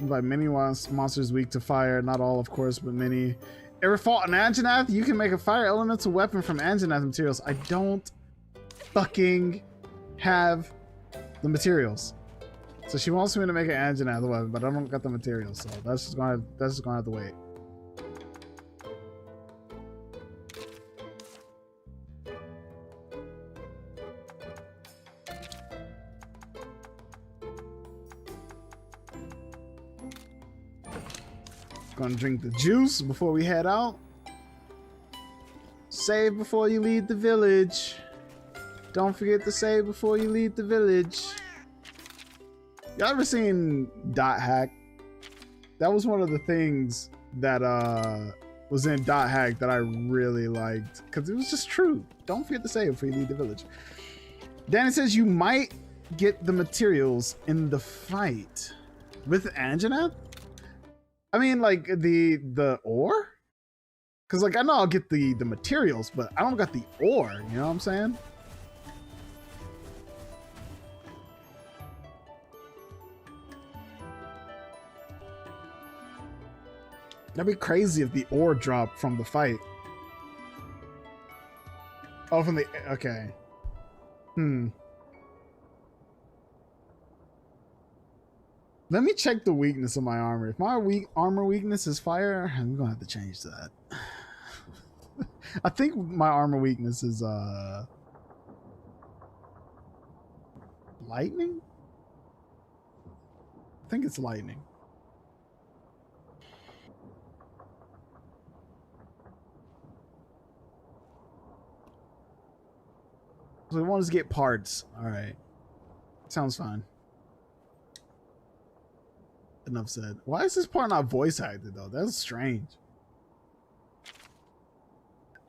By many monsters weak to fire. Not all, of course, but many. Ever fought an Anjanath? You can make a fire elemental weapon from Anjanath materials. I don't fucking have the materials. So she wants me to make an Anjanath weapon, but I don't got the materials, so that's just gonna have to wait. Gonna drink the juice before we head out. Save before you leave the village. Don't forget to save before you leave the village. Y'all ever seen Dot Hack? That was one of the things that was in Dot Hack that I really liked because it was just true. Don't forget to save before you leave the village. Danny says you might get the materials in the fight with Anjanath. I mean, like the ore, because like I know I'll get the materials, but I don't got the ore. You know what I'm saying? That'd be crazy if the ore dropped from the fight. Oh, from the... Okay. Let me check the weakness of my armor. If my armor weakness is fire, I'm gonna have to change that. I think my armor weakness is lightning? I think it's lightning. So we want to get parts. Alright. Sounds fine. Enough said. Why is this part not voice acted though? That's strange.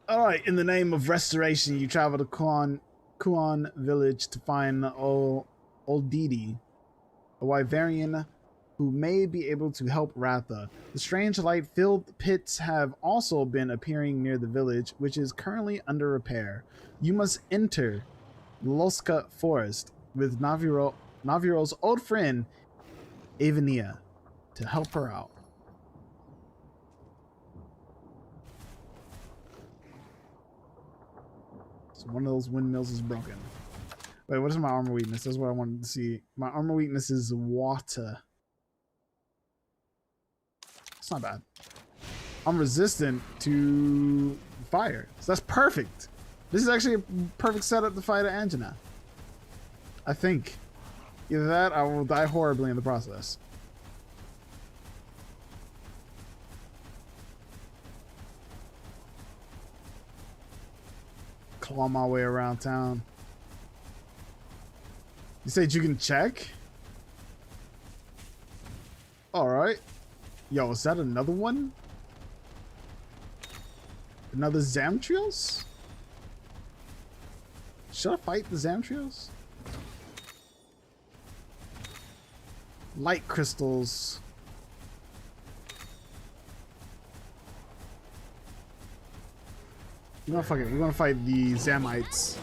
Alright, in the name of restoration, you travel to Kuan village to find old Didi, a Wyverian who may be able to help Ratha. The strange light-filled pits have also been appearing near the village, which is currently under repair. You must enter Loska Forest with Naviro's old friend, Avenia, to help her out. So one of those windmills is broken. Wait, what is my armor weakness? That's what I wanted to see. My armor weakness is water. It's not bad. I'm resistant to fire. So that's perfect. This is actually a perfect setup to fight Anjana. I think. Either that, I will die horribly in the process. Claw my way around town. You said you can check? Alright. Yo, is that another one? Another Zamtrios? Should I fight the Zamtrios? Light crystals. You know, fuck it. We're gonna fight the Zamites.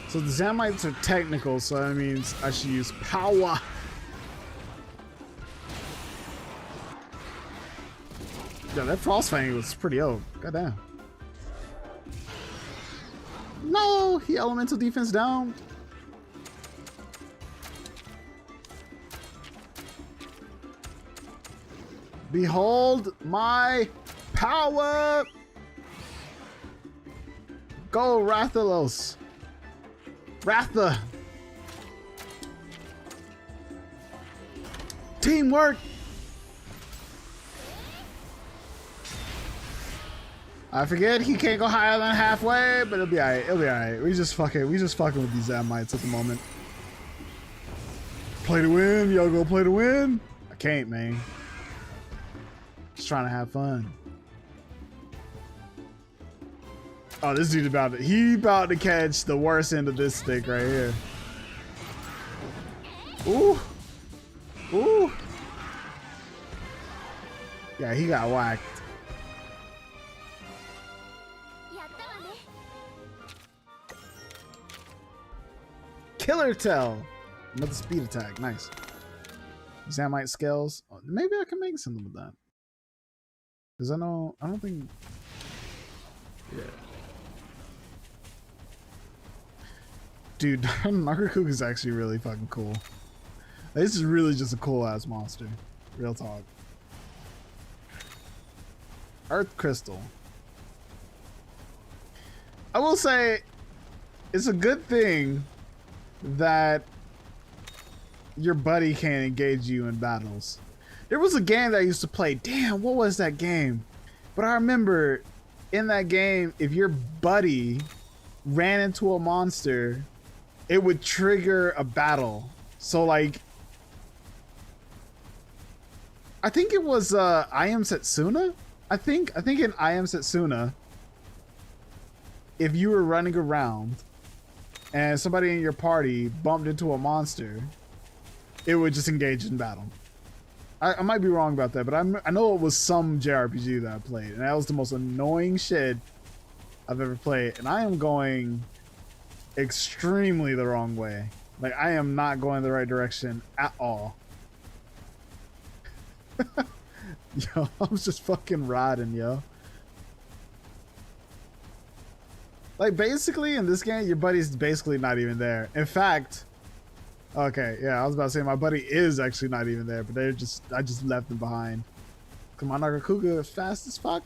So the Zamites are technical, so that means I should use power. Yeah, that Frostfang was pretty old. Goddamn. No, he elemental defense down. Behold my power. Go Rathalos. Ratha. Teamwork. I forget he can't go higher than halfway, but it'll be alright. It'll be alright. We just fucking with these Zamites at the moment. Play to win, Yogoe, play to win. I can't, man. Just trying to have fun. Oh, this dude about to catch the worst end of this stick right here. Ooh. Ooh. Yeah, he got whacked. Killer Tail. Another speed attack. Nice. Zamite scales. Oh, maybe I can make something with that. Because I don't think... Yeah. Dude, Nagakuga is actually really fucking cool. This is really just a cool ass monster. Real talk. Earth Crystal. I will say, it's a good thing that your buddy can't engage you in battles. There was a game that I used to play. Damn, what was that game? But I remember in that game, if your buddy ran into a monster, it would trigger a battle. So like, I think it was I Am Setsuna? I think in I Am Setsuna, if you were running around and somebody in your party bumped into a monster, it would just engage in battle. I might be wrong about that, but I know it was some JRPG that I played, and that was the most annoying shit I've ever played. And I am going extremely the wrong way. Like, I am not going the right direction at all. Yo, I was just fucking riding, yo. Like, basically, in this game, your buddy's basically not even there. In fact, okay, yeah, I was about to say my buddy is actually not even there, but I just left him behind. Come on, Nagakuga is fast as fuck.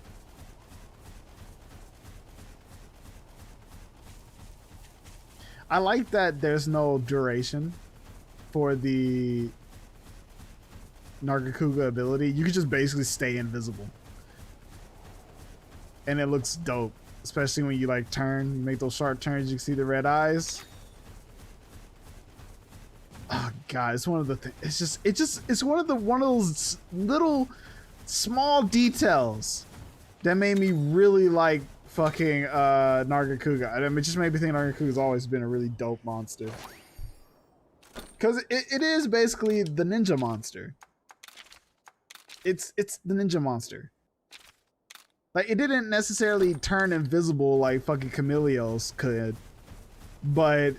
I like that there's no duration for the Nagakuga ability. You can just basically stay invisible. And it looks dope. Especially when you like turn, you make those sharp turns, you can see the red eyes. Oh god, it's one of the it's one of those little small details that made me really like fucking Nargacuga. I mean, it just made me think Nargacuga's always been a really dope monster. Because it is basically the ninja monster. It's the ninja monster. Like, it didn't necessarily turn invisible like fucking Chameleos could, but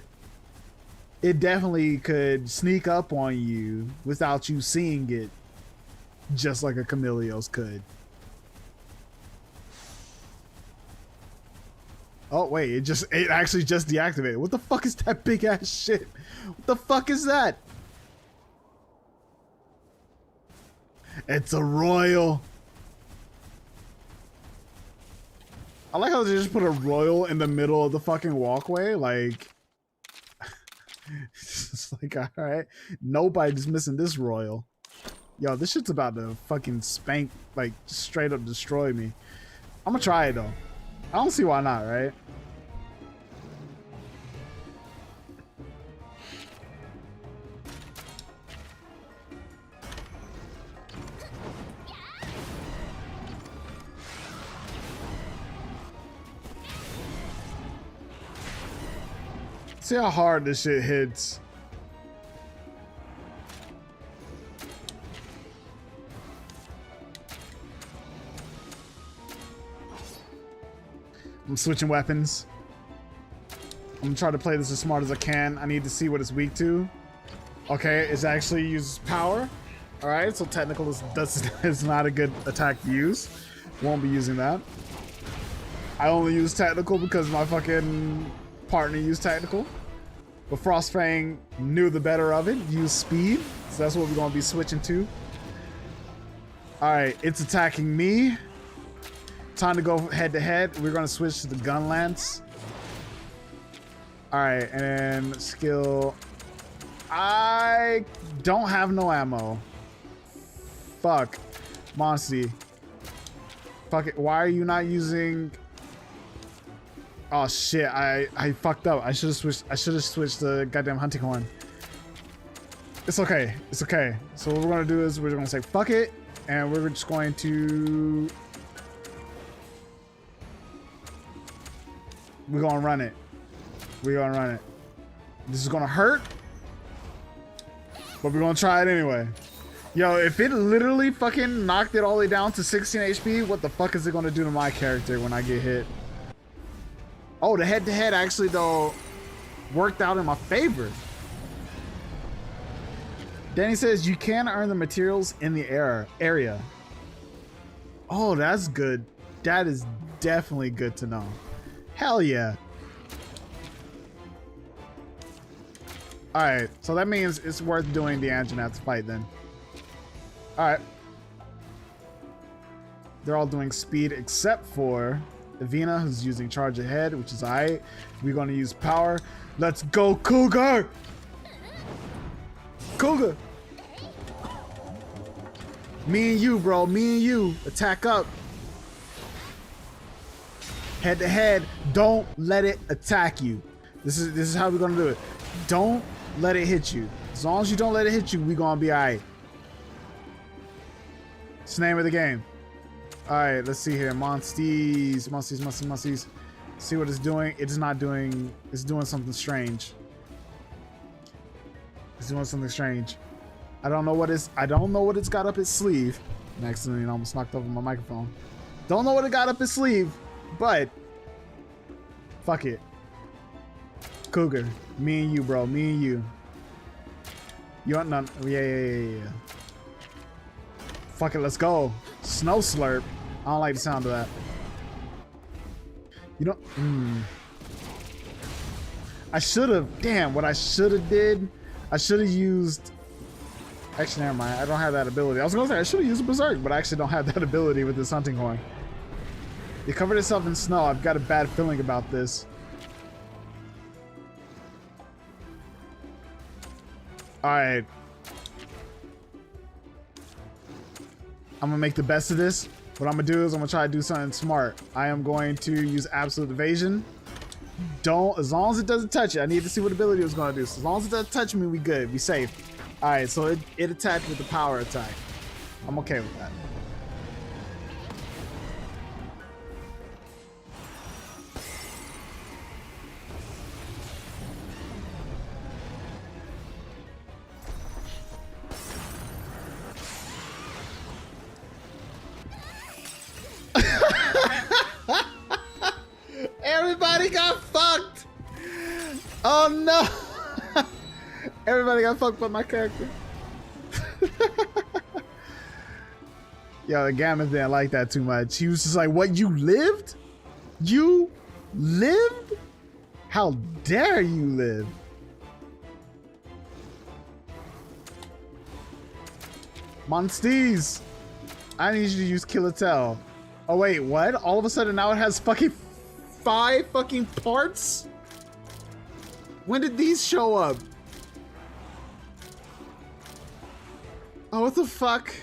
it definitely could sneak up on you without you seeing it, just like a Chameleos could. Oh wait, it actually just deactivated. What the fuck is that big ass shit? What the fuck is that? It's a royal. I like how they just put a royal in the middle of the fucking walkway. Like, it's just like, all right, nobody's missing this royal. Yo, this shit's about to fucking spank, like, straight up destroy me. I'm gonna try it though. I don't see why not, right? See how hard this shit hits. I'm switching weapons. I'm gonna try to play this as smart as I can. I need to see what it's weak to. Okay, it actually uses power. All right, so technical is not a good attack to use. Won't be using that. I only use technical because my fucking partner used technical. But Frostfang knew the better of it, used speed. So that's what we're gonna be switching to. All right, it's attacking me. Time to go head to head. We're gonna switch to the gun lance. All right, and skill. I don't have no ammo. Fuck, Monsty. Fuck it. Why are you not using? Oh shit! I fucked up. I should have switched the goddamn hunting horn. It's okay. It's okay. So what we're gonna do is we're gonna say fuck it, and we're just going to. We're gonna run it. We're gonna run it. This is gonna hurt, but we're gonna try it anyway. Yo, if it literally fucking knocked it all the way down to 16 HP, what the fuck is it gonna do to my character when I get hit? Oh, the head-to-head actually, though, worked out in my favor. Danny says you can earn the materials in the area. Oh, that's good. That is definitely good to know. Hell yeah. All right, so that means it's worth doing the Anjanath's fight then. All right. They're all doing speed except for Evina, who's using charge ahead, which is alright. We're gonna use power. Let's go, Cougar! Cougar! Me and you, bro. Me and you. Attack up. Head to head. Don't let it attack you. This is how we're gonna do it. Don't let it hit you. As long as you don't let it hit you, we're gonna be alright. It's the name of the game. All right, let's see here. Monsties. See what it's doing. It's not doing. It's doing something strange. It's doing something strange. I don't know what it's got up its sleeve. I accidentally almost knocked over my microphone. Don't know what it got up its sleeve, but fuck it. Cougar, me and you, bro. Me and you. You want none? Yeah. Fuck it, let's go. Snow slurp. I don't like the sound of that. You know, I should have. Damn, what I should have did. I should have used. Actually, never mind. I don't have that ability. I was gonna say I should have used a berserk, but I actually don't have that ability with this hunting horn. It covered itself in snow. I've got a bad feeling about this. All right. I'm gonna make the best of this. What I'm gonna do is I'm gonna try to do something smart. I am going to use absolute evasion. As long as it doesn't touch it. I need to see what ability it was gonna do. So as long as it doesn't touch me, we good. We safe. All right, so it attacked with the power attack. I'm okay with that. Everybody got fucked by my character. Yo, the Gamma didn't like that too much. He was just like, what, you lived? You lived? How dare you live? Monsties, I need you to use Kill a Tell. Oh wait, what? All of a sudden now it has fucking 5 fucking parts? When did these show up? Oh, what the fuck?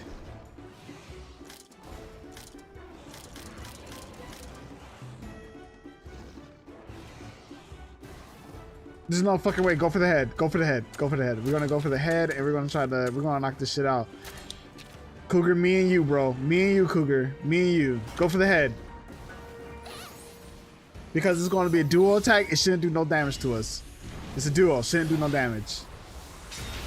There's no fucking way. Go for the head. Go for the head. Go for the head. We're gonna go for the head and we're gonna knock this shit out. Cougar, me and you, bro. Me and you, Cougar. Me and you. Go for the head. Because it's going to be a duo attack, it shouldn't do no damage to us. It's a duo, shouldn't do no damage.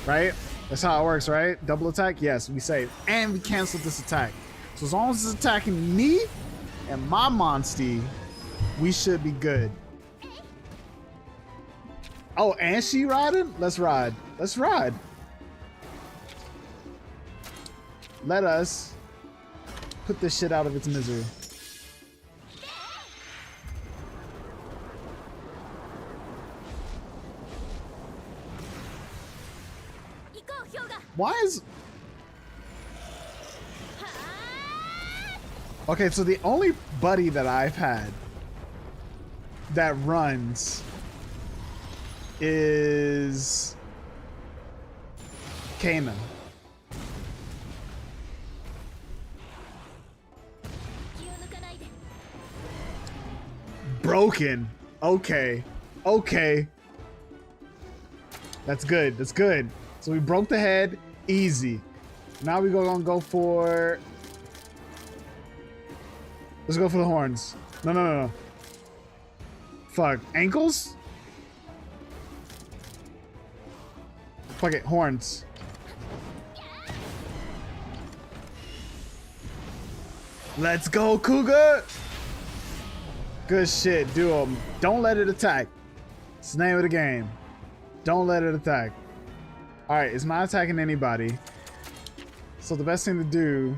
Right? That's how it works, right? Double attack? Yes, we save. And we cancel this attack. So as long as it's attacking me and my monstie, we should be good. Oh, and she riding? Let's ride. Let's ride. Let us put this shit out of its misery. Why is... Okay, so the only buddy that I've had that runs is Kana. Broken. Okay. Okay. That's good. That's good. So we broke the head. Easy. Now we're gonna go for... Let's go for the horns. No, no, no, no. Fuck. Ankles? Fuck it. Horns. Let's go, Cougar! Good shit. Do them. Don't let it attack. It's the name of the game. Don't let it attack. Alright, it's not attacking anybody. So the best thing to do...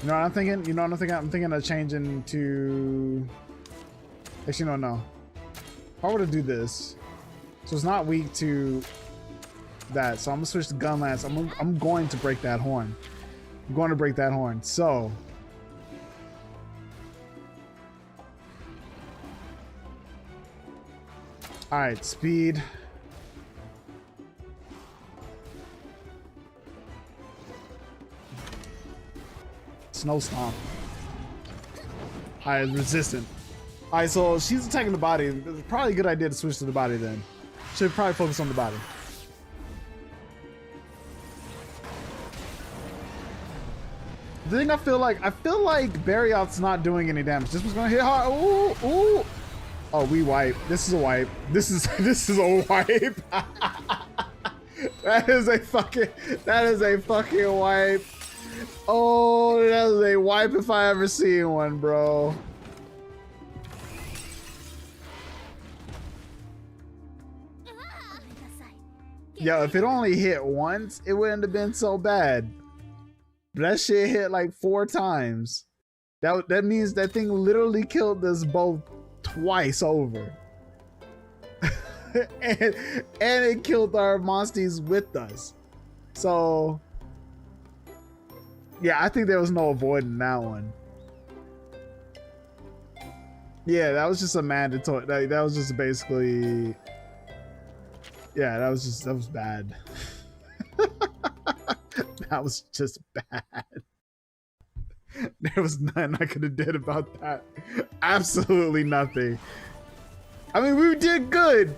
You know what I'm thinking? You know what I'm thinking? I'm thinking of changing to... Actually, no. How would I do this? So it's not weak to that. So I'm gonna switch to gun lance. I'm going to break that horn. I'm going to break that horn. So... Alright, speed. Snow Stomp. Alright, resistant. Alright, so she's attacking the body. It's probably a good idea to switch to the body then. Should probably focus on the body. The thing I feel like Barriot's not doing any damage. This was gonna hit hard. Ooh, ooh. Oh, we wipe. This is a wipe. This is a wipe. That is a fucking wipe. Oh, that is a wipe if I ever seen one, bro. Yo, if it only hit once, it wouldn't have been so bad. But that shit hit like 4 times. That means that thing literally killed us both twice over. and it killed our monsties with us. So yeah, I think there was no avoiding that one. Yeah, that was just a mandatory. That was just basically. Yeah, that was bad. That was just bad. There was nothing I could have did about that. Absolutely nothing. I mean, we did good.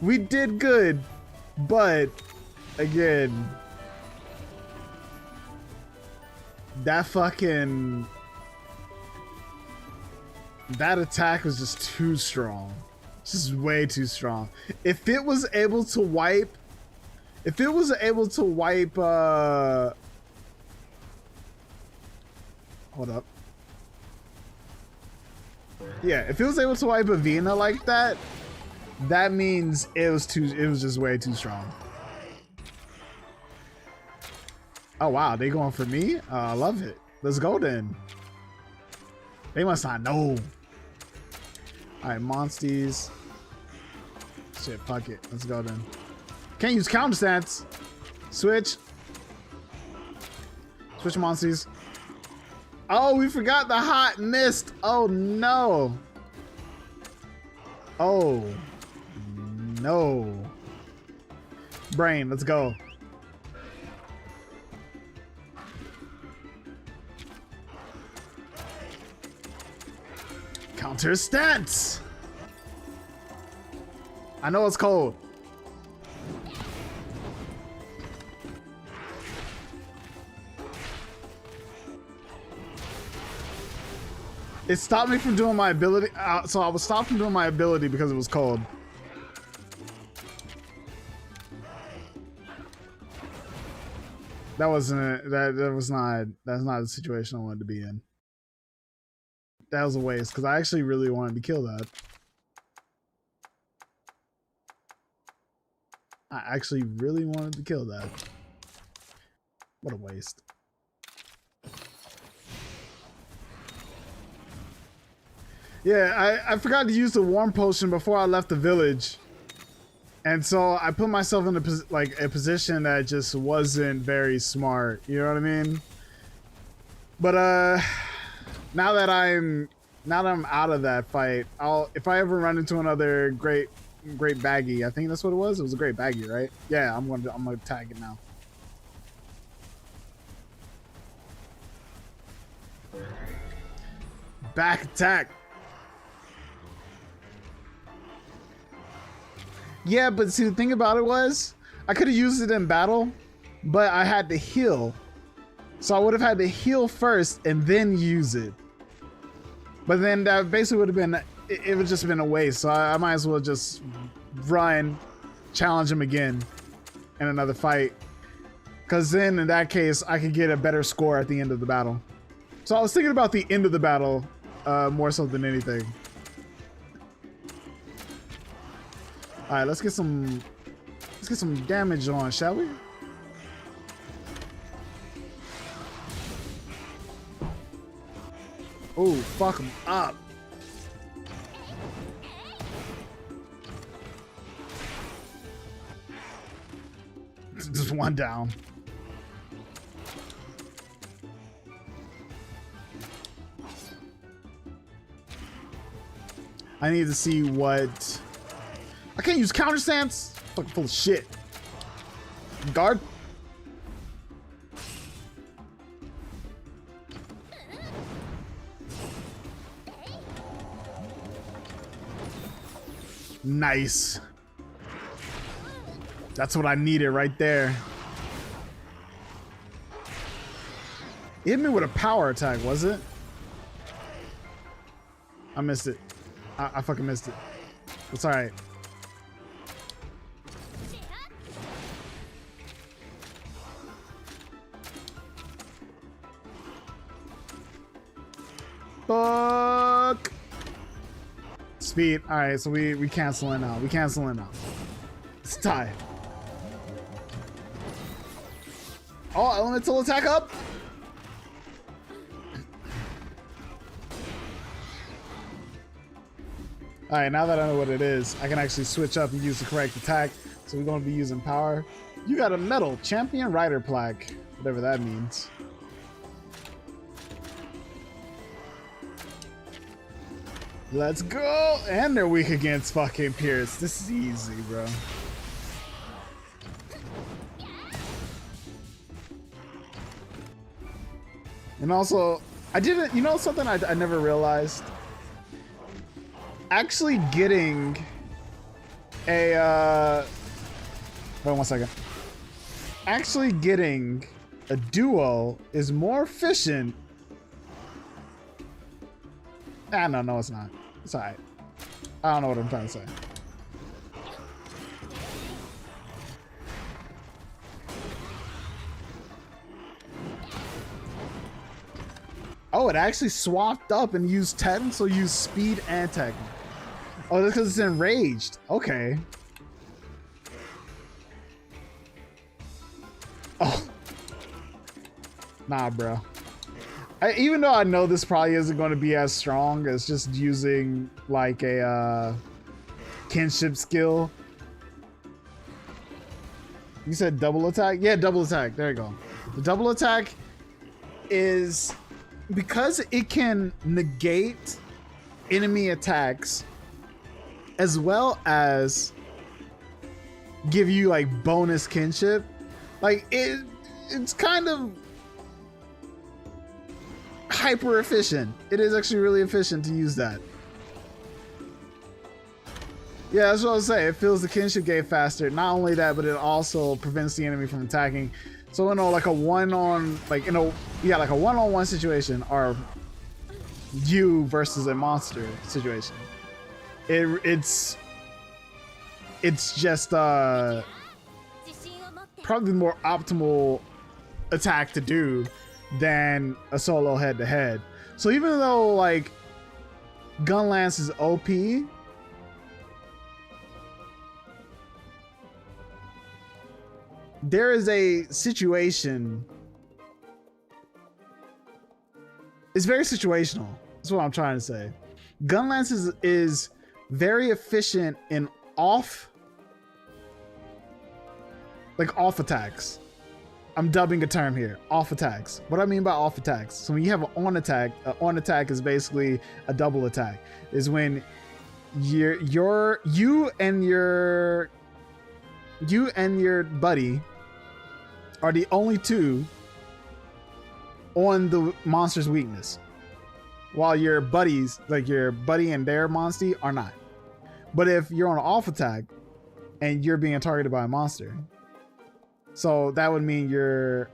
We did good. But, again, that attack was just too strong. Just way too strong. If it was able to wipe... Hold up. Yeah, if it was able to wipe a Vina like that, that means it was just way too strong. Oh wow, they going for me? I love it. Let's go then. They must not know. Alright, monsties. Shit, fuck it. Let's go then. Can't use counter stance. Switch. Switch monsties. Oh, we forgot the hot mist. Oh no. Oh no. Brain, let's go. Counter stance. I know it's cold. It stopped me from doing my ability. So I was stopped from doing my ability because it was cold. That wasn't that's not the situation I wanted to be in. That was a waste because I actually really wanted to kill that. I actually really wanted to kill that. What a waste. Yeah, I forgot to use the warm potion before I left the village. And so I put myself in a position that just wasn't very smart. You know what I mean? But now that I'm out of that fight, if I ever run into another great baggy, I think that's what it was. It was a great baggy, right? Yeah, I'm gonna tag it now. Back attack. Yeah, but see, the thing about it was, I could have used it in battle, but I had to heal. So I would have had to heal first and then use it. But then that basically would have been, it would just been a waste. So I might as well just run, challenge him again in another fight. Because then in that case, I could get a better score at the end of the battle. So I was thinking about the end of the battle more so than anything. All right, let's get some damage on, shall we? Oh, fuck him up. Just one down. I need to see what... I can't use counter stance. Fucking full of shit. Guard. Nice. That's what I needed right there. He hit me with a power attack, was it? I missed it. I fucking missed it. It's alright. Fuck. Speed. All right, so we canceling out. We canceling out. It's tie. Oh, elemental attack up. All right, now that I know what it is, I can actually switch up and use the correct attack. So we're going to be using power. You got a medal, champion rider plaque, whatever that means. Let's go! And they're weak against fucking Pierce. This is easy, bro. And also, I didn't, you know something I never realized? Actually getting a, hold on 1 second. Actually getting a duo is more efficient. No, it's not. It's alright. I don't know what I'm trying to say. Oh, it actually swapped up and used technical, so use speed and technical. Oh, that's because it's enraged. Okay. Oh. Nah, bro. Even though I know this probably isn't going to be as strong as just using like a kinship skill. You said double attack? Yeah, double attack. There you go. The double attack is because it can negate enemy attacks as well as give you like bonus kinship. Like it's kind of hyper efficient. It is actually really efficient to use that. Yeah, that's what I was saying. It fills the kinship gate faster. Not only that, but it also prevents the enemy from attacking. So like a one-on, like like a one-on-one situation, or you versus a monster situation. It's just probably the more optimal attack to do than a solo head-to-head. So even though like Gun Lance is OP, there is a situation. It's very situational. That's what I'm trying to say. Gun Lance is very efficient in off attacks. I'm dubbing a term here. Off attacks. What I mean by off attacks. So when you have an on attack is basically a double attack. Is when you and your buddy are the only two on the monster's weakness, while your buddies, like your buddy and their monster, are not. But if you're on an off attack and you're being targeted by a monster, so that would mean your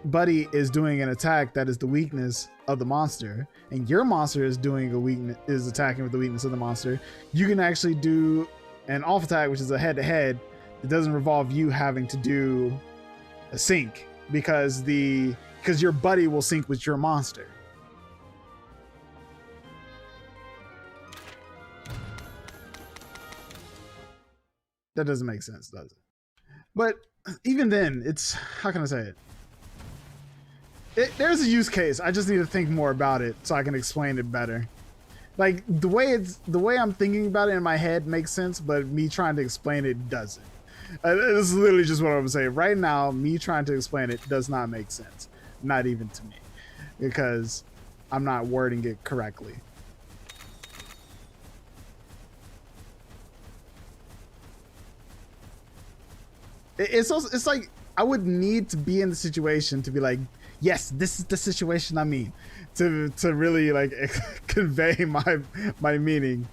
buddy is doing an attack that is the weakness of the monster, and your monster is attacking with the weakness of the monster. You can actually do an off attack, which is a head-to-head. It doesn't revolve you having to do a sync because your buddy will sync with your monster. That doesn't make sense, does it? But even then, it's, how can I say it? There's a use case. I just need to think more about it so I can explain it better. Like the way I'm thinking about it in my head makes sense, but me trying to explain it doesn't. This is literally just what I'm saying. Right now, me trying to explain it does not make sense. Not even to me. Because I'm not wording it correctly. It's like I would need to be in the situation to be like, yes, this is the situation I mean, to really like convey my meaning.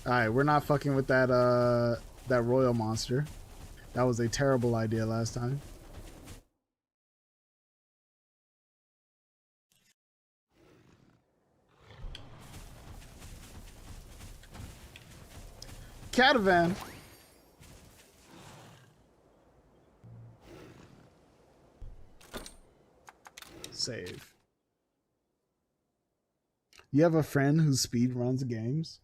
All right, we're not fucking with that royal monster. That was a terrible idea last time. Catavan. Save. You have a friend who speed runs games?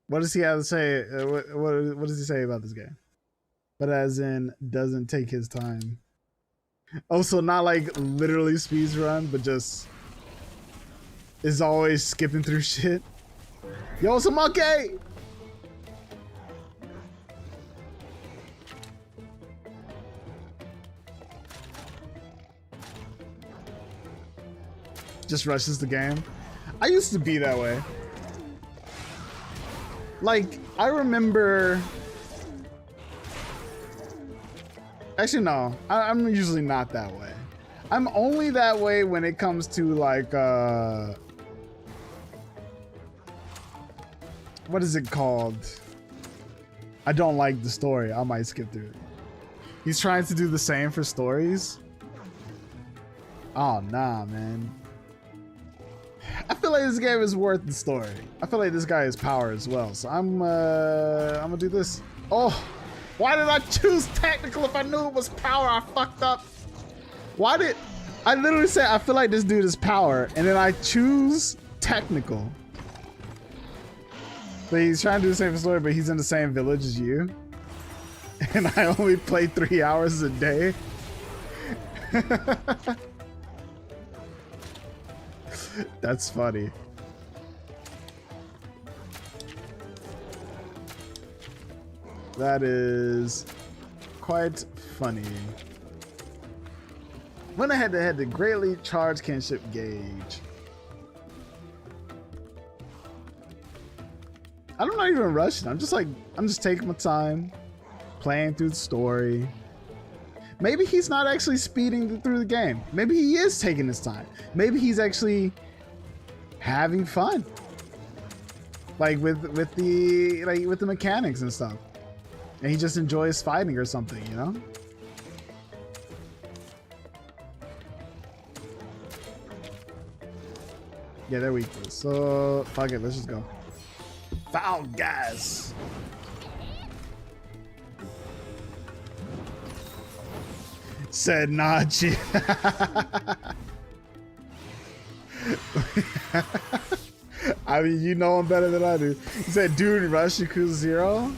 What does he have to say? What does he say about this game? But as in, doesn't take his time. Oh, so not like literally speeds run, but just is always skipping through shit. Yo, it's a monkey! Just rushes the game. I used to be that way. Like, I remember... Actually, no. I'm usually not that way. I'm only that way when it comes to, like, what is it called? I don't like the story. I might skip through it. He's trying to do the same for stories? Oh, nah, man. I feel like this game is worth the story. I feel like this guy has power as well. So I'm gonna do this. Oh, why did I choose technical if I knew it was power? I fucked up. Why did I literally say I feel like this dude is power, and then I choose technical? But he's trying to do the same story, but he's in the same village as you. And I only play 3 hours a day. That's funny. That is quite funny. Went ahead to greatly charge kinship gauge. I'm not even rushing. I'm just taking my time, playing through the story. Maybe he's not actually speeding through the game. Maybe he is taking his time. Maybe he's actually having fun, like with the mechanics and stuff, and he just enjoys fighting or something, you know? Yeah, they're weak. So fuck it, let's just go. Foul gas. Said Nachi. I mean, you know him better than I do. He said, dude, rush Yakuza 0.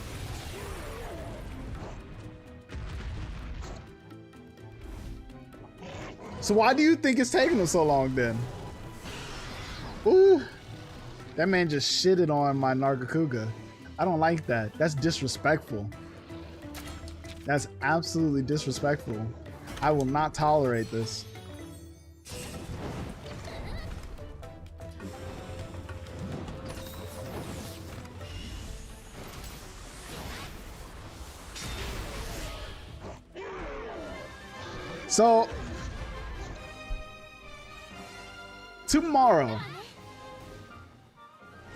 So why do you think it's taking him so long then? Ooh, that man just shitted on my Nargacuga. I don't like that. That's disrespectful. That's absolutely disrespectful. I will not tolerate this. So tomorrow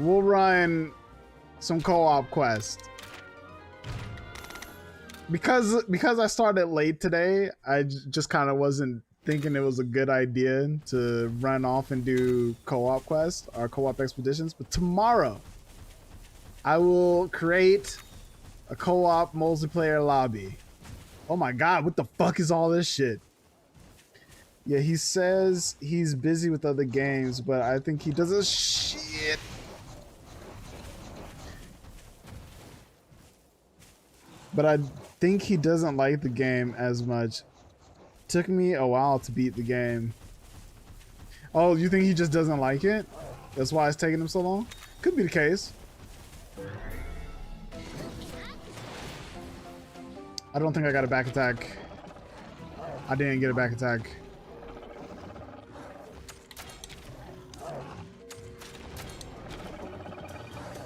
we'll run some co-op quest. Because I started late today, I just kind of wasn't thinking it was a good idea to run off and do co-op quests or co-op expeditions. But tomorrow, I will create a co-op multiplayer lobby. Oh my god, what the fuck is all this shit? Yeah, he says he's busy with other games, but I think he does a shit. But I think he doesn't like the game as much. Took me a while to beat the game. Oh, you think he just doesn't like it? That's why it's taking him so long? Could be the case. I don't think I got a back attack. I didn't get a back attack.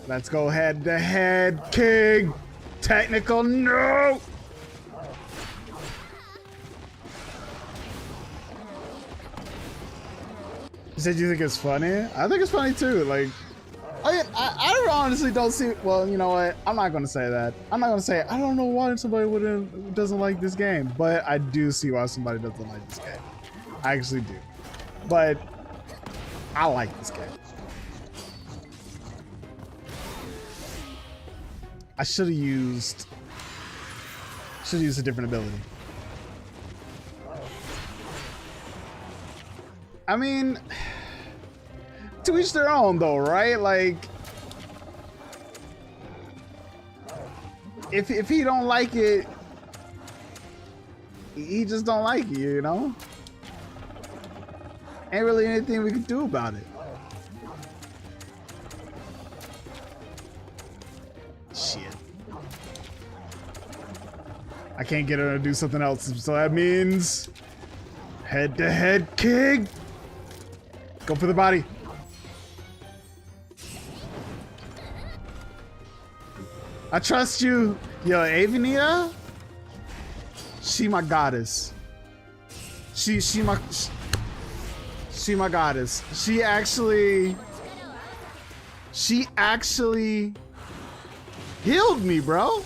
Let's go head to head, King. Technical, no! You said you think it's funny? I think it's funny too. Like, I honestly don't see. Well, you know what? I'm not gonna say that. I'm not gonna say I don't know why somebody doesn't like this game, but I do see why somebody doesn't like this game. I actually do, but I like this game. I should have used a different ability. I mean, to each their own though, right? Like, if he don't like it, he just don't like it, you know? Ain't really anything we can do about it. Shit. I can't get her to do something else, so that means head to head, King. Go for the body. I trust you. Yo, Avenida? She my goddess. She my goddess. She actually healed me, bro.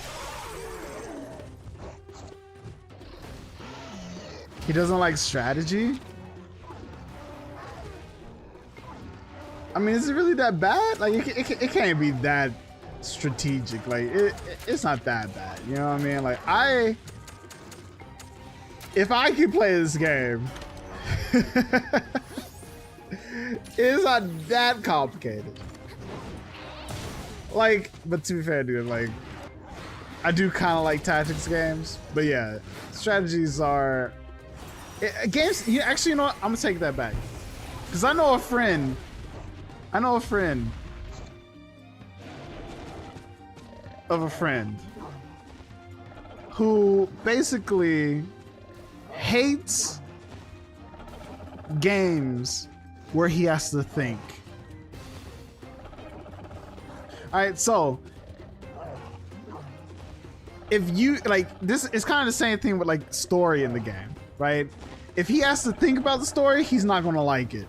He doesn't like strategy? I mean, is it really that bad? Like, it can't be that strategic. Like it's not that bad. You know what I mean? Like if I could play this game, it's not that complicated. Like, but to be fair, dude, like I do kind of like tactics games, but yeah, strategies are games. Actually, you know what? I'm gonna take that back because I know a friend of a friend who basically hates games where he has to think. All right, so if you like this, it's kind of the same thing with like story in the game, right? If he has to think about the story, he's not gonna like it.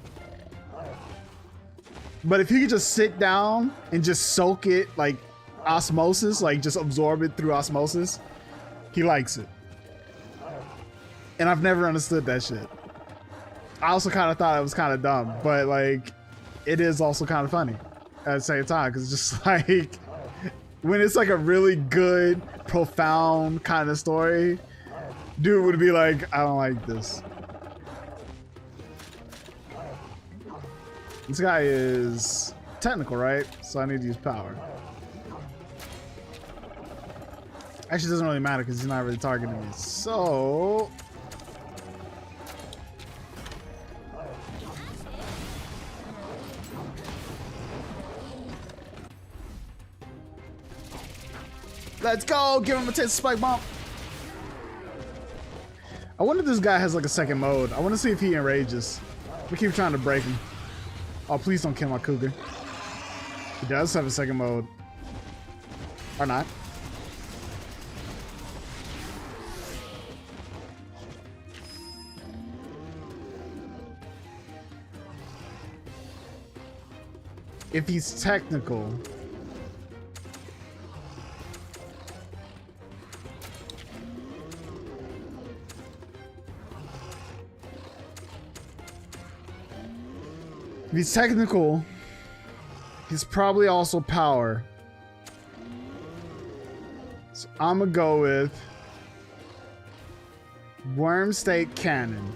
But if he could just sit down and just soak it like osmosis, like just absorb it through osmosis, he likes it. And I've never understood that shit. I also kind of thought it was kind of dumb, but like it is also kind of funny at the same time, because it's just like when it's like a really good, profound kind of story, dude would be like, I don't like this. This guy is technical, right? So I need to use power. Actually, it doesn't really matter because he's not really targeting me. So let's go! Give him a taste of spike bomb. I wonder if this guy has like a second mode. I want to see if he enrages. We keep trying to break him. Oh, please don't kill my cougar. He does have a second mode. Or not. If he's technical. If he's technical, he's probably also power. So I'm gonna go with Worm Stake Cannon.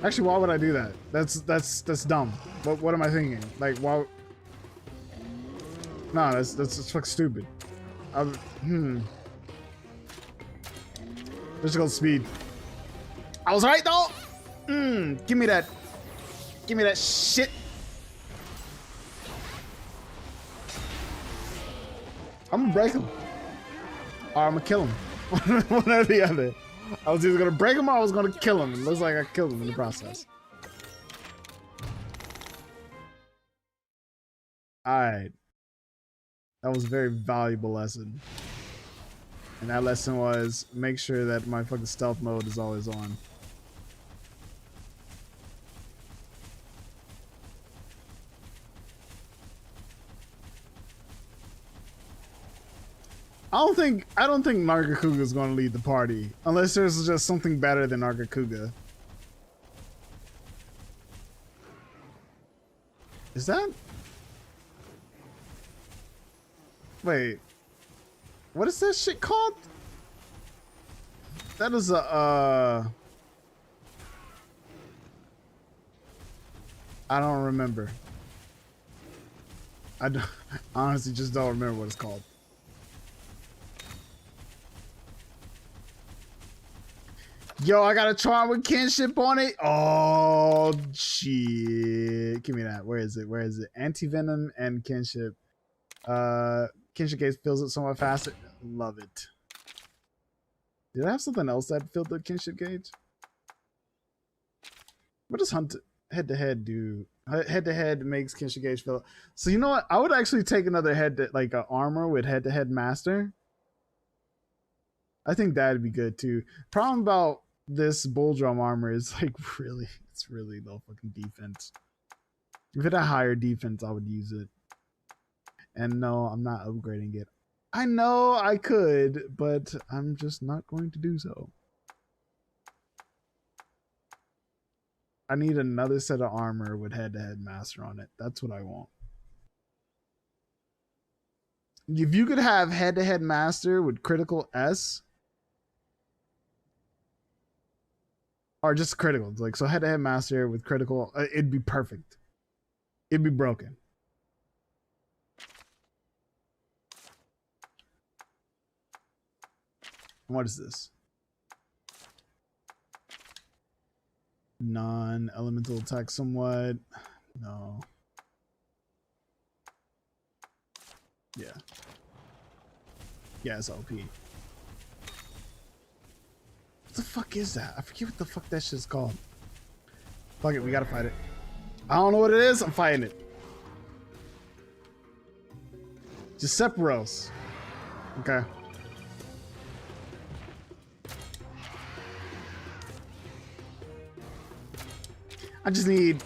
Actually, why would I do that? That's dumb. What am I thinking? Like, why? No, that's fucking stupid. Let's go speed. I was right though. Give me that shit. I'm gonna break him, or I'm gonna kill him. One or the other. I was either gonna break him or I was gonna kill him. It looks like I killed him in the process. All right, that was a very valuable lesson, and that lesson was make sure that my fucking stealth mode is always on. I don't think Nargacuga is going to lead the party unless there's just something better than Nargacuga. Is that? Wait. What is that shit called? That is a I don't remember. I honestly just don't remember what it's called. Yo, I got a charm with kinship on it. Oh, shit. Give me that. Where is it? Where is it? Anti-venom and kinship. Kinship gauge fills it somewhat faster. Love it. Did I have something else that filled the kinship gauge? What does hunt head-to-head do? Head-to-head makes kinship gauge fill. So you know what? I would actually take another like a armor with head-to-head master. I think that'd be good too. Problem about this bull drum armor is like it's really low fucking defense. If it had higher defense, I would use it. And no, I'm not upgrading it. I know I could, but I'm just not going to do so. I need another set of armor with head-to-head master on it. That's what I want. If you could have head-to-head master with critical S, or just critical, like so head-to-head master with critical, it'd be perfect. It'd be broken. What is this? Non-elemental attack somewhat. No. Yeah. Yeah, it's OP. What the fuck is that? I forget what the fuck that shit's called. Fuck it, we gotta fight it. I don't know what it is, I'm fighting it. Just Sephiroth. Okay. I just need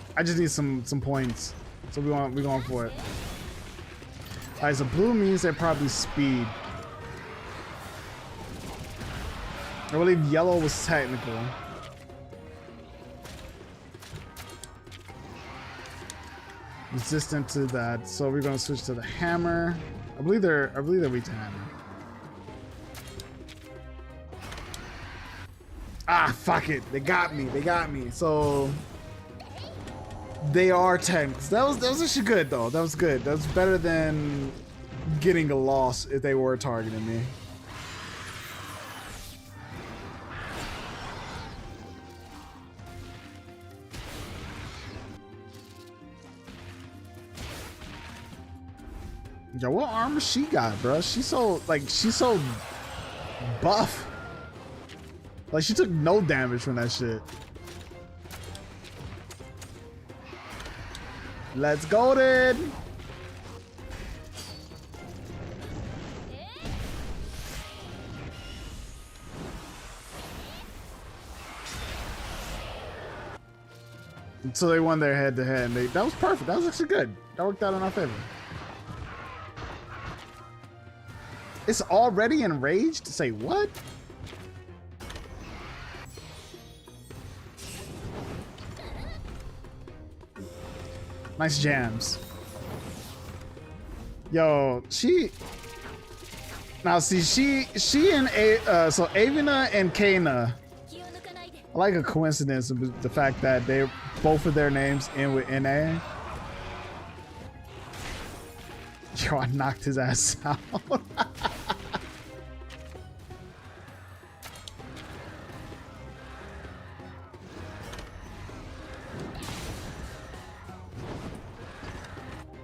some points. So we're going for it. Alright, so blue means they're probably speed. I believe yellow was technical. Resistant to that, so we're gonna switch to the hammer. I believe they're weak to hammer. Ah, fuck it. They got me. So they are tanks. That was actually good though. That was good. That was better than getting a loss if they were targeting me. Yo, what armor she got, bro? She's so buff. Like she took no damage from that shit. Let's go then. So they won their head-to-head. And that was perfect. That was actually good. That worked out in our favor. It's already enraged? Say what? Nice jams. Yo, now see she and so Avina and Kana. I like a coincidence of the fact that they both of their names end with NA. Yo, I knocked his ass out.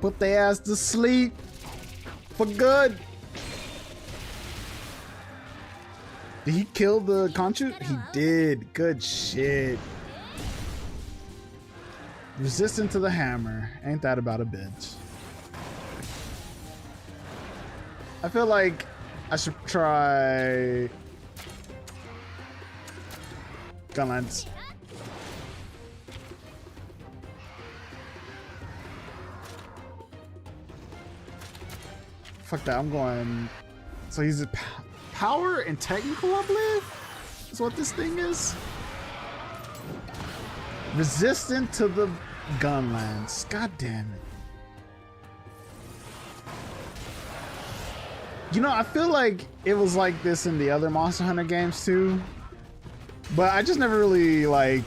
Put their ass to sleep for good. Did he kill the Conchu? He did. Good shit. Resistant to the hammer. Ain't that about a bitch? I feel like I should try Gunlance. Fuck that, I'm going. So he's a power and technical, I believe? Is what this thing is. Resistant to the gun lance. God damn it. You know, I feel like it was like this in the other Monster Hunter games too. But I just never really like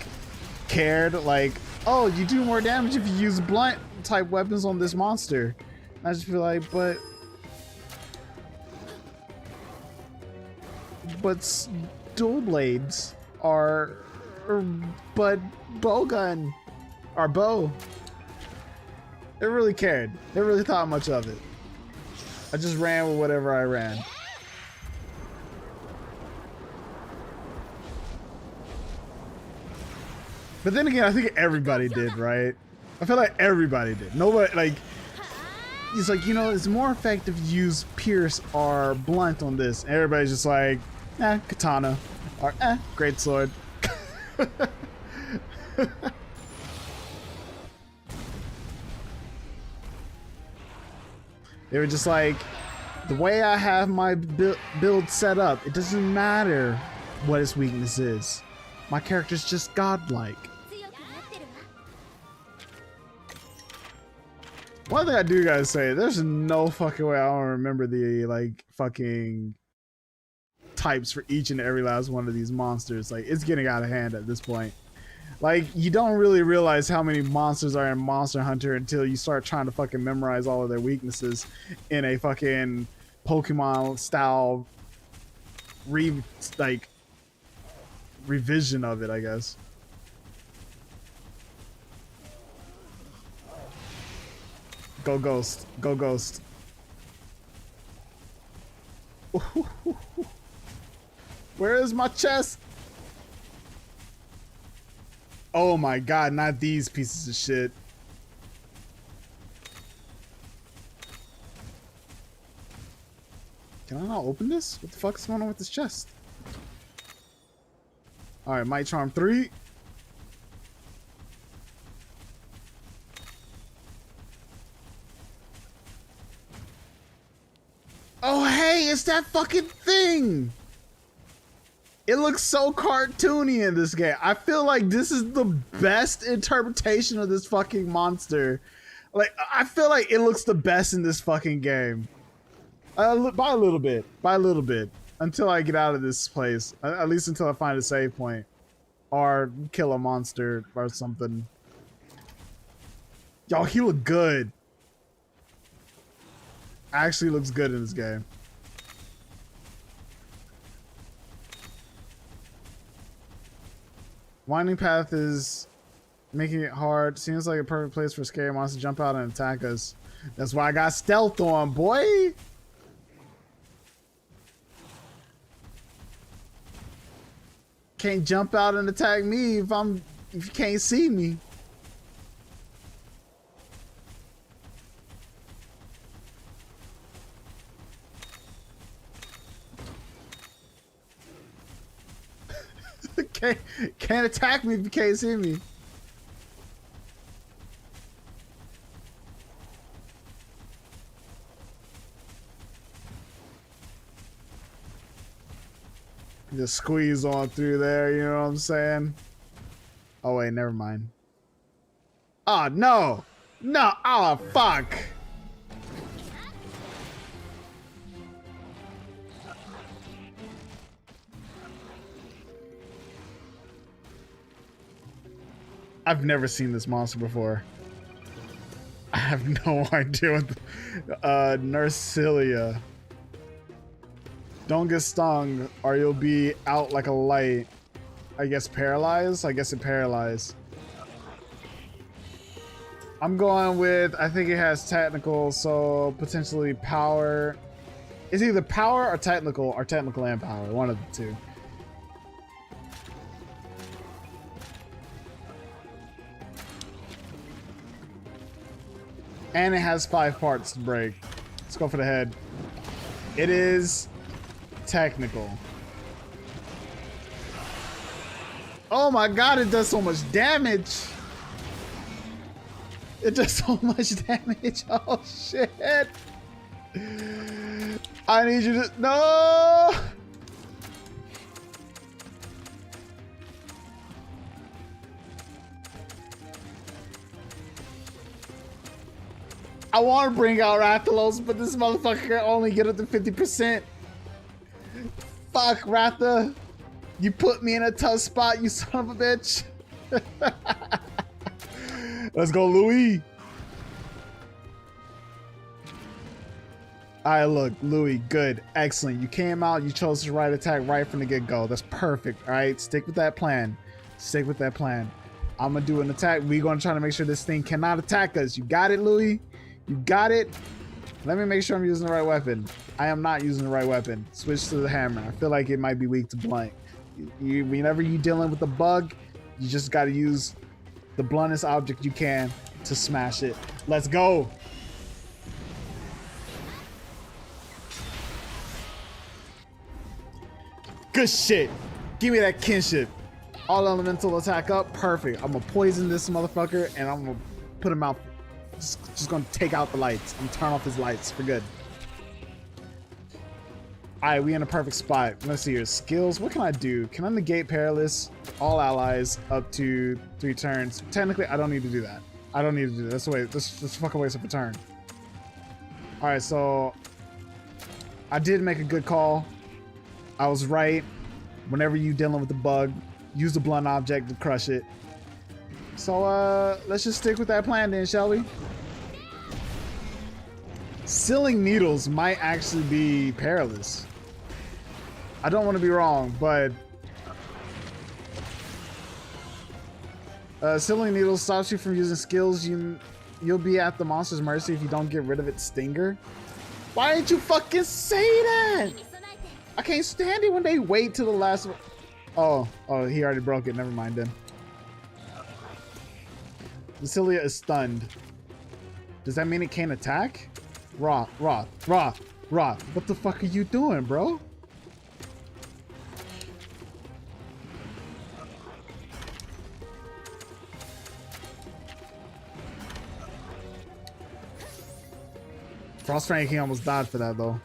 cared. Like, oh, you do more damage if you use blunt type weapons on this monster. I just feel like, but dual blades are, but bowgun or bow. They really cared. They really thought much of it. I just ran with whatever I ran. But then again, I think everybody did, right? I feel like everybody did. Nobody, like, it's like, you know, it's more effective to use pierce or blunt on this. And everybody's just like, katana or great sword. They were just like, the way I have my build set up, it doesn't matter what his weakness is. My character's just godlike. One thing I do gotta say, there's no fucking way I don't remember the like fucking types for each and every last one of these monsters. Like, it's getting out of hand at this point. Like, you don't really realize how many monsters are in Monster Hunter until you start trying to fucking memorize all of their weaknesses in a fucking Pokemon style revision of it, I guess. Go Ghost. Go Ghost. Where is my chest? Oh my god, not these pieces of shit. Can I not open this? What the fuck is going on with this chest? Alright, Might Charm 3. Oh hey, it's that fucking thing! It looks so cartoony in this game. I feel like this is the best interpretation of this fucking monster. Like, I feel like it looks the best in this fucking game. By a little bit. By a little bit. Until I get out of this place. At least until I find a save point. Or kill a monster or something. Yo, he look good. Actually looks good in this game. Winding path is making it hard. Seems like a perfect place for a scary monster to jump out and attack us. That's why I got stealth on, boy. Can't jump out and attack me if you can't see me. Can't attack me if you can't see me. Just squeeze on through there, you know what I'm saying? Oh wait, never mind. Oh no! No! Oh fuck! I've never seen this monster before. I have no idea what Nursilia. Don't get stung or you'll be out like a light. I guess paralyzed? I guess it paralyzed. I'm going with, I think it has technical, so potentially power. It's either power or technical and power. One of the two. And it has 5 parts to break. Let's go for the head. It is technical. Oh my god, it does so much damage. It does so much damage. Oh shit. I need you to, no. I want to bring out Rathalos, but this motherfucker can only get up to 50%. Fuck, Ratha. You put me in a tough spot, you son of a bitch. Let's go, Louis. All right, look, Louis, good, excellent. You came out, you chose the right attack right from the get-go. That's perfect, all right? Stick with that plan. Stick with that plan. I'm going to do an attack. We're going to try to make sure this thing cannot attack us. You got it, Louis? You got it? Let me make sure I'm using the right weapon. I am not using the right weapon. Switch to the hammer. I feel like it might be weak to blunt. Whenever you're dealing with a bug, you just got to use the bluntest object you can to smash it. Let's go. Good shit. Give me that kinship. All elemental attack up. Perfect. I'm gonna poison this motherfucker and I'm gonna put him out. Just gonna take out the lights. I'm gonna turn off his lights for good. Alright, we in a perfect spot. Let's see here. Skills. What can I do? Can I negate Perilous? All allies up to 3 turns. Technically, I don't need to do that. I don't need to do this. Let's fucking waste up a turn. All right, so I did make a good call. I was right. Whenever you dealing with the bug, use the blunt object to crush it. So let's just stick with that plan then, shall we? Sealing needles might actually be perilous. I don't want to be wrong, but sealing needles stops you from using skills. You'll be at the monster's mercy if you don't get rid of its stinger. Why didn't you fucking say that? I can't stand it when they wait till the last. Oh, he already broke it. Never mind then. Lucilia is stunned. Does that mean it can't attack? Roth. What the fuck are you doing, bro? Frostfang, he almost died for that though.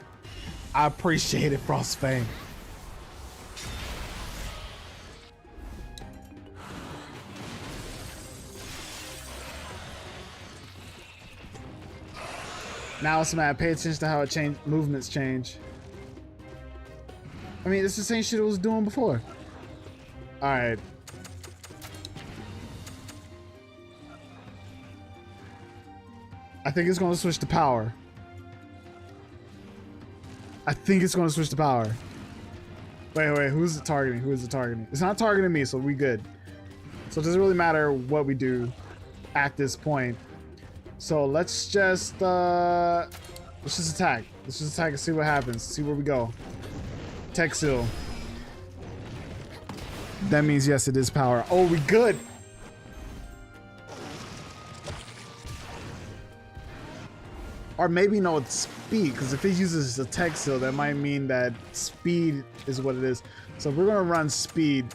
I appreciate it, Frostfang. Now it's mad. Pay attention to how it change. Movements change. I mean, it's the same shit it was doing before. All right. I think it's going to switch to power. Wait, who's it targeting? It's not targeting me, so we good. So it doesn't really matter what we do at this point. So let's just attack. Let's just attack and see what happens. See where we go. Tech seal. That means yes, it is power. Oh, we good. Or maybe no, it's speed, because if it uses a tech seal, that might mean that speed is what it is. So we're gonna run speed.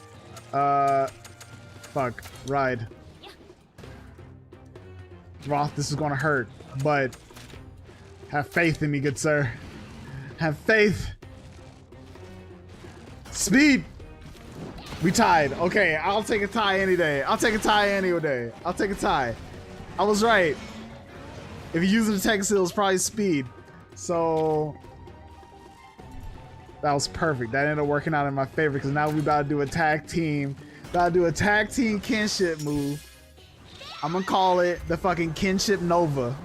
Fuck, ride. Roth, this is gonna hurt, but have faith in me, good sir. Have faith. Speed. We tied. Okay, I'll take a tie any day. I'll take a tie. I was right. If you're using the tech seal, it's probably speed. So that was perfect. That ended up working out in my favor because now we about to do a tag team. Kinship move. I'm gonna call it the fucking Kinship Nova.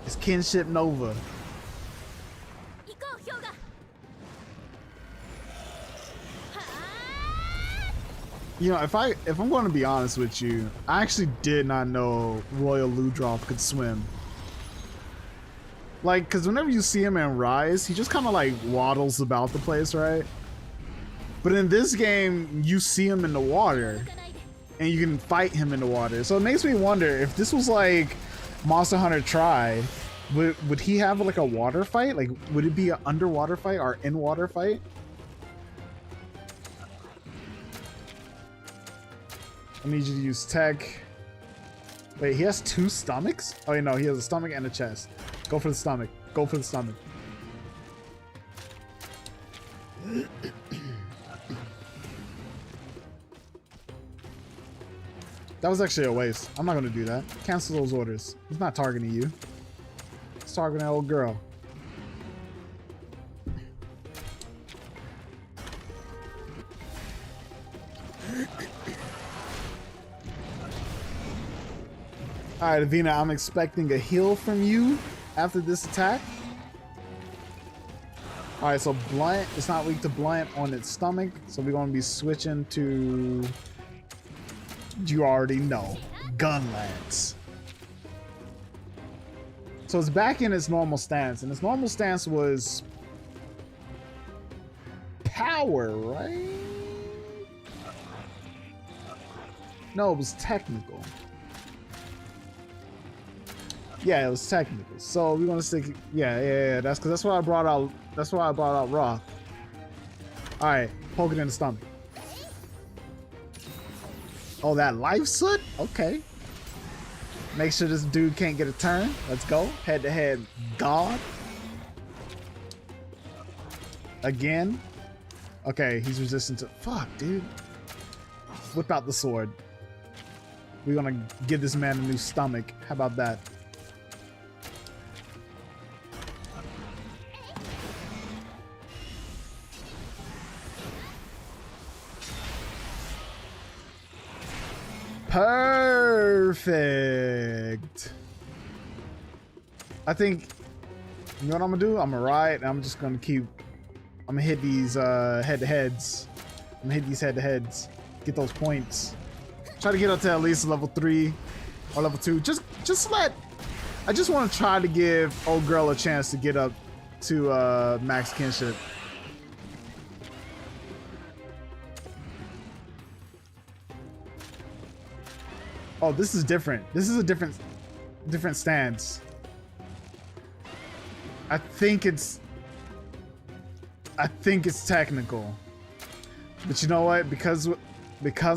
It's Kinship Nova. You know, if I'm going to be honest with you, I actually did not know Royal Ludroth could swim. Like, because whenever you see him in Rise, he just kind of like waddles about the place, right? But in this game, you see him in the water, and you can fight him in the water. So it makes me wonder if this was like Monster Hunter Tri, would he have like a water fight? Like, would it be an underwater fight or in water fight? I need you to use tech. Wait, he has 2 stomachs? Oh, no, he has a stomach and a chest. Go for the stomach. That was actually a waste. I'm not going to do that. Cancel those orders. He's not targeting you. He's targeting that old girl. Alright, Avina, I'm expecting a heal from you after this attack. Alright, so blunt, it's not weak to blunt on its stomach, so we're going to be switching to, you already know, gun lance. So it's back in its normal stance, and its normal stance was power, right? No, it was technical. Yeah, it was technical. So we're gonna stick. Yeah. That's why I brought out. That's why I brought out Roth. All right, poke it in the stomach. Oh, that life soot. Okay. Make sure this dude can't get a turn. Let's go. Head to head. God. Again. Okay, he's resistant to. Fuck, dude. Whip out the sword. We're gonna give this man a new stomach. How about that? Perfect. I think, you know what I'm gonna do? I'm gonna ride and I'm just gonna I'm gonna hit these head-to-heads. I'm gonna hit these head-to-heads. Get those points. Try to get up to at least level 3 or level 2. I just want to try to give old girl a chance to get up to max kinship. Oh, this is different. This is a different stance. I think it's technical. But you know what? Because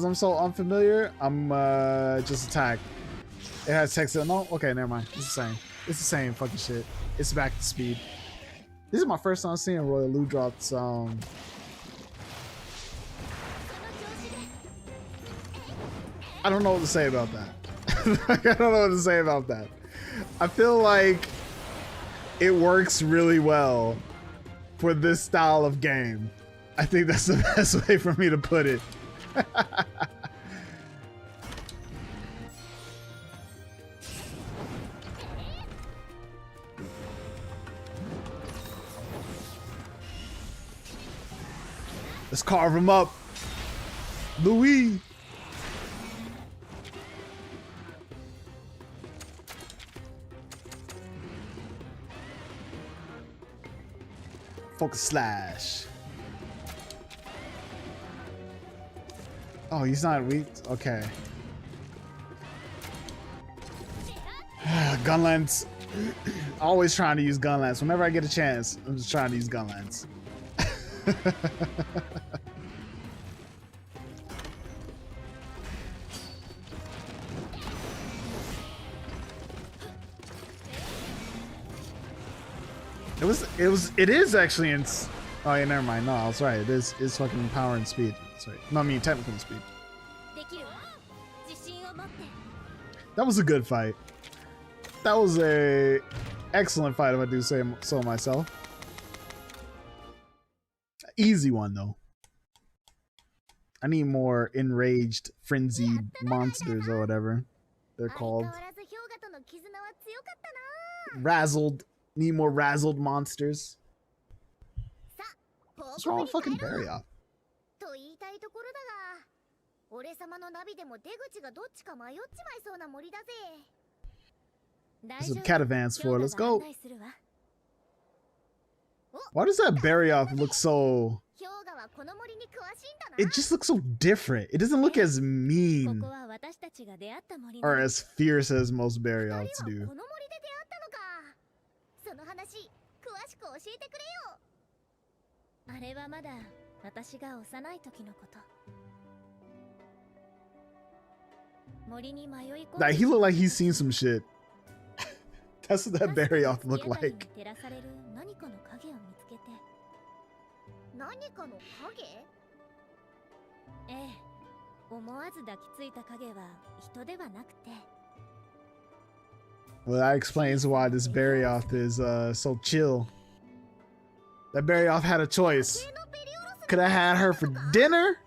I'm so unfamiliar, I'm just attack. It has text. No, okay, never mind. It's the same. It's the same fucking shit. It's back to speed. This is my first time seeing Royal Lu drop I don't know what to say about that. I don't know what to say about that. I feel like it works really well for this style of game. I think that's the best way for me to put it. Let's carve him up. Louis. Focus slash. Oh, he's not weak? Okay. Gunlance. Always trying to use Gunlance. Whenever I get a chance, I'm just trying to use Gunlance. It is actually in. Oh yeah, never mind. No, I was right. It's fucking power and speed. Sorry, no, I mean technical speed. That was a good fight. That was a excellent fight, if I do say so myself. Easy one though. I need more enraged, frenzied monsters or whatever they're called. Razzled. Need more razzled monsters. What's wrong with fucking Barrier? There's some catavans for. Let's go. Why does that Barrier look so... It just looks so different. It doesn't look as mean or as fierce as most Barriers do. Like, he looked like he's seen some shit. That's what that Barrier looked like. Well, that explains why this Barrier is so chill. That Barrier had a choice. Could I had her for dinner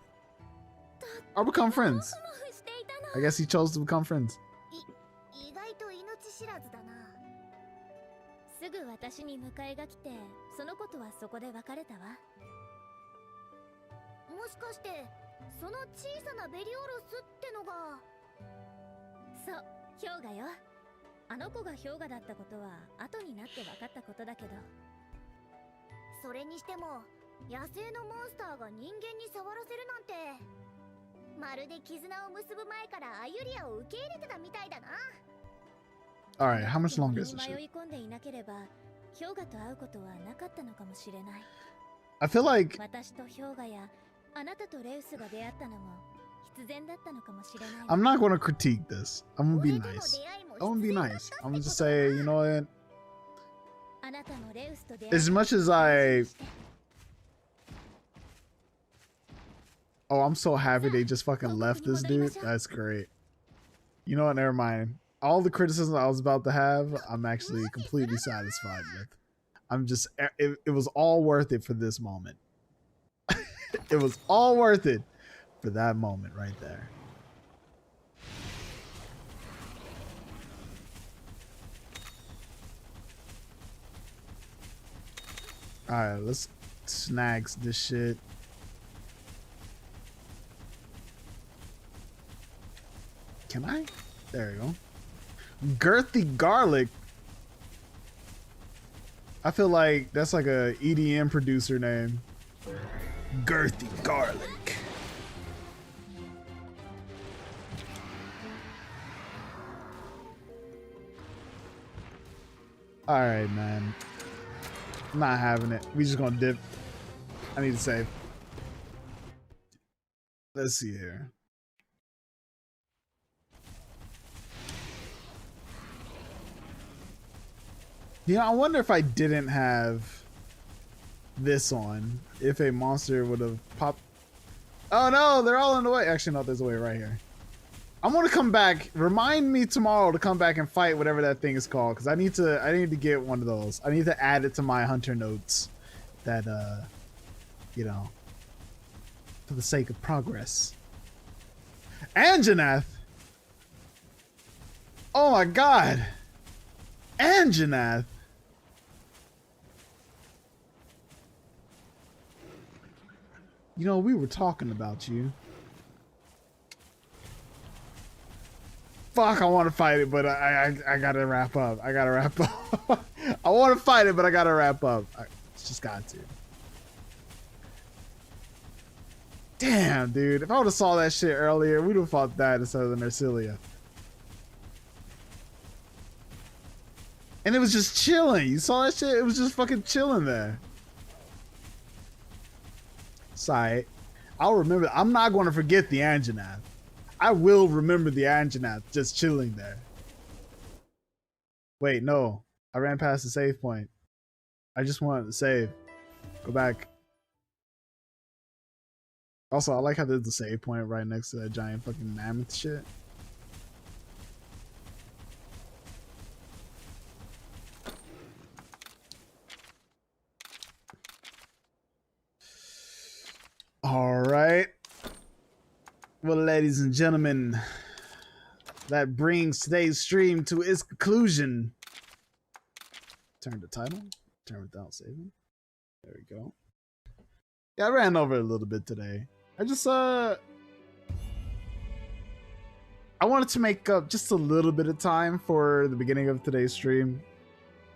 or become friends? I guess he chose to become friends. Alright, how much longer is this shit? I feel like... I'm not going to critique this. I'm going to be nice. I'm going to be nice. I'm going to just say, you know what? As much as I... Oh, I'm so happy they just fucking left this dude. That's great. You know what? Never mind. All the criticism I was about to have, I'm actually completely satisfied with. I'm just, it was all worth it for this moment. It was all worth it for that moment right there. All right, let's snags this shit. Can I? There you go. Girthy Garlic. I feel like that's like a EDM producer name. Girthy Garlic. All right, man. I'm not having it. We just gonna dip. I need to save. Let's see here. Yeah, I wonder if I didn't have this on, if a monster would have popped. Oh no, they're all in the way. Actually, no, there's a way right here. I'm gonna come back. Remind me tomorrow to come back and fight whatever that thing is called, because I need to get one of those. I need to add it to my hunter notes. That you know, for the sake of progress. Anjanath. Oh my god. Anjanath. You know, we were talking about you. Fuck, I want to fight it, but I gotta wrap up. I gotta wrap up. I want to fight it, but I gotta wrap up. I just got to. Damn, dude. If I would have saw that shit earlier, we'd have fought that instead of the Nersilia. And it was just chilling. You saw that shit? It was just fucking chilling there. Sorry. I'll remember. I'm not going to forget the Anjanath. I will remember the Anjanath just chilling there. Wait, no. I ran past the save point. I just wanted to save. Go back. Also, I like how there's the save point right next to that giant fucking mammoth shit. All right. Well, ladies and gentlemen, that brings today's stream to its conclusion. Turn the title. Turn without saving. There we go. Yeah, I ran over a little bit today. I just, I wanted to make up just a little bit of time for the beginning of today's stream.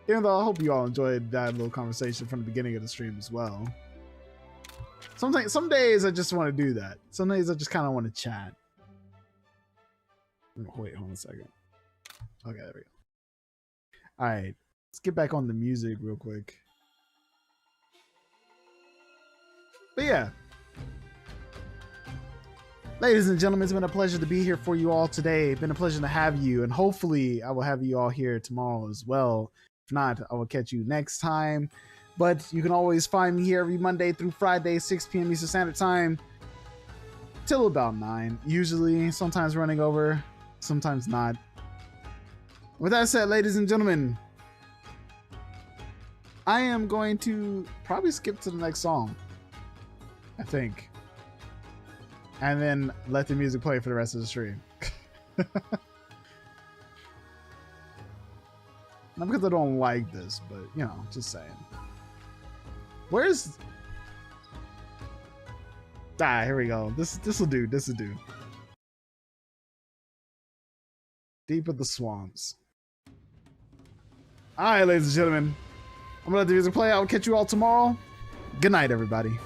Even though I hope you all enjoyed that little conversation from the beginning of the stream as well. Some days I just want to do that. Some days I just kind of want to chat. Wait, hold on a second. Okay, there we go. All right, let's get back on the music real quick. But yeah, ladies and gentlemen, it's been a pleasure to be here for you all today. It's been a pleasure to have you, and hopefully I will have you all here tomorrow as well. If not, I will catch you next time. But you can always find me here every Monday through Friday, 6 p.m. Eastern Standard Time, till about 9. Usually, sometimes running over, sometimes not. With that said, ladies and gentlemen, I am going to probably skip to the next song, I think. And then let the music play for the rest of the stream. Not because I don't like this, but, you know, just saying. Where's... Ah, here we go. This will do. This will do. Deep of the Swamps. Alright, ladies and gentlemen. I'm gonna let the music play. I'll catch you all tomorrow. Good night, everybody.